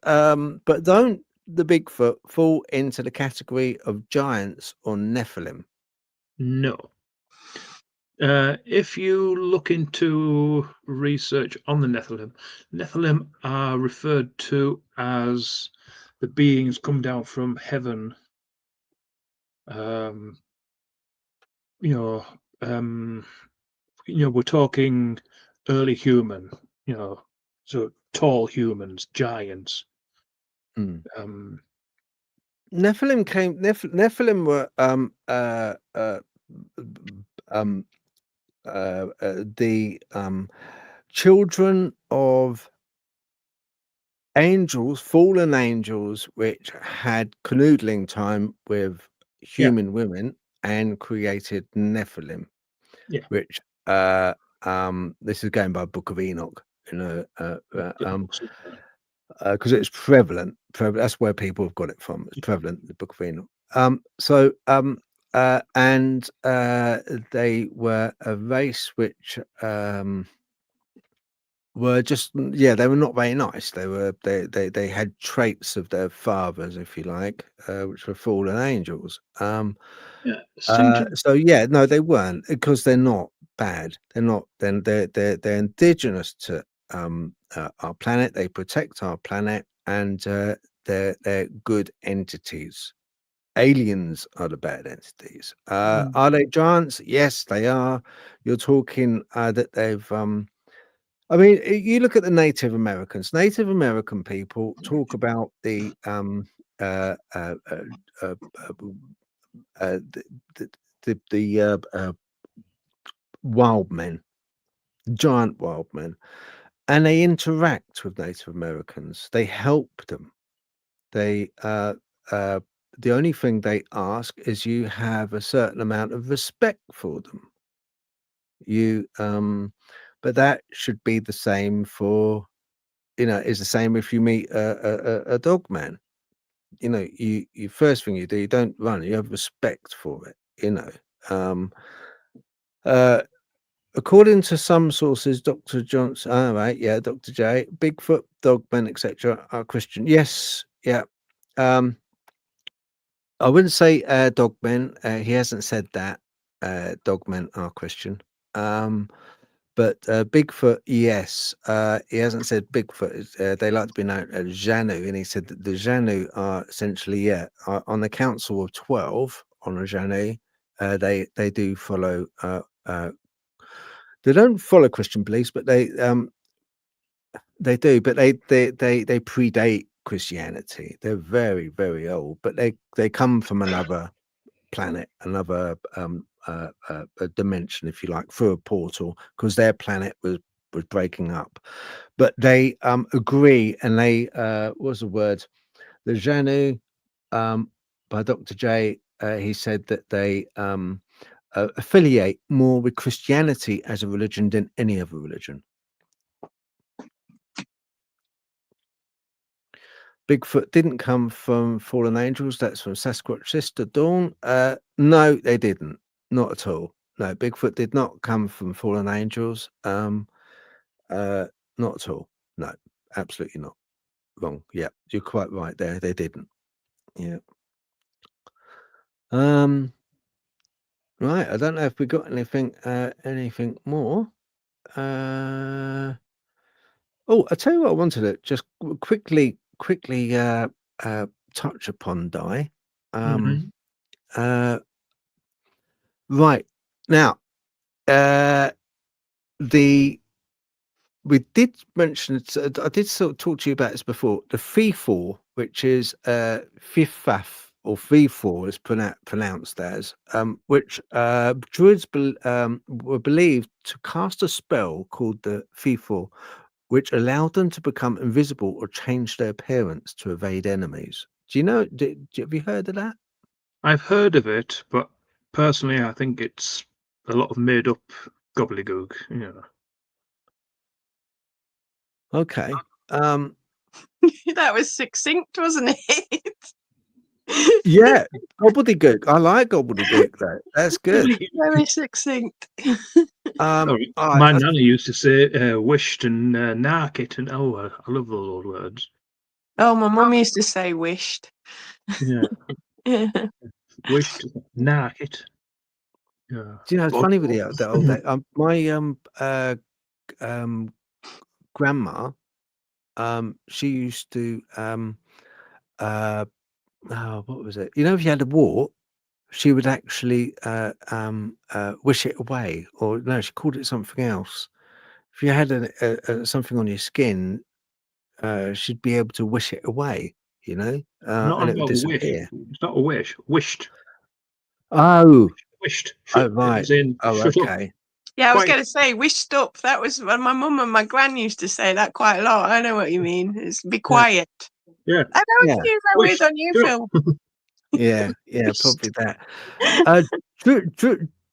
but don't the Bigfoot fall into the category of giants or Nephilim? No. If you look into research on the Nephilim are referred to as the beings come down from heaven. We're talking early human. So tall humans, giants. Nephilim came. Nephilim were the children of angels, fallen angels, which had canoodling time with human women and created Nephilim. Yeah. Which this is going by Book of Enoch, because it's prevalent. That's where people have got it from. It's prevalent, the Book of Enoch. And they were a race which were just they were not very nice. They had traits of their fathers, if you like, which were fallen angels. No, they weren't, because they're not bad. They're not. Then they're indigenous to our planet. They protect our planet, and they're good entities. Aliens are the bad entities. Are they giants? Yes, they are. You're talking that they've. I mean, you look at the Native Americans. Native American people talk about the wild men, giant wild men, and they interact with Native Americans. They help them. They the only thing they ask is you have a certain amount of respect for them. But that should be the same for, is the same if you meet a dog man. You first thing you do, you don't run, you have respect for it. According to some sources, Dr. Johnson, Dr. J, Bigfoot, Dogman, etc., are Christian. Yes, yeah. I wouldn't say Dogmen. He hasn't said that Dogmen are Christian. But Bigfoot, yes. He hasn't said Bigfoot. They like to be known as Janu, and he said that the Janu are essentially, on the Council of 12 on a Janu, they do follow. They don't follow Christian beliefs, but they do. But they predate Christianity. They're very, very old, but they come from another planet, another a dimension, if you like, through a portal, because their planet was breaking up. But they agree, and they what's the word? The Janu, by Dr. J, he said that they affiliate more with Christianity as a religion than any other religion. Bigfoot didn't come from fallen angels. That's from Sasquatch Sister Dawn. No, they didn't. Not at all. No, Bigfoot did not come from fallen angels. Not at all. No, absolutely not. Wrong. Yeah, you're quite right there. They didn't. Yeah. Right. I don't know if we got anything more. I tell you what, I wanted to just quickly touch upon, Dai. Mhm. Right now, we did mention. I did sort of talk to you about this before. The FIFO, which is Fifaf or FIFO, is pronounced as, which Druids were believed to cast a spell called the FIFO, which allowed them to become invisible or change their appearance to evade enemies. Do you know? Have you heard of that? I've heard of it, but personally, I think it's a lot of made up gobbledygook. You know. Okay. That was succinct, wasn't it? Yeah, gobbledygook. I like gobbledygook though. That's good. Very succinct. All right, My nana used to say wished and nark it, and I love those old words. Oh, my mum used to say wished. Yeah, wished, nark it. Yeah. Do you know, it's funny with the old day. My grandma, she used to what was it? You know, if you had a wart, she would actually wish it away, or no, she called it something else. If you had something on your skin, she'd be able to wish it away. You know, Not and it would about wish. disappear. It's not a wish. Wished. Oh, Wished. oh, right. Oh, Shut up. okay. Yeah, I was Quiet. going to say wished up. That was when my mum and my gran used to say that quite a lot. I know what you mean. It's be quiet. Yeah. I know Yeah. it's use that Wished. word on you, Shut Phil. Yeah, probably that.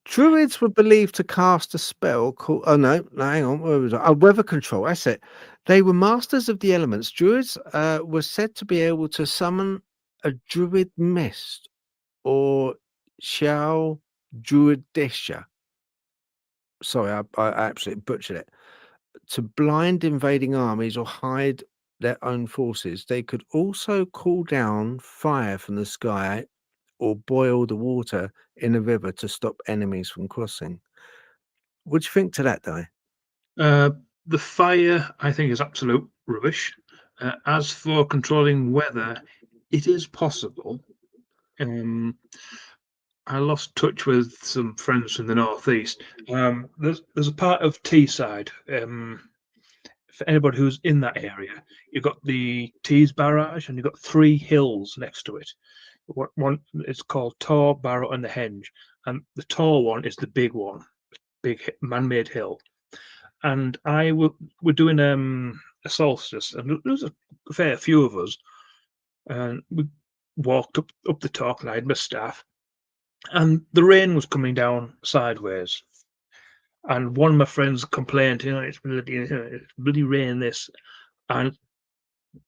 Druids were believed to cast a spell called. Oh no, hang on. Where was I? Oh, weather control. That's it. They were masters of the elements. Druids were said to be able to summon a druid mist or shall druidisha. Sorry, I absolutely butchered it. To blind invading armies or hide their own forces. They could also call down fire from the sky or boil the water in a river to stop enemies from crossing. What do you think to that, Di? The fire, I think, is absolute rubbish. As for controlling weather, it is possible. I lost touch with some friends from the northeast. There's a part of Teesside. For anybody who's in that area, you've got the Tees Barrage, and you've got 3 hills next to it. One is called Tor, Barrow, and the Henge, and the Tor one is the big one, big man-made hill. And we're doing a solstice, and there was a fair few of us, and we walked up the top, and I had my staff, and the rain was coming down sideways. And one of my friends complained, it's bloody rain, this. And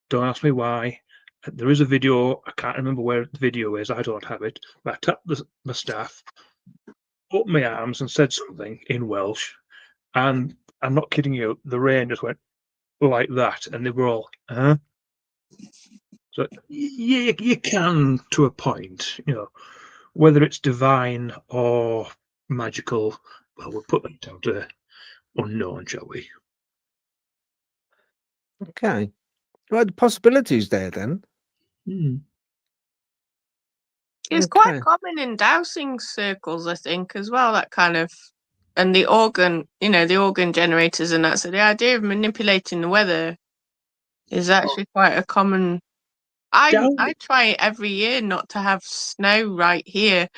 don't ask me why. There is a video. I can't remember where the video is. I don't have it. But I tapped my staff, opened my arms, and said something in Welsh. And I'm not kidding you. The rain just went like that, and they were all, huh? So you can, to a point, whether it's divine or magical. Well, we'll put that down to unknown, shall we? Okay. Well, the possibilities there then. It's quite common in dowsing circles, I think, as well, that kind of, and the organ generators and that. So the idea of manipulating the weather is actually quite a common. I try it every year not to have snow right here.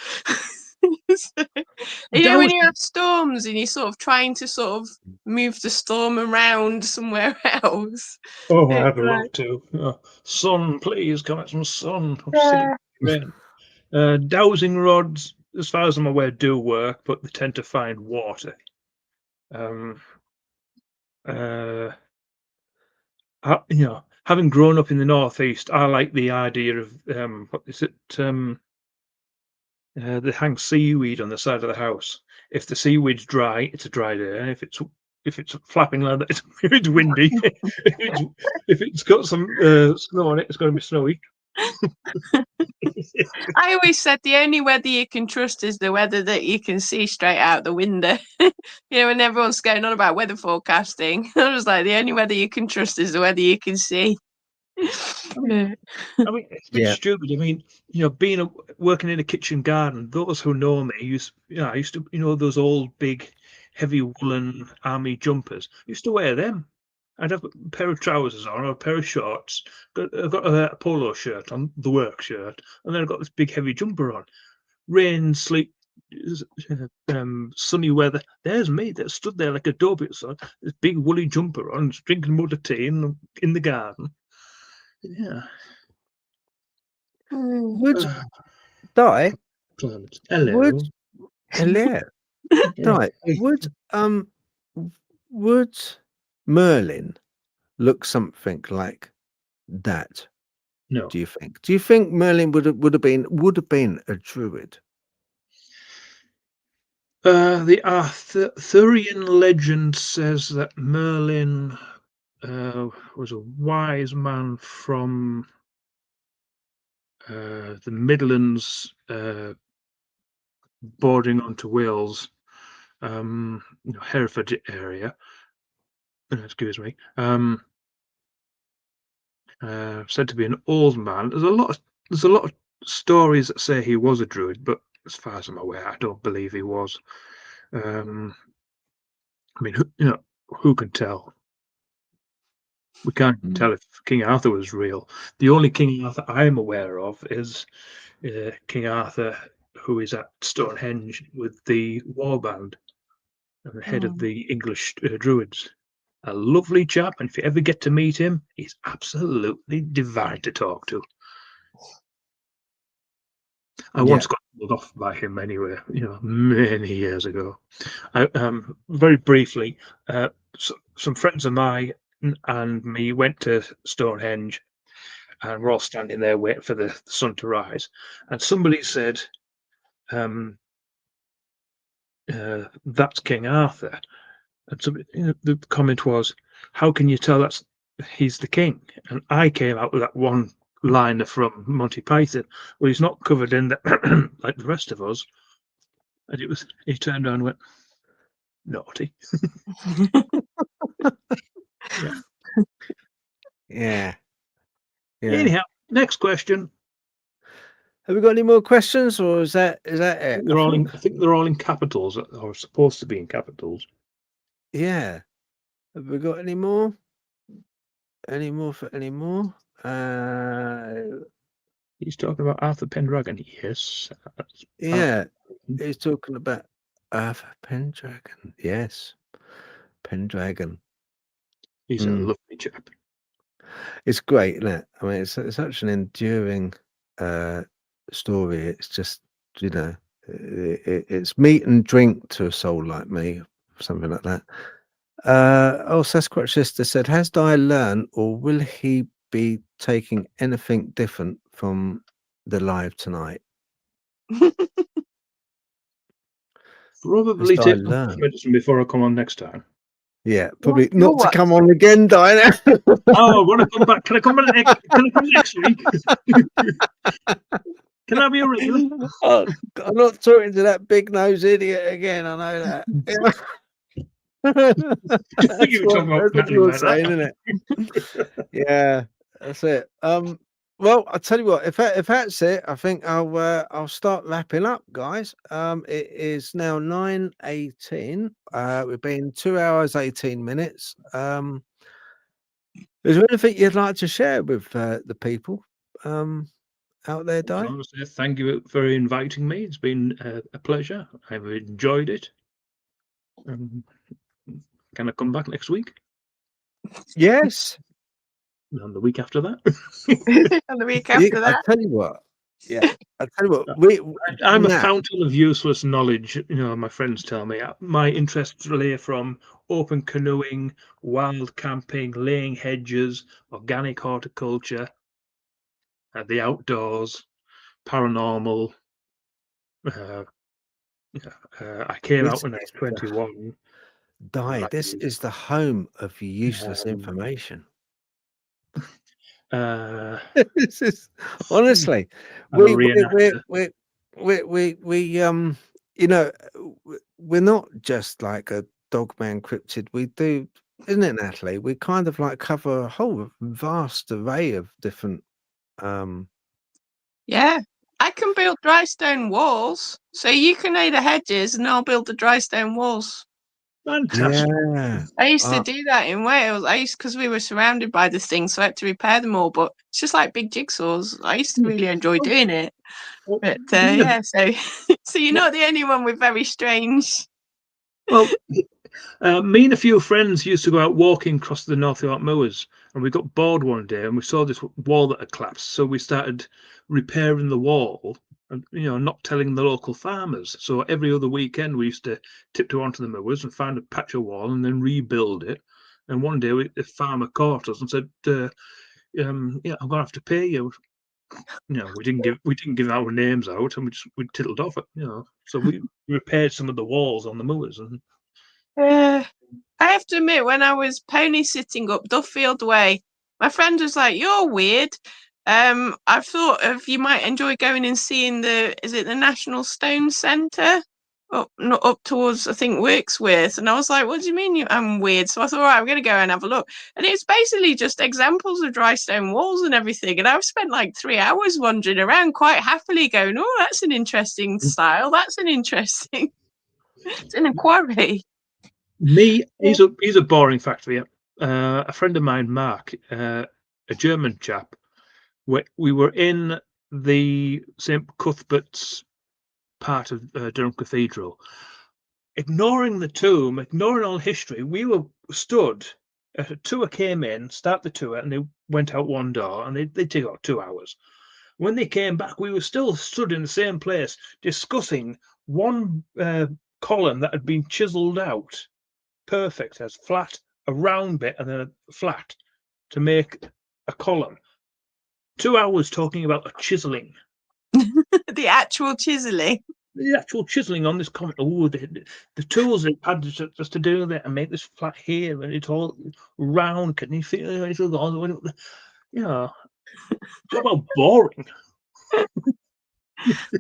When you have storms and you're sort of trying to sort of move the storm around somewhere else. Oh, I'd love to. Sun, please, come out some sun. Dowsing rods, as far as I'm aware, do work, but they tend to find water. Having grown up in the northeast, I like the idea of what is it? They hang seaweed on the side of the house. If the seaweed's dry, it's a dry day. And if it's flapping like that, it's windy. if it's got some snow on it, it's going to be snowy. I always said the only weather you can trust is the weather that you can see straight out the window. When everyone's going on about weather forecasting, I was like, the only weather you can trust is the weather you can see. Yeah. I mean, it's a bit Yeah. stupid. I mean, working in a kitchen garden, those who know me I used to, those old big, heavy woolen army jumpers. I used to wear them. I'd have a pair of trousers on or a pair of shorts. I've got a polo shirt on, the work shirt, and then I've got this big, heavy jumper on. Rain, sleet, sunny weather. There's me that stood there like a dope. So this big woolly jumper on, drinking mud of tea in the garden. Yeah. Would Di? Hello. Would Hello. Di, would Merlin look something like that? No. Do you think? Do you think Merlin would have been a druid? The Arthurian legend says that Merlin was a wise man from the Midlands, bordering onto Wales, Hereford area. Excuse me. Said to be an old man. There's a lot of stories that say he was a druid, but as far as I'm aware, I don't believe he was. I mean, who can tell? We can't tell if King Arthur was real. The only King Arthur I'm aware of is King Arthur, who is at Stonehenge with the warband and the head of the English Druids. A lovely chap, and if you ever get to meet him, he's absolutely divine to talk to. I once got pulled off by him anyway, many years ago. Very briefly, some friends of mine and me went to Stonehenge, and we're all standing there waiting for the sun to rise. And somebody said, "That's King Arthur." And somebody, the comment was, "How can you tell he's the king?" And I came out with that one liner from Monty Python. Well, he's not covered in the like the rest of us. And he turned around and went, "Naughty." Yeah. Anyhow, next question. Have we got any more questions, or is that it? I think they're all in capitals, or supposed to be in capitals. Yeah. Have we got any more? Any more? He's talking about Arthur Pendragon. Yes. Yeah. He's talking about Arthur Pendragon. Yes. Pendragon. He's a lovely chap. It's great, isn't it? I mean, it's such an enduring story. It's just, it's meat and drink to a soul like me, something like that. Sasquatch Sister said, has Dai learned, or will he be taking anything different from the live tonight? Probably take medicine before I come on next time. Yeah, probably not to come on again, Diana. Oh, I want to come back. Can I come back next week? Can I be a regular? Oh, I'm not talking to that big nose idiot again. I know that. You were talking about what you're saying, isn't it? Yeah, that's it. Well, I'll tell you what. If that's it, I think I'll start wrapping up, guys. It is now 9:18. We've been 2 hours 18 minutes. Is there anything you'd like to share with the people out there, Di? I want to say thank you for inviting me. It's been a pleasure. I've enjoyed it. Can I come back next week? Yes. And the week after that. And the week after that. I tell you what. Yeah. I tell you what. I'm a fountain of useless knowledge. My friends tell me. My interests relay from open canoeing, wild camping, laying hedges, organic horticulture, the outdoors, paranormal. I came out when I was 21. Di, this is the home of useless information. This is honestly, we're not just like a Dogman cryptid. We do isn't it, Natalie? We kind of like cover a whole vast array of different. Yeah, I can build dry stone walls, so you can lay the hedges, and I'll build the dry stone walls. Fantastic. Yeah, I used to do that in Wales. Because we were surrounded by the things, so I had to repair them all. But it's just like big jigsaws. I used to really enjoy doing it. But yeah, so so you're not the only one with very strange. Well, me and a few friends used to go out walking across the North York moors, and we got bored one day, and we saw this wall that had collapsed. So we started repairing the wall, and not telling the local farmers. So every other weekend, we used to tiptoe onto the moors and find a patch of wall and then rebuild it. And one day, the farmer caught us and said, "Yeah, I'm gonna have to pay you." We didn't give our names out, and we tittled off it. So we repaired some of the walls on the moors, and I have to admit, when I was pony sitting up Duffield Way, my friend was like, "You're weird." I thought of you might enjoy going and seeing the National Stone Centre up towards, I think, Wirksworth. And I was like, "What do you mean I'm weird?" So I thought, all right, I'm going to go and have a look. And it's basically just examples of dry stone walls and everything. And I've spent like 3 hours wandering around quite happily going, "Oh, that's an interesting style. That's an interesting." It's in a quarry. He's a boring fact for you. A friend of mine, Mark, a German chap, we were in the St. Cuthbert's part of Durham Cathedral, ignoring the tomb, ignoring all history. We were stood. A tour came in, start the tour, and they went out one door, and they took about 2 hours. When they came back, we were still stood in the same place discussing one column that had been chiselled out, perfect, as flat, a round bit, and then a flat to make a column. 2 hours talking about a chiselling. The actual chiseling. The actual chiseling on this comic. Oh, the tools they had just to do that and make this flat here, and it's all round. Can you feel it? Talk about boring.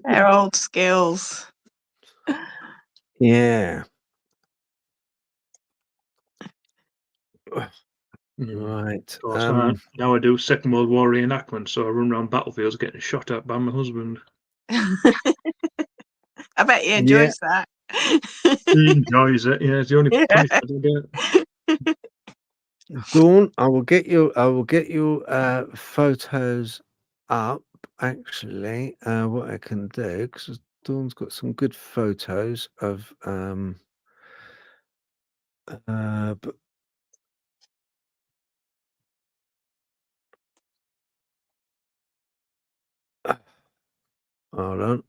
They're old skills. Yeah. Right. Now I do Second World War reenactment, so I run around battlefields getting shot at by my husband. I bet he enjoys that. He enjoys it. Yeah, it's the only punishment I get. Dawn, I will get you photos up. Actually, what I can do, because Dawn's got some good photos of but hold on.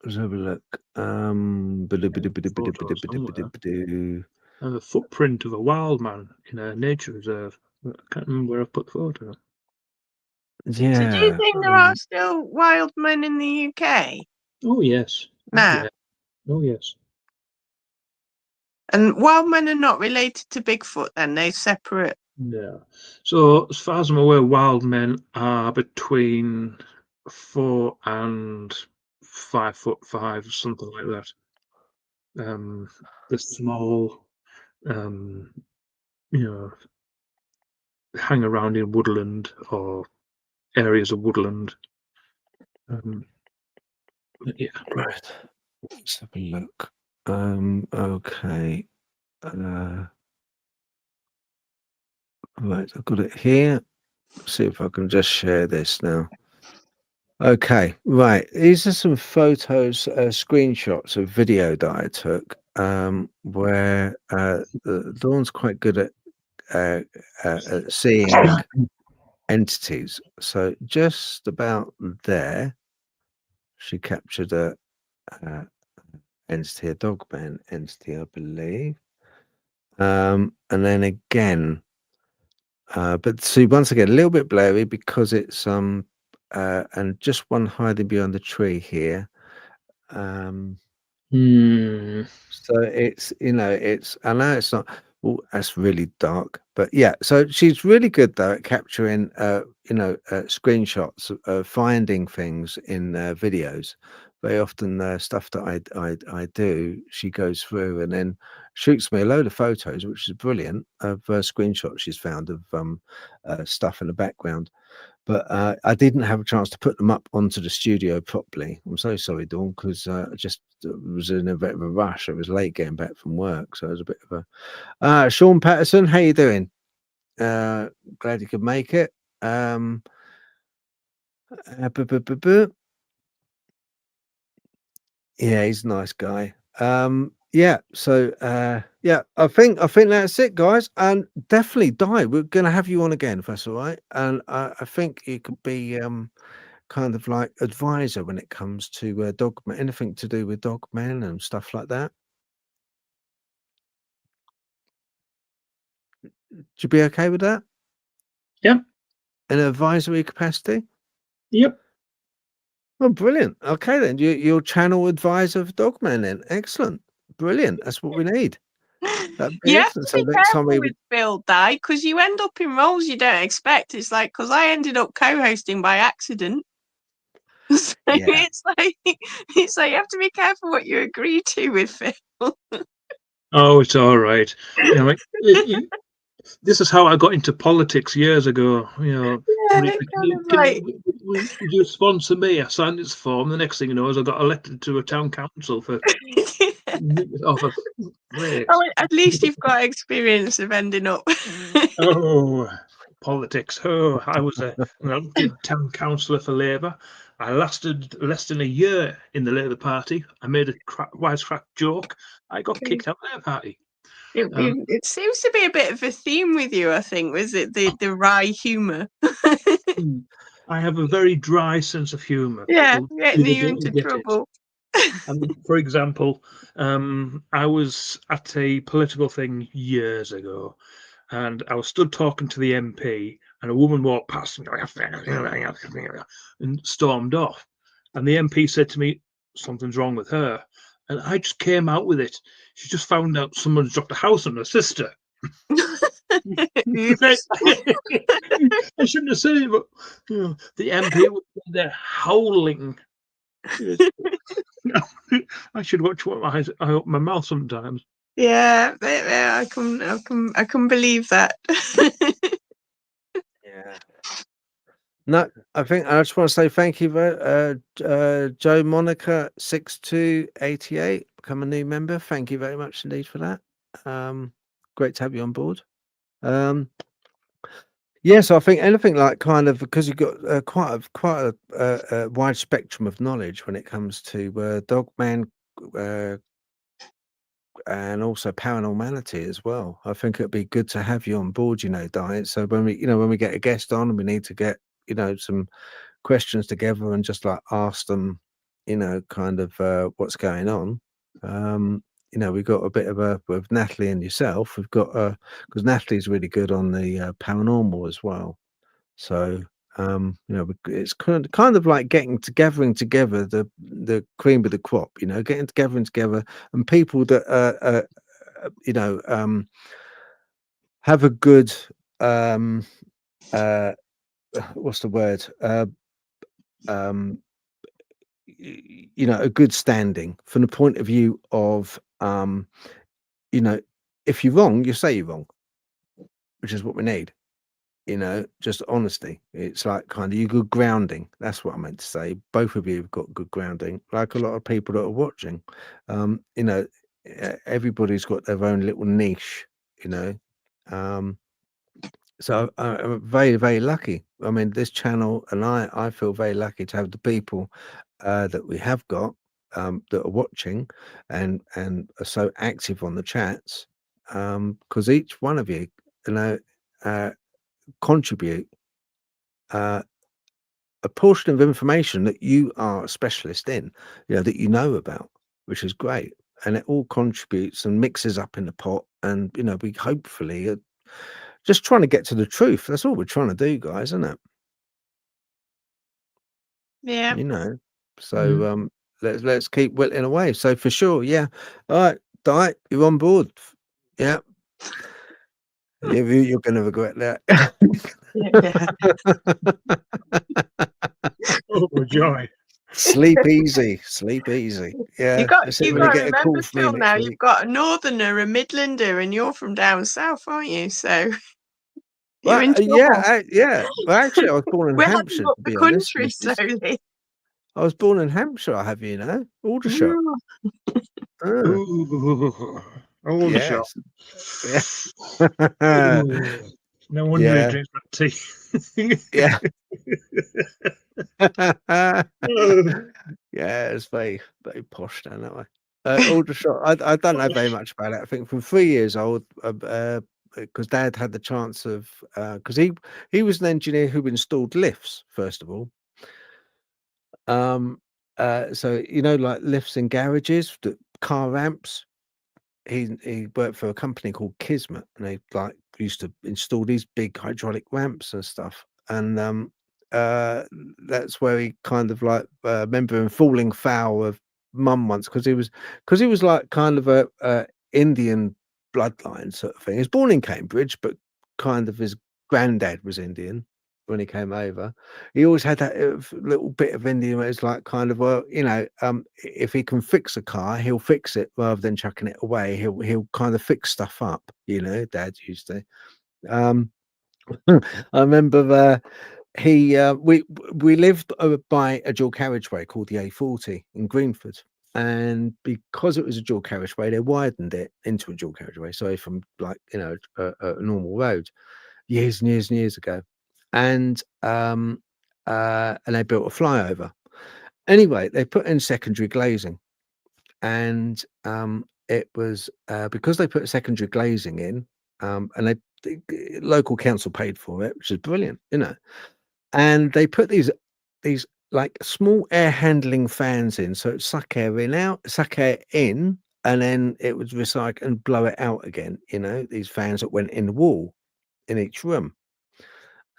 Let's have a look. And the footprint of a wild man in a nature reserve. I can't remember where I put the photo. Yeah. So do you think there are still wild men in the UK? Oh yes. Nah. Yeah. Oh yes. And wild men are not related to Bigfoot then, they're separate. Yeah. So as far as I'm aware, wild men are between 4 and 5'5", something like that. The small, hang around in woodland or areas of woodland. Yeah. Right. Let's have a look. Okay. Right, I've got it here. See if I can just share this now. Okay, right. These are some photos, screenshots of video that I took, where Dawn's quite good at seeing entities. So just about there, she captured a entity, a Dogman entity, I believe. And then again, but see, once again, a little bit blurry because it's and just one hiding behind the tree here. So it's it's, I know it's not. Oh, that's really dark, but yeah. So she's really good though at capturing screenshots of finding things in videos. very often stuff that I do, she goes through and then shoots me a load of photos, which is brilliant, of screenshots she's found of stuff in the background. But I didn't have a chance to put them up onto the studio properly. I'm so sorry, Dawn, because I just was in a bit of a rush. I was late getting back from work, so it was a bit of a. Sean Patterson, how you doing? Glad you could make it. Yeah, he's a nice guy. Yeah, so yeah, I think that's it, guys. And definitely, Dai, we're gonna have you on again if that's all right. And I think you could be kind of like advisor when it comes to dogman, anything to do with dogmen and stuff like that. Would you be okay with that? Yep. In an advisory capacity? Yep. Oh, brilliant. Okay, then you're channel advisor of Dogman then. Excellent. Brilliant. That's what we need. That'd be You have excellent. to So be next time careful we with Bill, Dai, because you end up in roles you don't expect. It's like, because I ended up co-hosting by accident. So Yeah. it's like you have to be careful what you agree to with Phil. Oh, it's all right. You know, this is how I got into politics years ago. You know, Yeah, would you sponsor me? I signed this form. The next thing you know is I got elected to a town council for. Great. Oh, at least you've got experience of ending up. Oh, politics. Oh, I was an elected town councillor for Labour. I lasted less than a year in the Labour Party. I made a wisecrack joke. I got kicked out of their party. It seems to be a bit of a theme with you, I think. Was it the wry humour? I have a very dry sense of humour. Yeah, People getting you don't into get it. trouble. For example, I was at a political thing years ago, and I was stood talking to the MP, and a woman walked past and stormed off. And the MP said to me, "Something's wrong with her," and I just came out with it. She just found out someone's dropped a house on her sister. Oops. I shouldn't have said it, but you know, the MP was there howling. I should watch what I open my mouth sometimes. Yeah, I can believe that. Yeah. No, I think I just want to say thank you, Joe Monica 6288, become a new member. Thank you very much indeed for that. Great to have you on board. Yes, I think anything like kind of because you've got quite a wide spectrum of knowledge when it comes to Dogman and also paranormality as well. I think it'd be good to have you on board, you know, Diet. So when we get a guest on and we need to get, you know, some questions together and just like ask them, you know, kind of what's going on. You know, we've got a bit of a with Natalie and yourself. We've got because Natalie's really good on the paranormal as well. So you know, it's kind of like gathering together the cream of the crop. You know, gathering together and people that you know have a good what's the word you know, a good standing from the point of view of you know, if you're wrong, you say you're wrong, which is what we need. You know, just honesty. It's like kind of you good grounding. That's what I meant to say. Both of you have got good grounding, like a lot of people that are watching. You know, everybody's got their own little niche, you know. So I'm very, very lucky. I mean, this channel, and I feel very lucky to have the people that we have got that are watching and are so active on the chats, because each one of you, you know, contribute a portion of information that you are a specialist in, you know, that you know about, which is great, and it all contributes and mixes up in the pot, and you know, we hopefully are just trying to get to the truth. That's all we're trying to do, guys, isn't it? Yeah. You know, so let's keep whittling away. So for sure, yeah. All right, Di, you're on board. Yeah. You're gonna regret that. Yeah. Oh, joy. Sleep easy, sleep easy. Yeah, that's it. You When you got to get a call remember, from me Phil. next Now week. you've got a northerner, a Midlander, and you're from down south, aren't you? So you're in trouble. Yeah. Well, actually, I was born in We're Hampshire, heading up to the be honest. country Mrs. slowly. I was born in Hampshire, I have you know, Aldershot. Ooh, Aldershot. Yes. Ooh, no wonder Yeah. he drinks that tea. Yeah. Oh. Yeah, it's very, very posh down that way. Aldershot, I don't know very much about it. I think from 3 years old, because Dad had the chance of, because he was an engineer who installed lifts, first of all. So you know, like lifts in garages, the car ramps. He worked for a company called Kismet, and they like used to install these big hydraulic ramps and stuff. And that's where he kind of like remember him falling foul of Mum once because he was like kind of a Indian bloodline sort of thing. He was born in Cambridge, but kind of his granddad was Indian when he came over. He always had that little bit of Indian where it's like kind of, well, you know, if he can fix a car, he'll fix it rather than chucking it away. He'll kind of fix stuff up, you know. Dad used to. I remember we lived by a dual carriageway called the A40 in Greenford, and because it was a dual carriageway, they widened it into a dual carriageway, so from like, you know, a normal road years and years and years ago, and they built a flyover. Anyway, they put in secondary glazing, and it was because they put secondary glazing in, and the local council paid for it, which is brilliant, you know. And they put these like small air handling fans in, so it suck air in, and then it would recycle and blow it out again. You know, these fans that went in the wall in each room,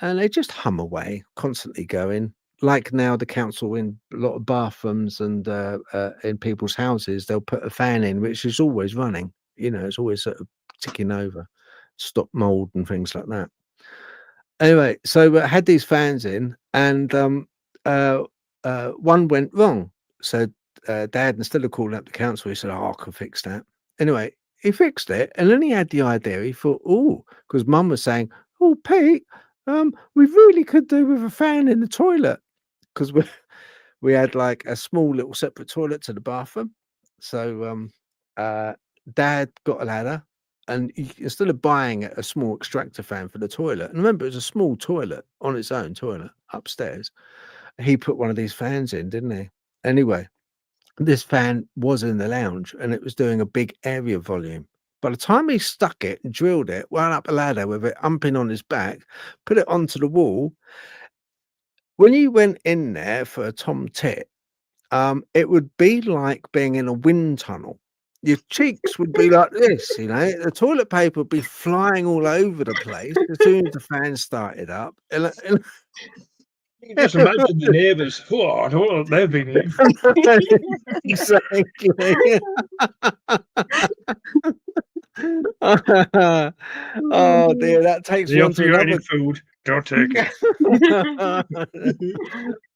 and they just hum away, constantly going. Like now, the council in a lot of bathrooms and in people's houses, they'll put a fan in, which is always running. You know, it's always sort of ticking over, stop mold and things like that. Anyway, so I had these fans in, and one went wrong. So Dad, instead of calling up the council, he said, "Oh, I can fix that." Anyway, he fixed it, and then he had the idea. He thought, "Oh," because Mum was saying, "Oh, Pete, we really could do with a fan in the toilet," because we had like a small little separate toilet to the bathroom. So Dad got a ladder, and instead of buying a small extractor fan for the toilet, and remember, it was a small toilet on its own toilet upstairs, he put one of these fans in, didn't he? Anyway, this fan was in the lounge, and it was doing a big area volume. By the time he stuck it and drilled it, went up a ladder with it humping on his back, put it onto the wall. When you went in there for a tom tit, it would be like being in a wind tunnel. Your cheeks would be like this, you know. The toilet paper would be flying all over the place as soon as the fan started up. You can just imagine the neighbours. Oh, I don't know what they've been eating. Exactly. Oh dear, that takes They me on offer to you another. any food, don't take it.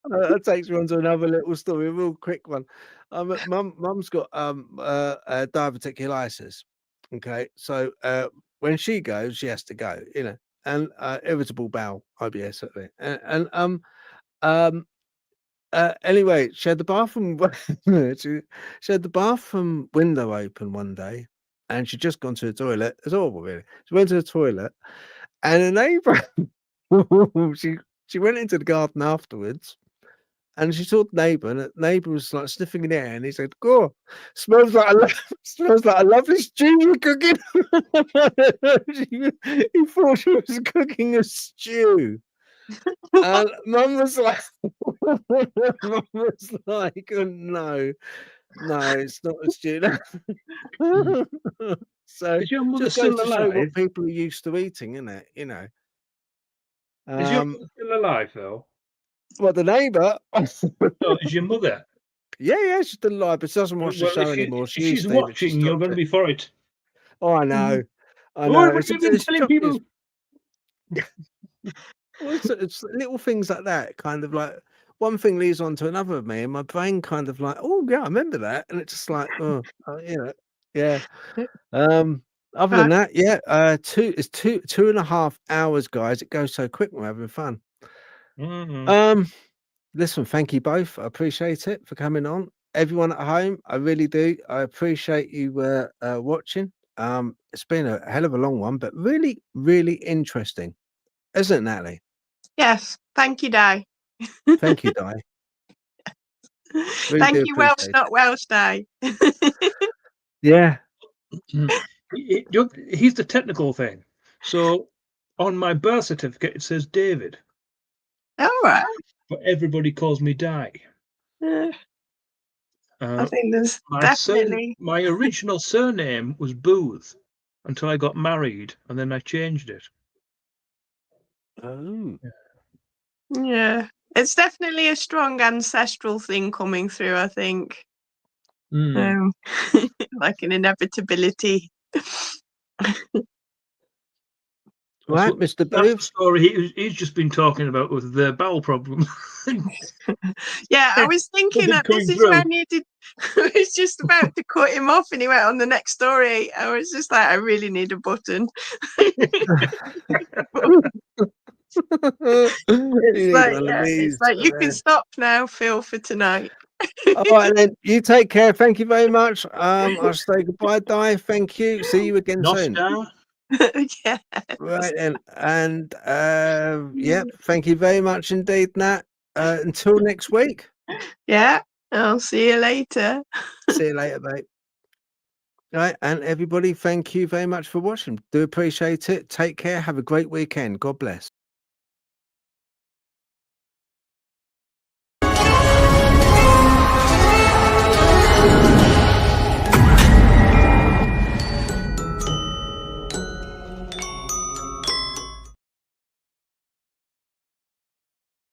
That takes me on to another little story, a real quick one. Mum's got diverticulitis. Okay, so when she goes, she has to go, you know, and irritable bowel, IBS, sort of thing. Anyway, she had the bathroom she had the bathroom window open one day, and she'd just gone to the toilet. It's horrible, really. She went to the toilet, and a neighbour she went into the garden afterwards, and she saw the neighbour, and the neighbour was like sniffing in the air, and he said, "Go, smells like a lovely stew you're cooking." He thought she was cooking a stew. And Mum was like, "Oh, no, it's not a stew." So Is your mother just goes still to show alive? what people are used to eating, isn't it? You know. Is your mother still alive, though? Well, the neighbour. No, is your mother? Yeah, she's still alive, but she doesn't watch the show anymore. If she's watching, you're going to be for it. Oh, I know. Oh, what have you been telling people? Well, it's little things like that, kind of like one thing leads on to another of me, and my brain kind of like, oh yeah, I remember that, and it's just like, yeah. Other than that, yeah, it's two and a half hours, guys. It goes so quick when we're having fun. Listen, thank you both. I appreciate it for coming on. Everyone at home, I really do. I appreciate you watching. It's been a hell of a long one, but really, really interesting, isn't it, Natalie? Yes, thank you, Dai. Thank you, Dai. Really Thank do you, Welsh, appreciate not Welsh, Dai. Yeah. Here's the technical thing. So on my birth certificate, it says David, All right. but everybody calls me Dai. I think there's definitely my original surname was Booth until I got married, and then I changed it. Oh. Yeah, it's definitely a strong ancestral thing coming through, I think. Like an inevitability. Right, Mr. That's Booth. the story he's just been talking about with the bowel problem. Yeah, I was thinking that this is where I needed. I was just about to cut him off, and he went on the next story. I was just like, I really need a button. It's like you can stop now, Phil, for tonight. All right, then. You take care. Thank you very much. I'll say goodbye, Dai. Thank you. See you again soon. Yeah. Right then, and yeah, thank you very much indeed, Nat. Until next week. Yeah, I'll see you later. See you later, mate. Right, and everybody, thank you very much for watching. Do appreciate it. Take care. Have a great weekend. God bless.